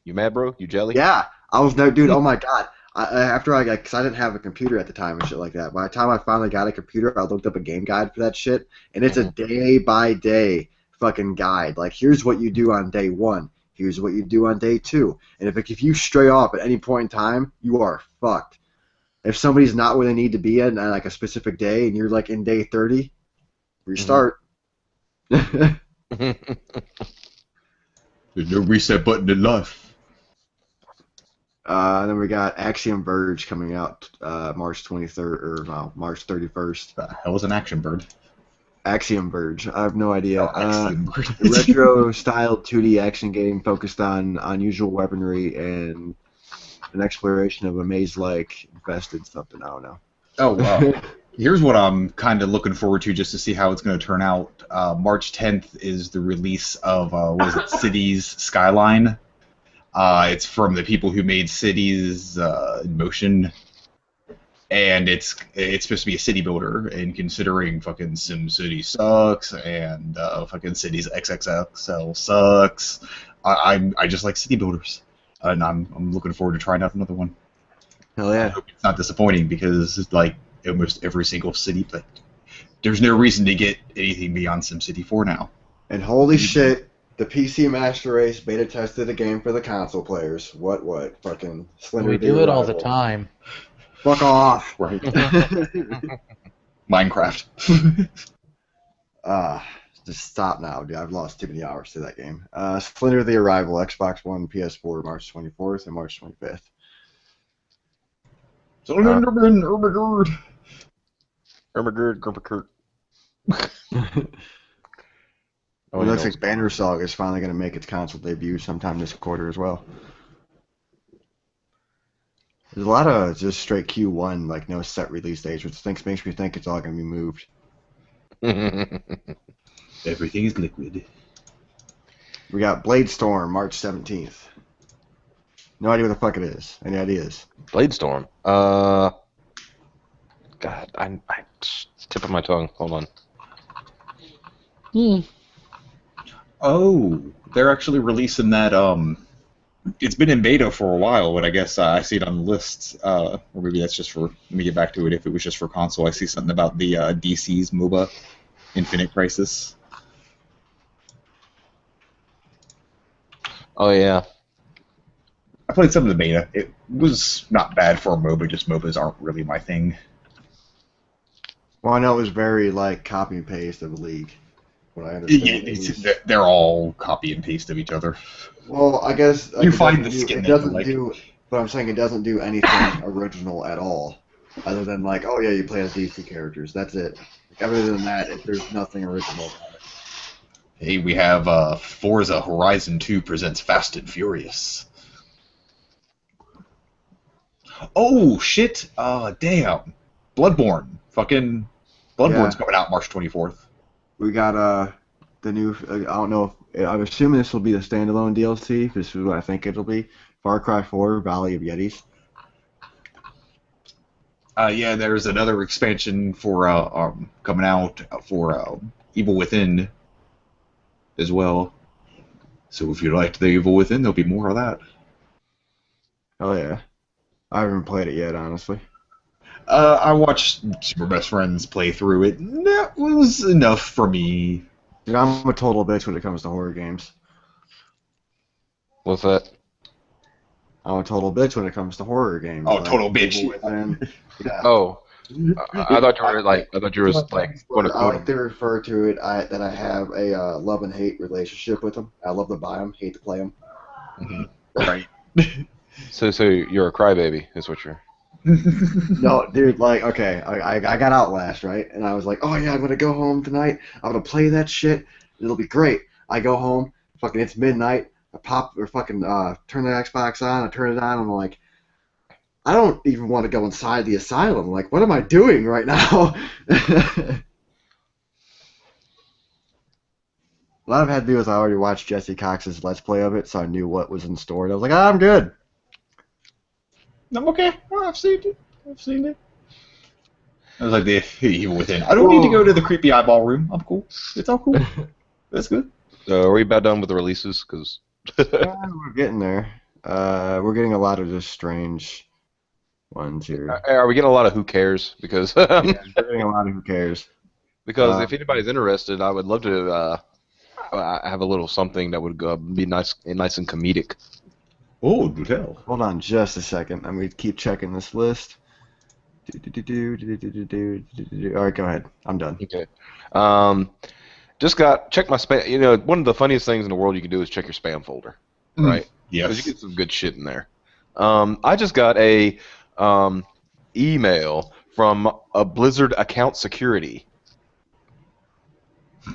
You mad, bro? You jelly? Yeah, I was no dude. Oh my god. After I got, because I didn't have a computer at the time and shit like that. By the time I finally got a computer, I looked up a game guide for that shit, and it's a day by day fucking guide. Like, here's what you do on day 1. Here's what you do on day 2. And if you stray off at any point in time, you are fucked. If somebody's not where they need to be at like a specific day, and you're like in day 30, restart. There's no reset button in life. Then we got Axiom Verge coming out March 23rd, or no, March 31st. The hell is an action bird? Axiom Verge. I have no idea. Axiom Bird. Retro-styled 2D action game focused on unusual weaponry and an exploration of a maze-like infested something. I don't know. Oh, wow. Here's what I'm kind of looking forward to just to see how it's going to turn out. March 10th is the release of, Cities Skyline. It's from the people who made Cities in Motion. And it's supposed to be a city builder, and considering fucking SimCity sucks, and fucking Cities XXXL sucks, I just like city builders, and I'm looking forward to trying out another one. Hell yeah. I hope it's not disappointing, because it's like almost every single city, but there's no reason to get anything beyond SimCity 4 now. And holy shit, the PC Master Race beta tested the game for the console players. What? Fucking Slender. We do it all the time. Fuck off. Right. Minecraft. Just stop now, dude. I've lost too many hours to that game. Splinter the Arrival, Xbox One, PS4, March 24th and March 25th. Slenderman, Ermagerd. Ermagerd, Grumpakurt. It looks like Bannersog is finally going to make its console debut sometime this quarter as well. There's a lot of just straight Q1, like no set release dates, which makes me think it's all going to be moved. Everything is liquid. We got Bladestorm, March 17th. No idea what the fuck it is. Any ideas? Bladestorm. God, I tip of my tongue. Hold on. Oh, they're actually releasing that. It's been in beta for a while, but I guess I see it on the list. Or maybe that's just for. Let me get back to it. If it was just for console, I see something about the DC's MOBA, Infinite Crisis. Oh yeah. I played some of the beta. It was not bad for a MOBA. Just MOBAs aren't really my thing. Well, I know it was very like copy and paste of the League. What I understand. They're all copy and paste of each other. Well, I guess you find the skin. It doesn't do. But I'm saying it doesn't do anything original at all, other than like, oh yeah, you play as DC characters. That's it. Like, other than that, there's nothing original about it. Hey, we have Forza Horizon 2 presents Fast and Furious. Oh shit! Damn. Bloodborne. Fucking Bloodborne's coming out March 24th. We got the new. I don't know. I'm assuming this will be the standalone DLC. This is what I think it'll be. Far Cry 4: Valley of Yetis. Yeah, there's another expansion for coming out for Evil Within as well. So if you liked the Evil Within, there'll be more of that. Oh yeah, I haven't played it yet, honestly. I watched Super Best Friends play through it. That was enough for me. Dude, I'm a total bitch when it comes to horror games. What's that? I'm a total bitch when it comes to horror games. Oh, like, total bitch. Yeah. Oh, I thought you were like going to I like to refer to it that I have a love and hate relationship with them. I love to buy them, hate to play them. Mm-hmm. Right. So you're a crybaby, is what you're. No, dude, like, okay, I got Outlast, right? And I was like, oh yeah, I'm gonna go home tonight. I'm gonna play that shit. It'll be great. I go home, fucking, it's midnight. I turn the Xbox on. I turn it on. I'm like, I don't even want to go inside the asylum. Like, what am I doing right now? A lot of had videos I already watched Jesse Cox's Let's Play of it, so I knew what was in store. And I was like, I'm good. I'm okay. Well, I've seen it. I was like the evil within. I don't need to go to the creepy eyeball room. I'm cool. It's all cool. That's good. Are we about done with the releases? Because We're getting there. We're getting a lot of just strange ones here. are we getting a lot of who cares? Because We're getting a lot of who cares. because if anybody's interested, I would love to have a little something that would be nice and comedic. Oh, do tell. Hold on just a second. I'm going to keep checking this list. All right, go ahead. I'm done. Okay. Check my spam. You know, one of the funniest things in the world you can do is check your spam folder, right? Because you Yes. get some good shit in there. I just got a email from a Blizzard account security.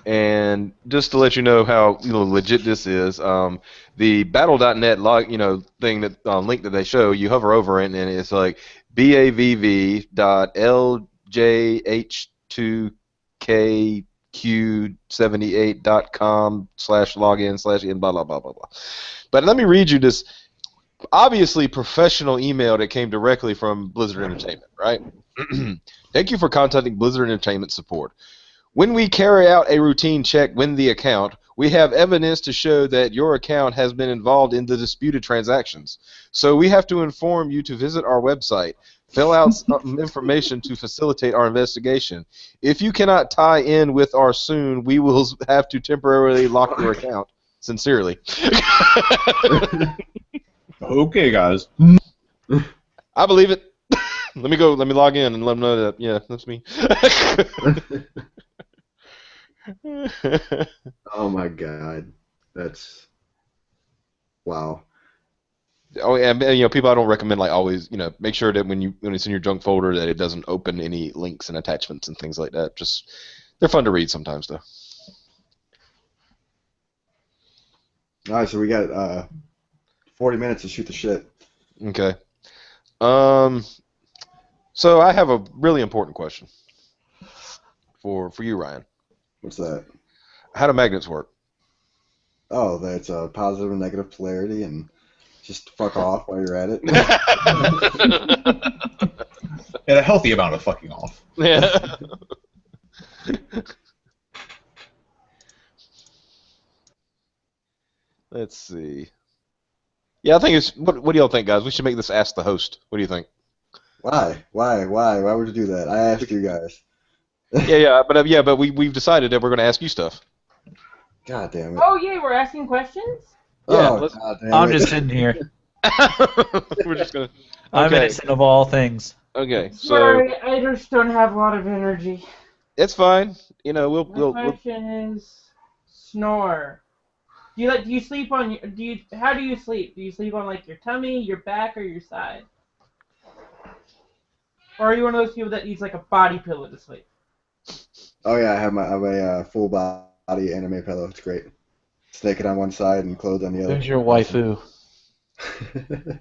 And just to let you know how legit this is, the Battle.net thing that link that they show, you hover over it and it's like bavv.ljh2kq78.com/login/ blah blah blah blah blah. But let me read you this obviously professional email that came directly from Blizzard Entertainment, right? Thank you for contacting Blizzard Entertainment support. When we carry out a routine check with the account, we have evidence to show that your account has been involved in the disputed transactions. So we have to inform you to visit our website, fill out some information to facilitate our investigation. If you cannot tie in with our soon, we will have to temporarily lock your account. Sincerely. Okay, guys. I believe it. Let me log in and let them know that, yeah, that's me. Oh my god. That's... Wow. Oh, and people I don't recommend always, make sure that when it's in your junk folder that it doesn't open any links and attachments and things like that. Just they're fun to read sometimes though. Alright, so we got 40 minutes to shoot the shit. Okay. So I have a really important question for you, Ryan. What's that? How do magnets work? Oh, that's a positive and negative polarity, and just fuck off while you're at it. And a healthy amount of fucking off. Yeah. Let's see. Yeah, I think it's. What do y'all think, guys? We should make this Ask the Host. What do you think? Why? Why would you do that? I asked you guys. But we've decided that we're going to ask you stuff. God damn it. Oh, yeah, we're asking questions? Yeah, Oh, God damn I'm it. just sitting here. We're just gonna. I'm Okay. innocent of all things. Okay, so Sorry, I just don't have a lot of energy. it's fine. We'll My question is, snore. Do you sleep on your, how do you sleep? Do you sleep on your tummy, your back, or your side? Or are you one of those people that needs a body pillow to sleep? Oh yeah, I have a full body anime pillow. It's great. It's naked on one side and clothed on the other. Who's your waifu?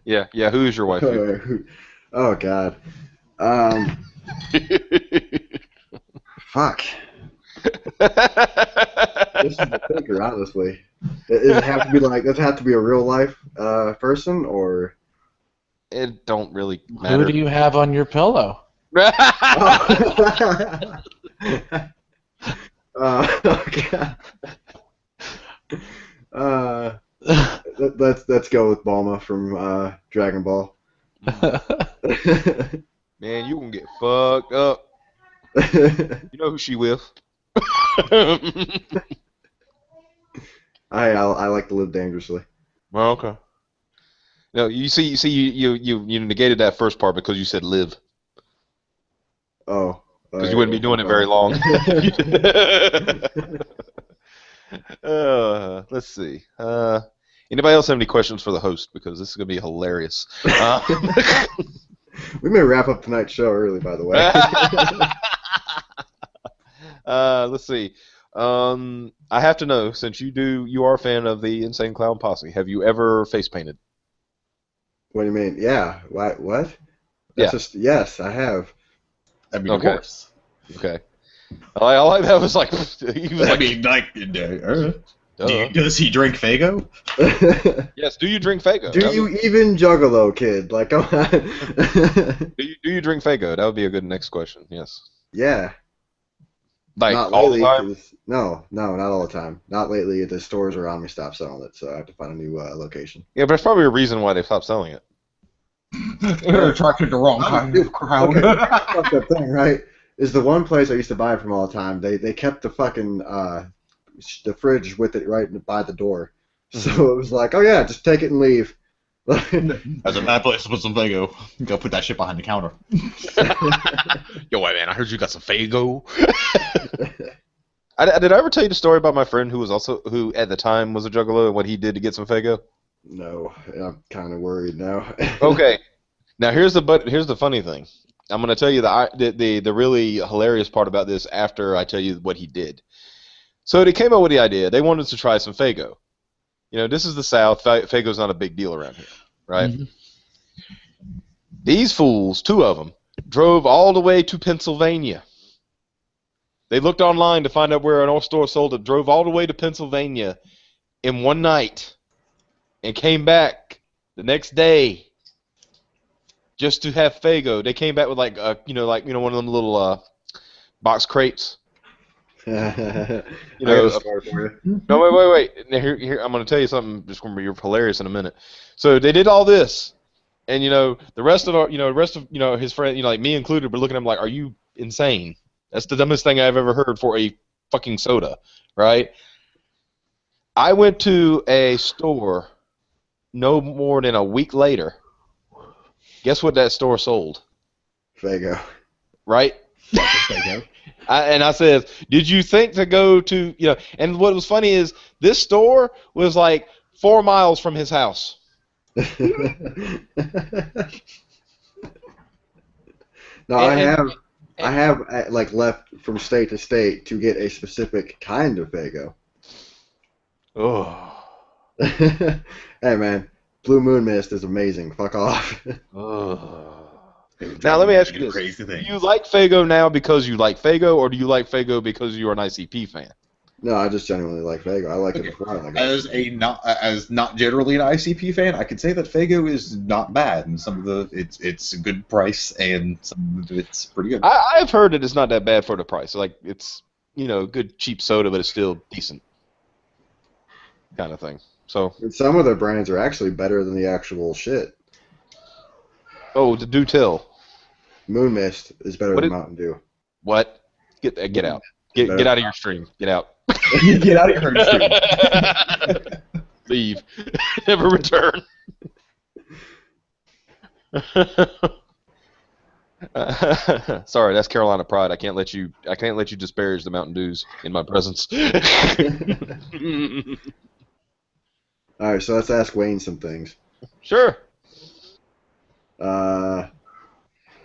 Yeah. Who is your wife? Oh god. Fuck. This is the thinker, honestly. Does it have to be does it have to be a real life person or? It don't really matter. Who do you have on your pillow? God. Let's go with Bulma from Dragon Ball. Man, you gonna get fucked up. You know who she with? I like to live dangerously. Well, okay. No, you negated that first part because you said live. Oh. Because you wouldn't be doing it very long. Let's see. Anybody else have any questions for the host? Because this is going to be hilarious. We may wrap up tonight's show early, by the way. Let's see. I have to know, since you are a fan of the Insane Clown Posse, have you ever face painted? What do you mean? Yeah. What? Yeah. Yes, I have. I mean, Okay. of course. Okay. I like that was like he was I like, mean, like, duh. does he drink Fago? Yes. Do you drink Fago? Do you even Juggalo, kid? Like, come on. Do you drink Fago? That would be a good next question. Yes. Yeah. Like Not all lately. the time. 'Cause- no, not all the time. Not lately. The stores around me stopped selling it, so I have to find a new location. Yeah, but there's probably a reason why they stopped selling it. You're attracted the wrong kind of crowd. Okay, fucked up thing, right? Is the one place I used to buy it from all the time. They kept the fucking the fridge with it right by the door, so it was like, oh yeah, just take it and leave. That's a bad place to put some Fago. You gotta put that shit behind the counter. Yo, wait, man, I heard you got some Fago. Did I ever tell you the story about my friend who at the time was a juggalo and what he did to get some Fago? No, I'm kind of worried now. Okay. Now here's the funny thing. I'm gonna tell you the really hilarious part about this after I tell you what he did. So they came up with the idea. They wanted to try some Fago. You know, this is the South. Fago's not a big deal around here, right? Mhm. These fools, 2 of them, drove all the way to Pennsylvania. They looked online to find out where an old store sold it, drove all the way to Pennsylvania in one night, and came back the next day just to have Fago. They came back with like one of them little box crates. I You know, got a story for you. No, wait. Now, here, I'm going to tell you something that's going to be hilarious in a minute. So they did all this, and the rest of his friends, like me included, were looking at him like, "Are you insane? That's the dumbest thing I've ever heard for a fucking soda, right?" I went to a store no more than a week later. Guess what that store sold? Fago. Right? Fago. And I said, did you think to go to, and what was funny is this store was like 4 miles from his house. No, I have like left from state to state to get a specific kind of Fago. Oh. Hey man, Blue Moon Mist is amazing. Fuck off. Now let me ask you this: Crazy do thing. you like Fago now because you like Fago, or do you like Fago because you're an ICP fan? No, I just genuinely like Fago. I liked it before. I liked it. As not generally an ICP fan, I could say that Fago is not bad, and some of it's a good price, and some of it's pretty good. I've heard that it's not that bad for the price. Like it's good cheap soda, but it's still decent, kind of thing. So And some of their brands are actually better than the actual shit. do tell. Moon Mist is better What than is- Mountain Dew. What? Get out. Get out of your stream. Get out. Get out of your stream. Leave. Never return. Sorry, that's Carolina Pride. I can't let you disparage the Mountain Dews in my presence. All right, so let's ask Wayne some things. Sure. I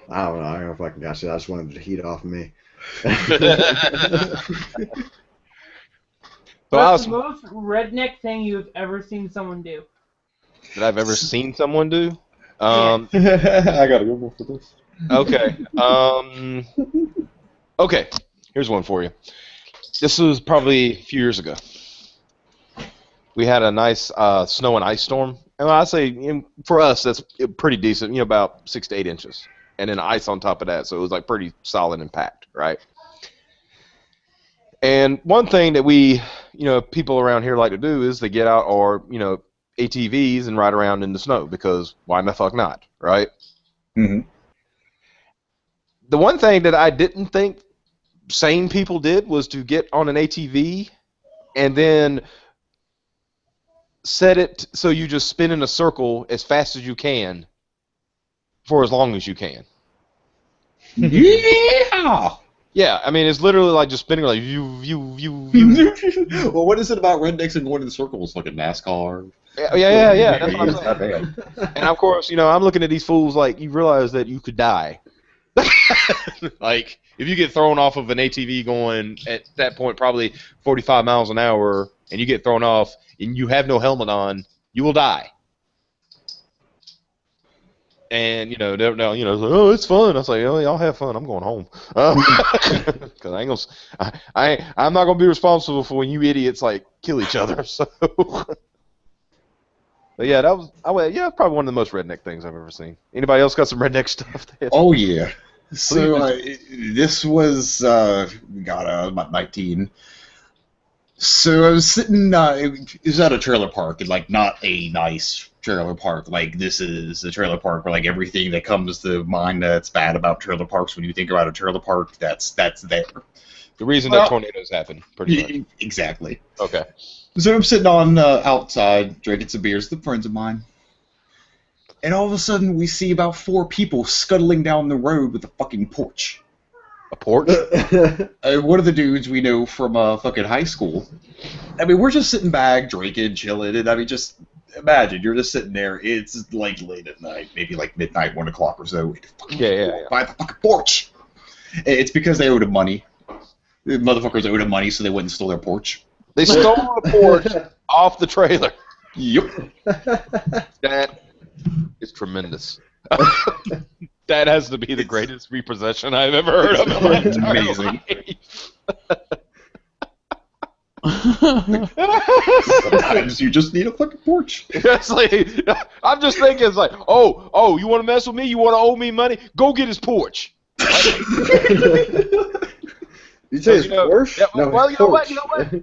don't know. I don't know if I can guess it. I just wanted to heat off me. What's the most redneck thing you've ever seen someone do? That I've ever seen someone do. I gotta go for this. Okay. Okay. Here's one for you. This was probably a few years ago. We had a nice snow and ice storm. And I'd say for us, that's pretty decent, about 6 to 8 inches. And then ice on top of that, so it was like pretty solid and packed, right? And one thing that we, people around here like to do is they get out our, ATVs and ride around in the snow because why the fuck not, right? Mm-hmm. The one thing that I didn't think sane people did was to get on an ATV and then set it so you just spin in a circle as fast as you can for as long as you can. Yeah. Yeah, I mean, it's literally like just spinning like you. Well, what is it about rednecks and going in circles like a NASCAR? Yeah. That's what I'm It's saying. not bad. And of course, I'm looking at these fools like you realize that you could die. Like if you get thrown off of an ATV going at that point probably 45 miles an hour, and you get thrown off and you have no helmet on, you will die. And they're now oh, it's fun. I was like, oh, y'all have fun. I'm going home because I'm not gonna be responsible for when you idiots like kill each other. So, but yeah, probably one of the most redneck things I've ever seen. Anybody else got some redneck stuff? Oh yeah. So this was about 19. So I was sitting. It was at a trailer park, and like not a nice trailer park. Like this is a trailer park where like everything that comes to mind that's bad about trailer parks when you think about a trailer park, that's there. The reason that tornadoes happen, pretty much. Exactly. Okay. So I'm sitting on outside drinking some beers with friends of mine, and all of a sudden we see about 4 people scuttling down the road with a fucking porch. A porch? One of the dudes we know from fucking high school. I mean, we're just sitting back, drinking, chilling, and I mean, just imagine you're just sitting there. It's like late at night, maybe like midnight, 1 o'clock or so. Yeah. By the fucking porch. It's because they owed him money. The motherfuckers owed him money, so they went and stole their porch. They stole the porch off the trailer. Yep. That is tremendous. That has to be the greatest repossession I've ever heard of in my entire amazing. Life. Sometimes you just need a fucking porch. I'm just thinking, it's like, oh, you want to mess with me? You want to owe me money? Go get his porch. You say his porch? Yeah, No, well, his you know porch.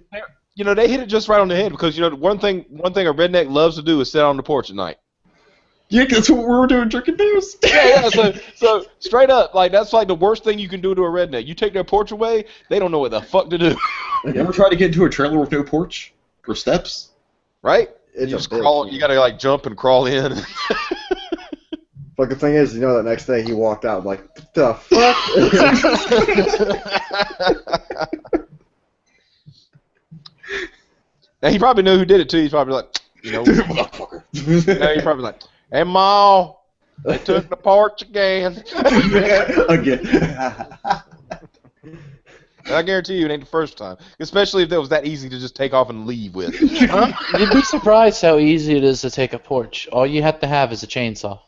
what? They hit it just right on the head because one thing a redneck loves to do is sit on the porch at night. Yeah, that's what we were doing, drinking beers. Yeah. So straight up, like that's like the worst thing you can do to a redneck. You take their porch away, they don't know what the fuck to do. You ever try to get into a trailer with no porch or steps? Right? It's You a just bitch, crawl. man. You gotta like jump and crawl in. But the thing is, the next day he walked out like, what the fuck? Now he probably knew who did it too. He's probably like, Motherfucker. now he's probably like, hey Ma, they took the porch again. Again. I guarantee you it ain't the first time. Especially if it was that easy to just take off and leave with. You'd be surprised how easy it is to take a porch. All you have to have is a chainsaw.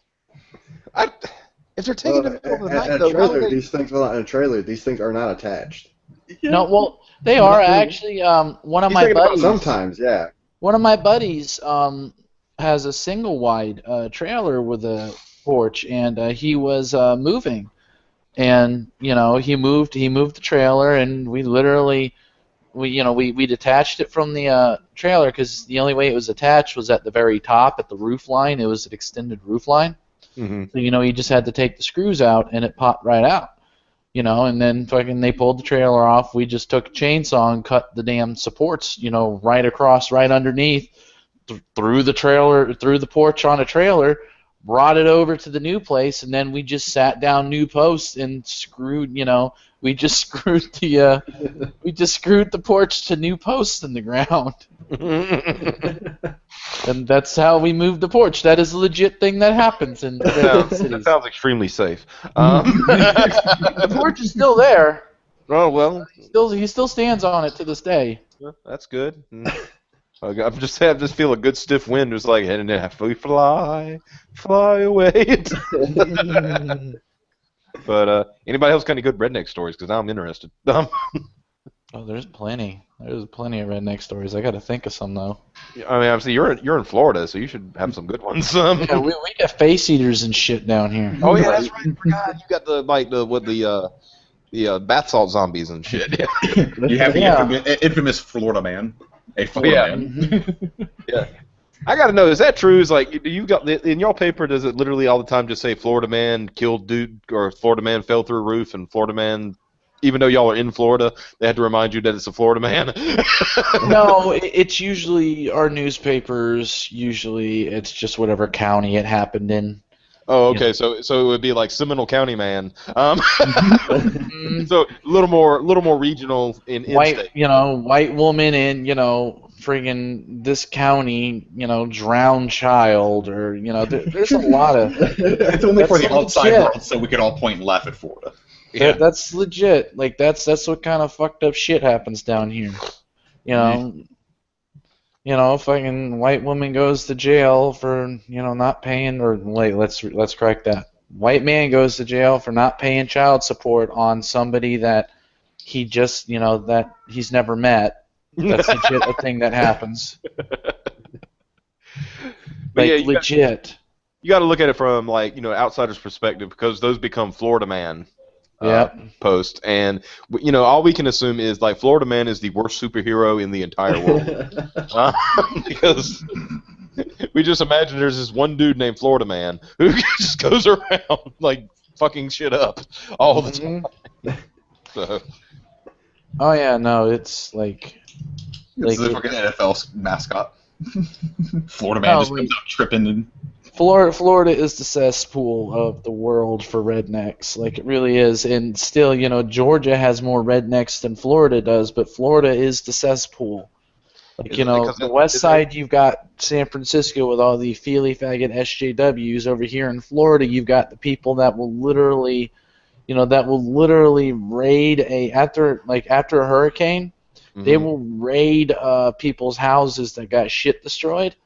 If they're taking it in the middle of the night, in a though, trailer, why these things in a trailer, these things are not attached. No, well, they are actually. One of He's my thinking about buddies. sometimes, yeah. One of my buddies has a single wide trailer with a porch, and he was moving, and he moved the trailer, and we literally we detached it from the trailer because the only way it was attached was at the very top at the roof line. It was an extended roof line. Mm-hmm. So you just had to take the screws out, and it popped right out. And then they pulled the trailer off. We just took a chainsaw and cut the damn supports, right across, right underneath, through the porch on a trailer, brought it over to the new place, and then we just sat down new posts and screwed, we just screwed the porch to new posts in the ground. And that's how we moved the porch. That is a legit thing that happens in that sounds extremely safe. The porch is still there. Oh well. He still stands on it to this day. That's good. I just feel a good stiff wind. It's like, and then we fly away. But anybody else got any good redneck stories? Because now I'm interested. Oh, there's plenty. There's plenty of redneck stories. I got to think of some though. I mean, obviously you're in Florida, so you should have some good ones. Yeah, we got face eaters and shit down here. Oh yeah, that's right. I forgot. You got the bath salt zombies and shit. Yeah. You have the infamous Florida man. A Florida man. Yeah. I gotta know, is that true? Is like, do you got in your paper? Does it literally all the time just say Florida man killed dude or Florida man fell through roof and Florida man? Even though y'all are in Florida, they had to remind you that it's a Florida man. No, it's usually our newspapers. Usually, it's just whatever county it happened in. Oh, okay. So it would be like Seminole County man. So a little more regional in white, state. White woman in friggin' this county, drowned child, or there's a lot of. It's only for the outside legit. world, so we could all point and laugh at Florida. Yeah. That's legit. Like that's what kind of fucked up shit happens down here. You know, fucking white woman goes to jail for, you know, not paying, or wait, let's correct that. White man goes to jail for not paying child support on somebody that he just, you know, that he's never met. That's legit a thing that happens. But yeah, legit. You got to look at it from, like, you know, outsider's perspective, because those become Florida Man posts, and you know, all we can assume is, like, Florida Man is the worst superhero in the entire world, because we just imagine there's this one dude named Florida Man who just goes around like fucking shit up all the time. So. Oh yeah, no, it's like It's the fucking NFL mascot. Florida Man just comes out tripping and. Florida is the cesspool of the world for rednecks. Like, it really is. And still, you know, Georgia has more rednecks than Florida does, but Florida is the cesspool. Like, you know, the west side, you've got San Francisco with all the feely faggot SJWs. Over here in Florida, you've got the people that will literally, you know, raid after a hurricane, they will raid people's houses that got shit destroyed.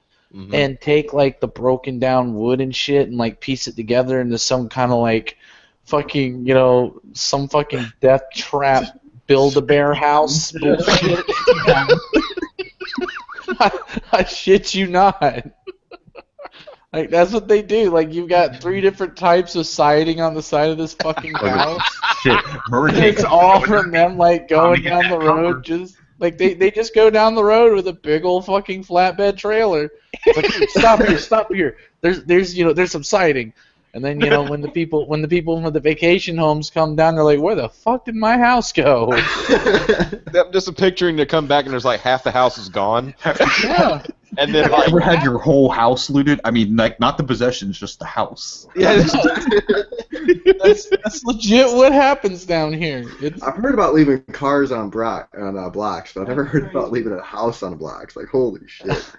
And take, like, the broken down wood and shit and, like, piece it together into some kind of, like, fucking, you know, some fucking death trap Build-A-Bear house bullshit. I shit you not. Like, that's what they do. Like, you've got 3 different types of siding on the side of this fucking house. Shit, It's all from them, like, going down the road just... Like, they just go down the road with a big old fucking flatbed trailer. It's like, stop here. There's some siding. And then, you know, when the people from the vacation homes come down, they're like, where the fuck did my house go? I'm just picturing to come back and there's like half the house is gone. Yeah. And then, have you ever had your whole house looted? I mean, like, not the possessions, just the house. Yeah, that's legit what happens down here. I've heard about leaving cars on blocks, but I've never heard about leaving a house on blocks. Like, holy shit.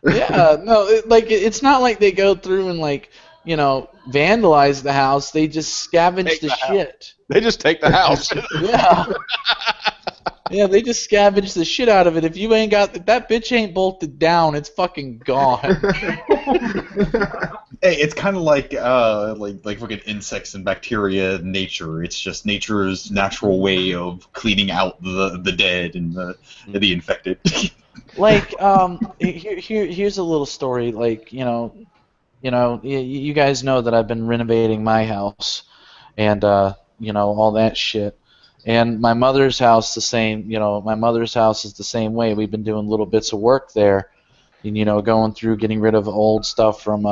Yeah, no, it's not like they go through and, like, you know, vandalize the house. They just scavenge the shit. They just take the house. Yeah. Yeah, they just scavenge the shit out of it. If you ain't got that bitch ain't bolted down, it's fucking gone. Hey, it's kind of like fucking insects and bacteria in nature. It's just nature's natural way of cleaning out the dead and the infected. Like, here's a little story. Like, you guys know that I've been renovating my house, and you know, all that shit. And my mother's house, the same. You know, my mother's house is the same way. We've been doing little bits of work there, and, you know, going through, getting rid of old stuff from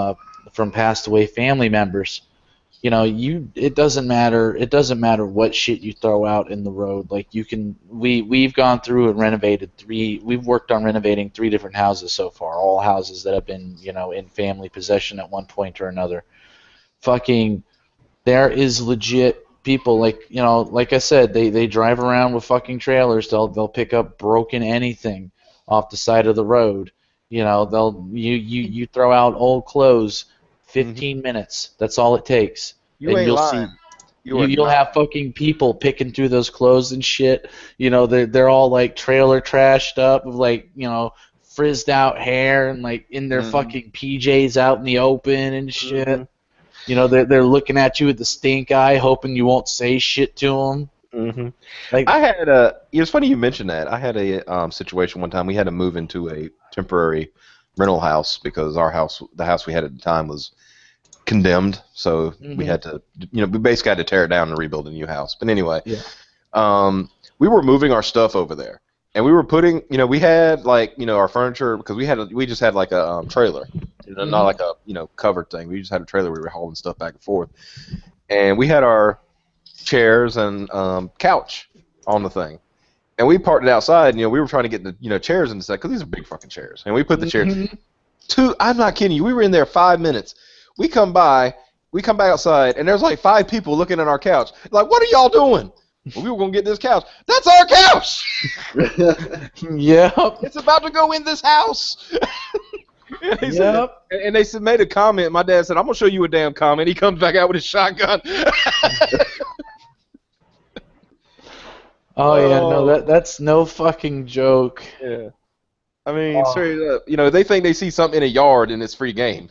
passed away family members. You know, it doesn't matter. It doesn't matter what shit you throw out in the road. Like, you can. We've gone through and renovated 3. We've worked on renovating 3 different houses so far. All houses that have been, you know, in family possession at one point or another. Fucking, there is legit people, like, you know, like I said, they drive around with fucking trailers. They'll pick up broken anything off the side of the road. You know, you throw out old clothes. 15 minutes. That's all it takes. You ain't lying. You'll have fucking people picking through those clothes and shit. You know, they're all, like, trailer trashed up with, like, you know, frizzed out hair and, like, in their fucking PJs out in the open and shit. You know, they're looking at you with the stink eye, hoping you won't say shit to them. Like, I had it's funny you mentioned that. I had a situation one time. We had to move into a temporary rental house because the house we had at the time was condemned, so we had to, you know, we basically had to tear it down and rebuild a new house. But anyway, we were moving our stuff over there, and we were putting, you know, we had, like, you know, our furniture, because we just had like a trailer, not like a, you know, covered thing. We just had a trailer. We were hauling stuff back and forth, and we had our chairs and couch on the thing. And we parked it outside, and, you know, we were trying to get the, you know, chairs in the set, because these are big fucking chairs. And we put the chairs, I'm not kidding you, we were in there 5 minutes. We come back outside, and there's like 5 people looking at our couch. Like, what are y'all doing? Well, we were going to get this couch. That's our couch! Yeah. It's about to go in this house! And they made a comment. My dad said, I'm going to show you a damn comment. He comes back out with his shotgun. Oh yeah, no, that's no fucking joke. Yeah. I mean, straight up. You know, they think they see something in a yard and it's free game.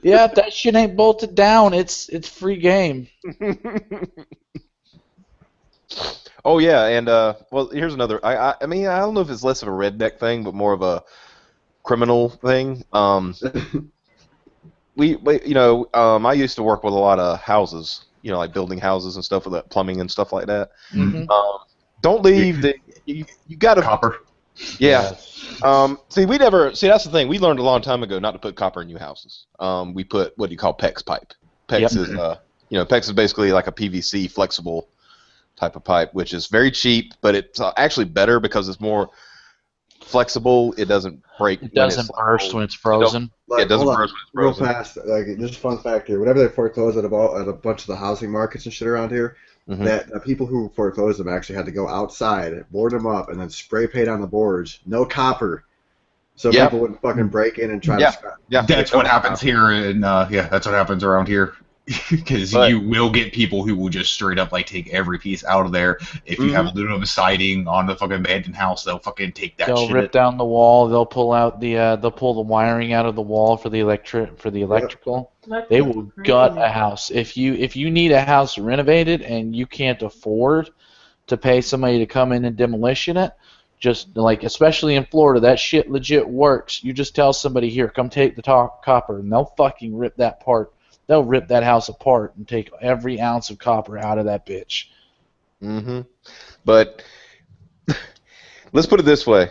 Yeah, if that shit ain't bolted down, it's free game. Oh yeah, and well, here's another. I mean, I don't know if it's less of a redneck thing, but more of a criminal thing. I used to work with a lot of houses, you know, like building houses and stuff with that plumbing and stuff like that. Mhm. Don't leave the you got to Copper. Yeah. See, that's the thing. We learned a long time ago not to put copper in new houses. We put what do you call PEX pipe. PEX is PEX is basically like a PVC flexible type of pipe, which is very cheap, but it's actually better because it's more flexible. It doesn't break. It doesn't burst when it's frozen. It doesn't hold on, burst when it's frozen. Real fast, like just a fun fact here. Whenever they foreclose at a bunch of the housing markets and shit around here, Mhm. that the people who foreclosed them actually had to go outside, board them up, and then spray paint on the boards. No copper, so Yeah. people wouldn't fucking break in and try Yeah. to scrap. Yeah, That's what happens here, and that's what happens around here. Because But- you will get people who will just straight up like take every piece out of there. If you have aluminum siding on the fucking abandoned house, they'll fucking take that They'll shit. rip down the wall. They'll pull out they'll pull the wiring out of the wall for the electrical. That's They will crazy. gut a house. If you need a house renovated and you can't afford to pay somebody to come in and demolition it, just like especially in Florida, that shit legit works. You just tell somebody here, come take the copper, and they'll fucking rip that part. They'll rip that house apart and take every ounce of copper out of that bitch. Mm-hmm. But let's put it this way: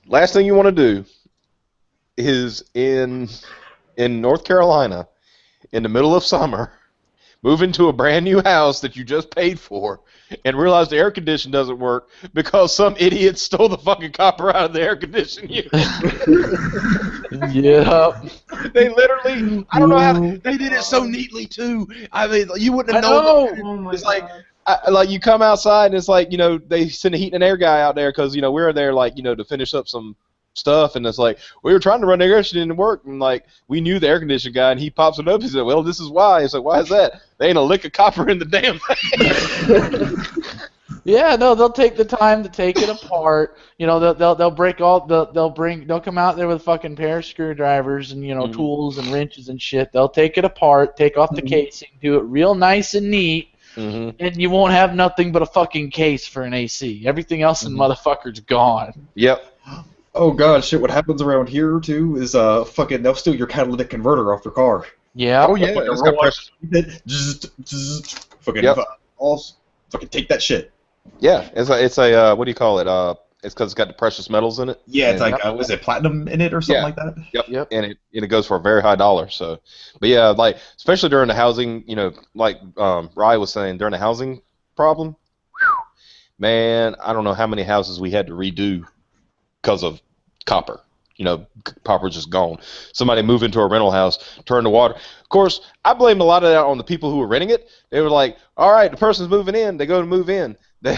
last thing you want to do is in North Carolina, in the middle of summer, move into a brand new house that you just paid for, and realize the air condition doesn't work because some idiot stole the fucking copper out of the air conditioning unit. Yep. They literally, I don't know how they did it so neatly too. I mean, you wouldn't have known. Oh my It's like, God. like you come outside and it's like, you know, they send a heat and air guy out there because, you know, we were there like, you know, to finish up some stuff, and it's like we were trying to run the air conditioning to work, and like we knew the air conditioning guy, and he pops it up. He said, "Well, this is why." It's like, "Why is that?" They ain't a lick of copper in the damn thing. Yeah, no, they'll take the time to take it apart. You know, they'll break all they'll come out there with a fucking pair of screwdrivers and tools and wrenches and shit. They'll take it apart, take off the casing, do it real nice and neat, and you won't have nothing but a fucking case for an AC. Everything else in motherfucker's gone. Yep. Oh god, shit! What happens around here too is fucking they'll steal your catalytic converter off your car. Yeah. Oh yeah, it's got precious. Fucking Yep. all fucking take that shit. Yeah, it's a what do you call it? It's because it's got the precious metals in it. Yeah, it's And- like was it platinum in it or something Yeah. like that? Yep. And it goes for a very high dollar. So, but yeah, like especially during the housing, you know, like Rye was saying during the housing problem, man, I don't know how many houses we had to redo because of copper. You know, copper just gone. Somebody moved into a rental house, turned the water. Of course, I blamed a lot of that on the people who were renting it. They were like, "All right, the person's moving in. They go to move in. They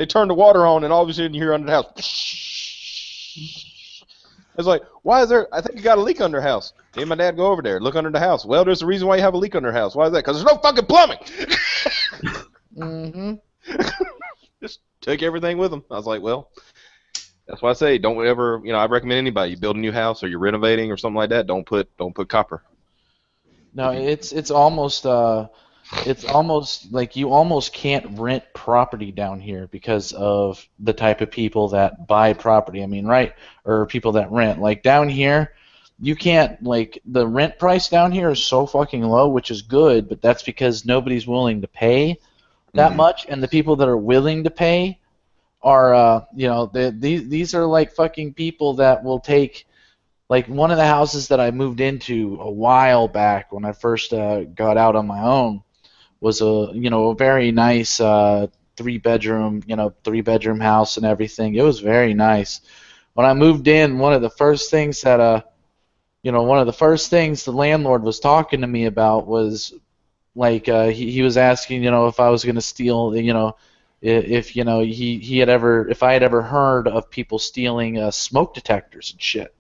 turn the water on, and all of a sudden you hear under the house." It's like, why is there? I think you got a leak under the house. Me and my dad go over there, look under the house. Well, there's a reason why you have a leak under the house. Why is that? Because there's no fucking plumbing. Mm-hmm. Just took everything with them. I was like, well, that's why I say don't ever. You know, I recommend anybody you build a new house or you're renovating or something like that. Don't put copper. No, it's almost like you almost can't rent property down here because of the type of people that buy property. I mean, right? Or people that rent. Like down here, you can't, like, the rent price down here is so fucking low, which is good, but that's because nobody's willing to pay that much, and the people that are willing to pay are, these are like fucking people that will take. Like one of the houses that I moved into a while back when I first got out on my own was a very nice three bedroom house and everything. It was very nice. When I moved in, one of the first things the landlord was talking to me about was like he was asking if I was going to steal if I had ever heard of people stealing smoke detectors and shit.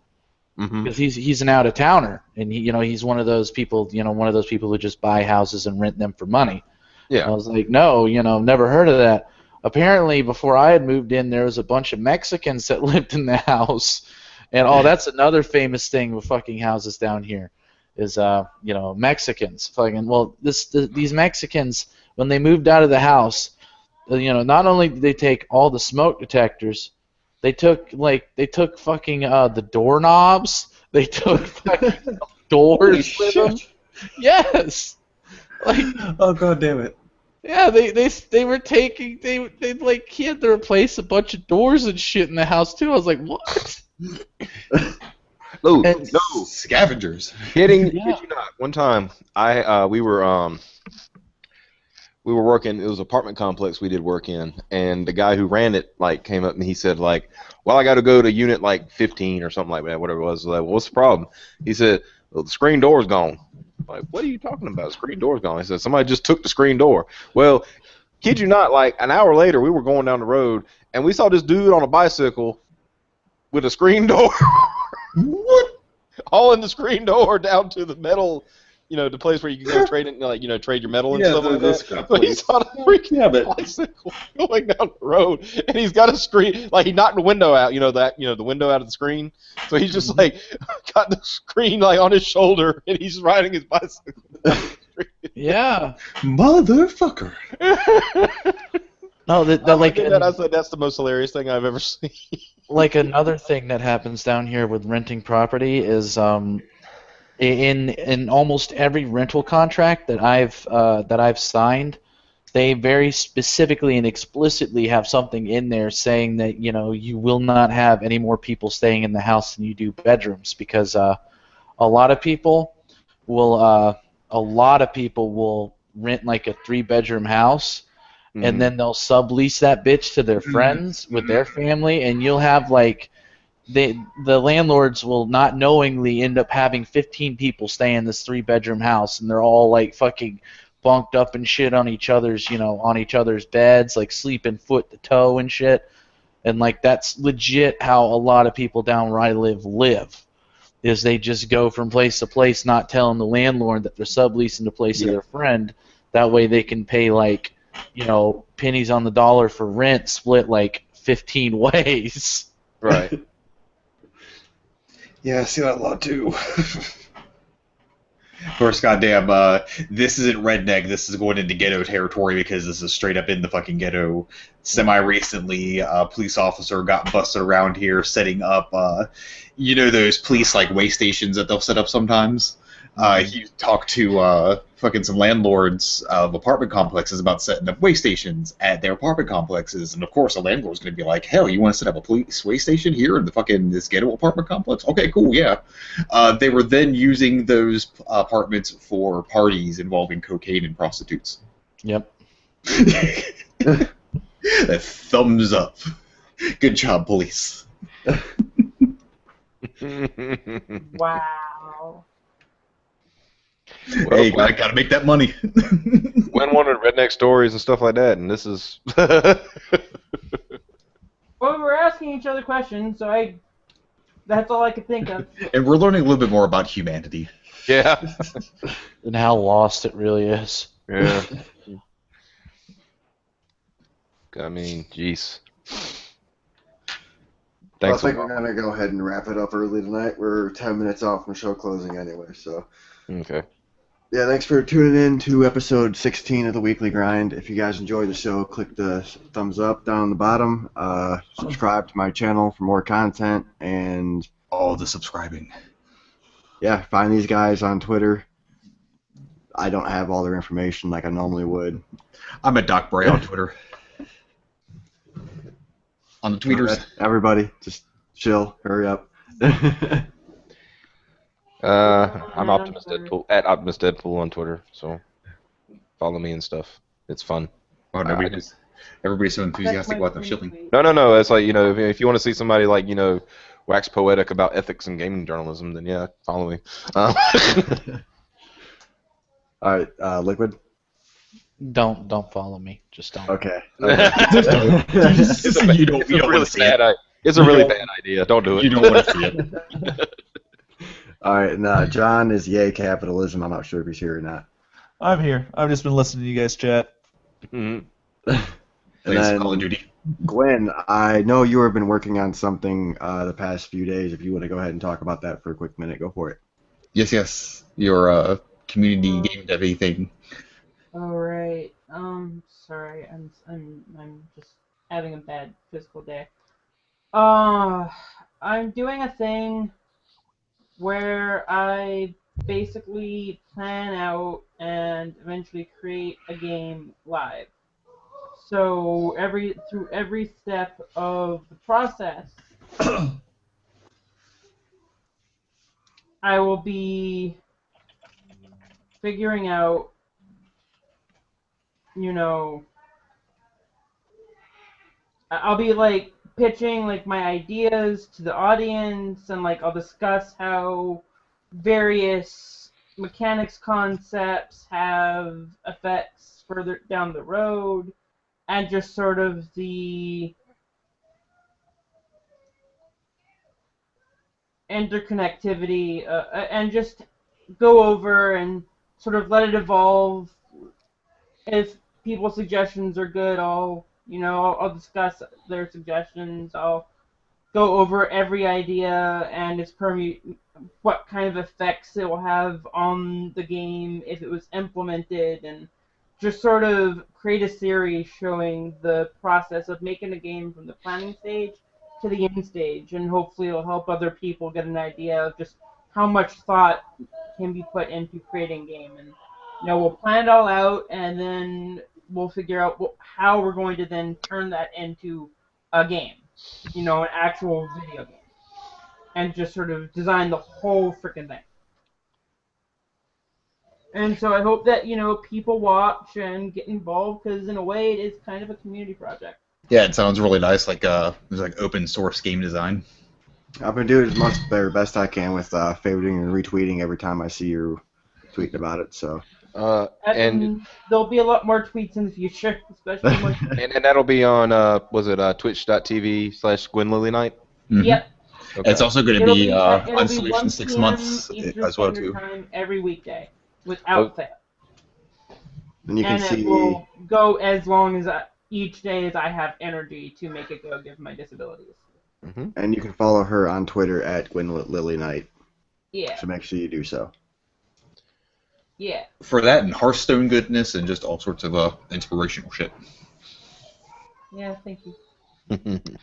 Because he's an out of towner, and he's one of those people who just buy houses and rent them for money. Yeah. I was like, no, never heard of that. apparently before I had moved in, there was a bunch of Mexicans that lived in the house, and that's another famous thing with fucking houses down here, is Mexicans. Fucking these Mexicans, when they moved out of the house, not only did they take all the smoke detectors, they took fucking the doorknobs. They took fucking doors with them. Yes. Oh, god damn it. Yeah, they were taking they he had to replace a bunch of doors and shit in the house too. I was like, what? No, And- no. Scavengers. Kid Yeah. you not. One time, we were working. It was an apartment complex we did work in, and the guy who ran it came up and he said well, I got to go to unit 15 or something like that, whatever it was. Well, what's the problem? He said, well, the screen door's gone. I'm like, what are you talking about? Screen door's gone. He said, somebody just took the screen door. Well, kid you not, an hour later, we were going down the road, and we saw this dude on a bicycle with a screen door. What? All in the screen door down to the metal, the place where you can go trade it, trade your metal and stuff like that. So he's on a freaking bicycle going down the road, and he's got a screen, he knocked the window out, the window out of the screen. So he's just got the screen on his shoulder, and he's riding his bicycle down the street. Yeah. Motherfucker. No, I said that's the most hilarious thing I've ever seen. Another thing that happens down here with renting property is in almost every rental contract that I've signed, they very specifically and explicitly have something in there saying that you will not have any more people staying in the house than you do bedrooms, because a lot of people will rent a 3-bedroom house. And then they'll sublease that bitch to their friends with their family, and you'll have the landlords will not knowingly end up having 15 people stay in this 3-bedroom house, and they're all fucking bunked up and shit on each other's beds, sleeping foot to toe and shit. And that's legit how a lot of people down where I live, is they just go from place to place, not telling the landlord that they're subleasing the place to their friend. That way they can pay pennies on the dollar for rent split 15 ways. Right. Yeah, I see that a lot too. Of course, goddamn, this isn't redneck. This is going into ghetto territory because this is straight up in the fucking ghetto. Semi-recently, a police officer got busted around here setting up, those police way stations that they'll set up sometimes. He talked to fucking some landlords of apartment complexes about setting up way stations at their apartment complexes, and of course the landlord's going to be like, hell, you want to set up a police way station here in the fucking this ghetto apartment complex? Okay, cool, yeah. They were then using those apartments for parties involving cocaine and prostitutes. Yep. Thumbs up. Good job, police. Wow. Well, hey, I gotta make that money. Gwen wanted redneck stories and stuff like that, and this is. Well, we're asking each other questions, so that's all I could think of. And we're learning a little bit more about humanity. Yeah. And how lost it really is. Yeah. I mean, jeez. Thanks. I think we're gonna go ahead and wrap it up early tonight. We're 10 minutes off from show closing anyway, so. Okay. Yeah, thanks for tuning in to episode 16 of the Weekly Grind. If you guys enjoyed the show, click the thumbs up down the bottom. Subscribe to my channel for more content, and all the subscribing. Yeah, find these guys on Twitter. I don't have all their information like I normally would. I'm at Doc Bray on Twitter. On the tweeters. Everybody, just chill. Hurry up. I'm Optimus Deadpool at Optimus Deadpool on Twitter, so follow me and stuff. It's fun. Oh, everybody's so enthusiastic about their shilling. No. It's if you want to see somebody wax poetic about ethics and gaming journalism, then yeah, follow me. All right, Liquid. Don't follow me. Just don't. Okay. It's a really bad idea. Don't do it. You don't want to see it. All right, and John is yay capitalism. I'm not sure if he's here or not. I'm here. I've just been listening to you guys chat. Mm-hmm. And Plays then Call of Duty. Gwen, I know you have been working on something the past few days. If you want to go ahead and talk about that for a quick minute, go for it. Yes. Your community game dev thing. All right. Sorry, I'm just having a bad physical day. I'm doing a thing where I basically plan out and eventually create a game live. So through every step of the process, I will be figuring out, I'll be like pitching like my ideas to the audience, and like I'll discuss how various mechanics concepts have effects further down the road, and just sort of the interconnectivity, and just go over and sort of let it evolve. If people's suggestions are good, I'll discuss their suggestions. I'll go over every idea and its what kind of effects it will have on the game if it was implemented, and just sort of create a series showing the process of making a game from the planning stage to the end stage, and hopefully it'll help other people get an idea of just how much thought can be put into creating a game. And we'll plan it all out, and then we'll figure out how we're going to then turn that into a game, an actual video game, and just sort of design the whole freaking thing. And so I hope that, people watch and get involved, because in a way it is kind of a community project. Yeah, it sounds really nice. Like there's like open source game design. I've been doing as much the best I can with favoriting and retweeting every time I see you tweeting about it. So. And there'll be a lot more tweets in the future, especially when. and that'll be on twitch.tv/Gwen Lily Knight? Mm-hmm. Yep. Okay. It's also going to be on be Solution 6 months as well too. Time every weekday, without fail. And you can see. It will go as long as each day as I have energy to make it go, given my disabilities. Mm-hmm. And you can follow her on Twitter at Gwen Lily Knight. Yeah. So make sure you do so. Yeah. For that and Hearthstone goodness and just all sorts of inspirational shit. Yeah, thank you. And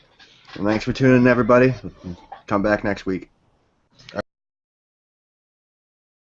thanks for tuning in, everybody. Come back next week.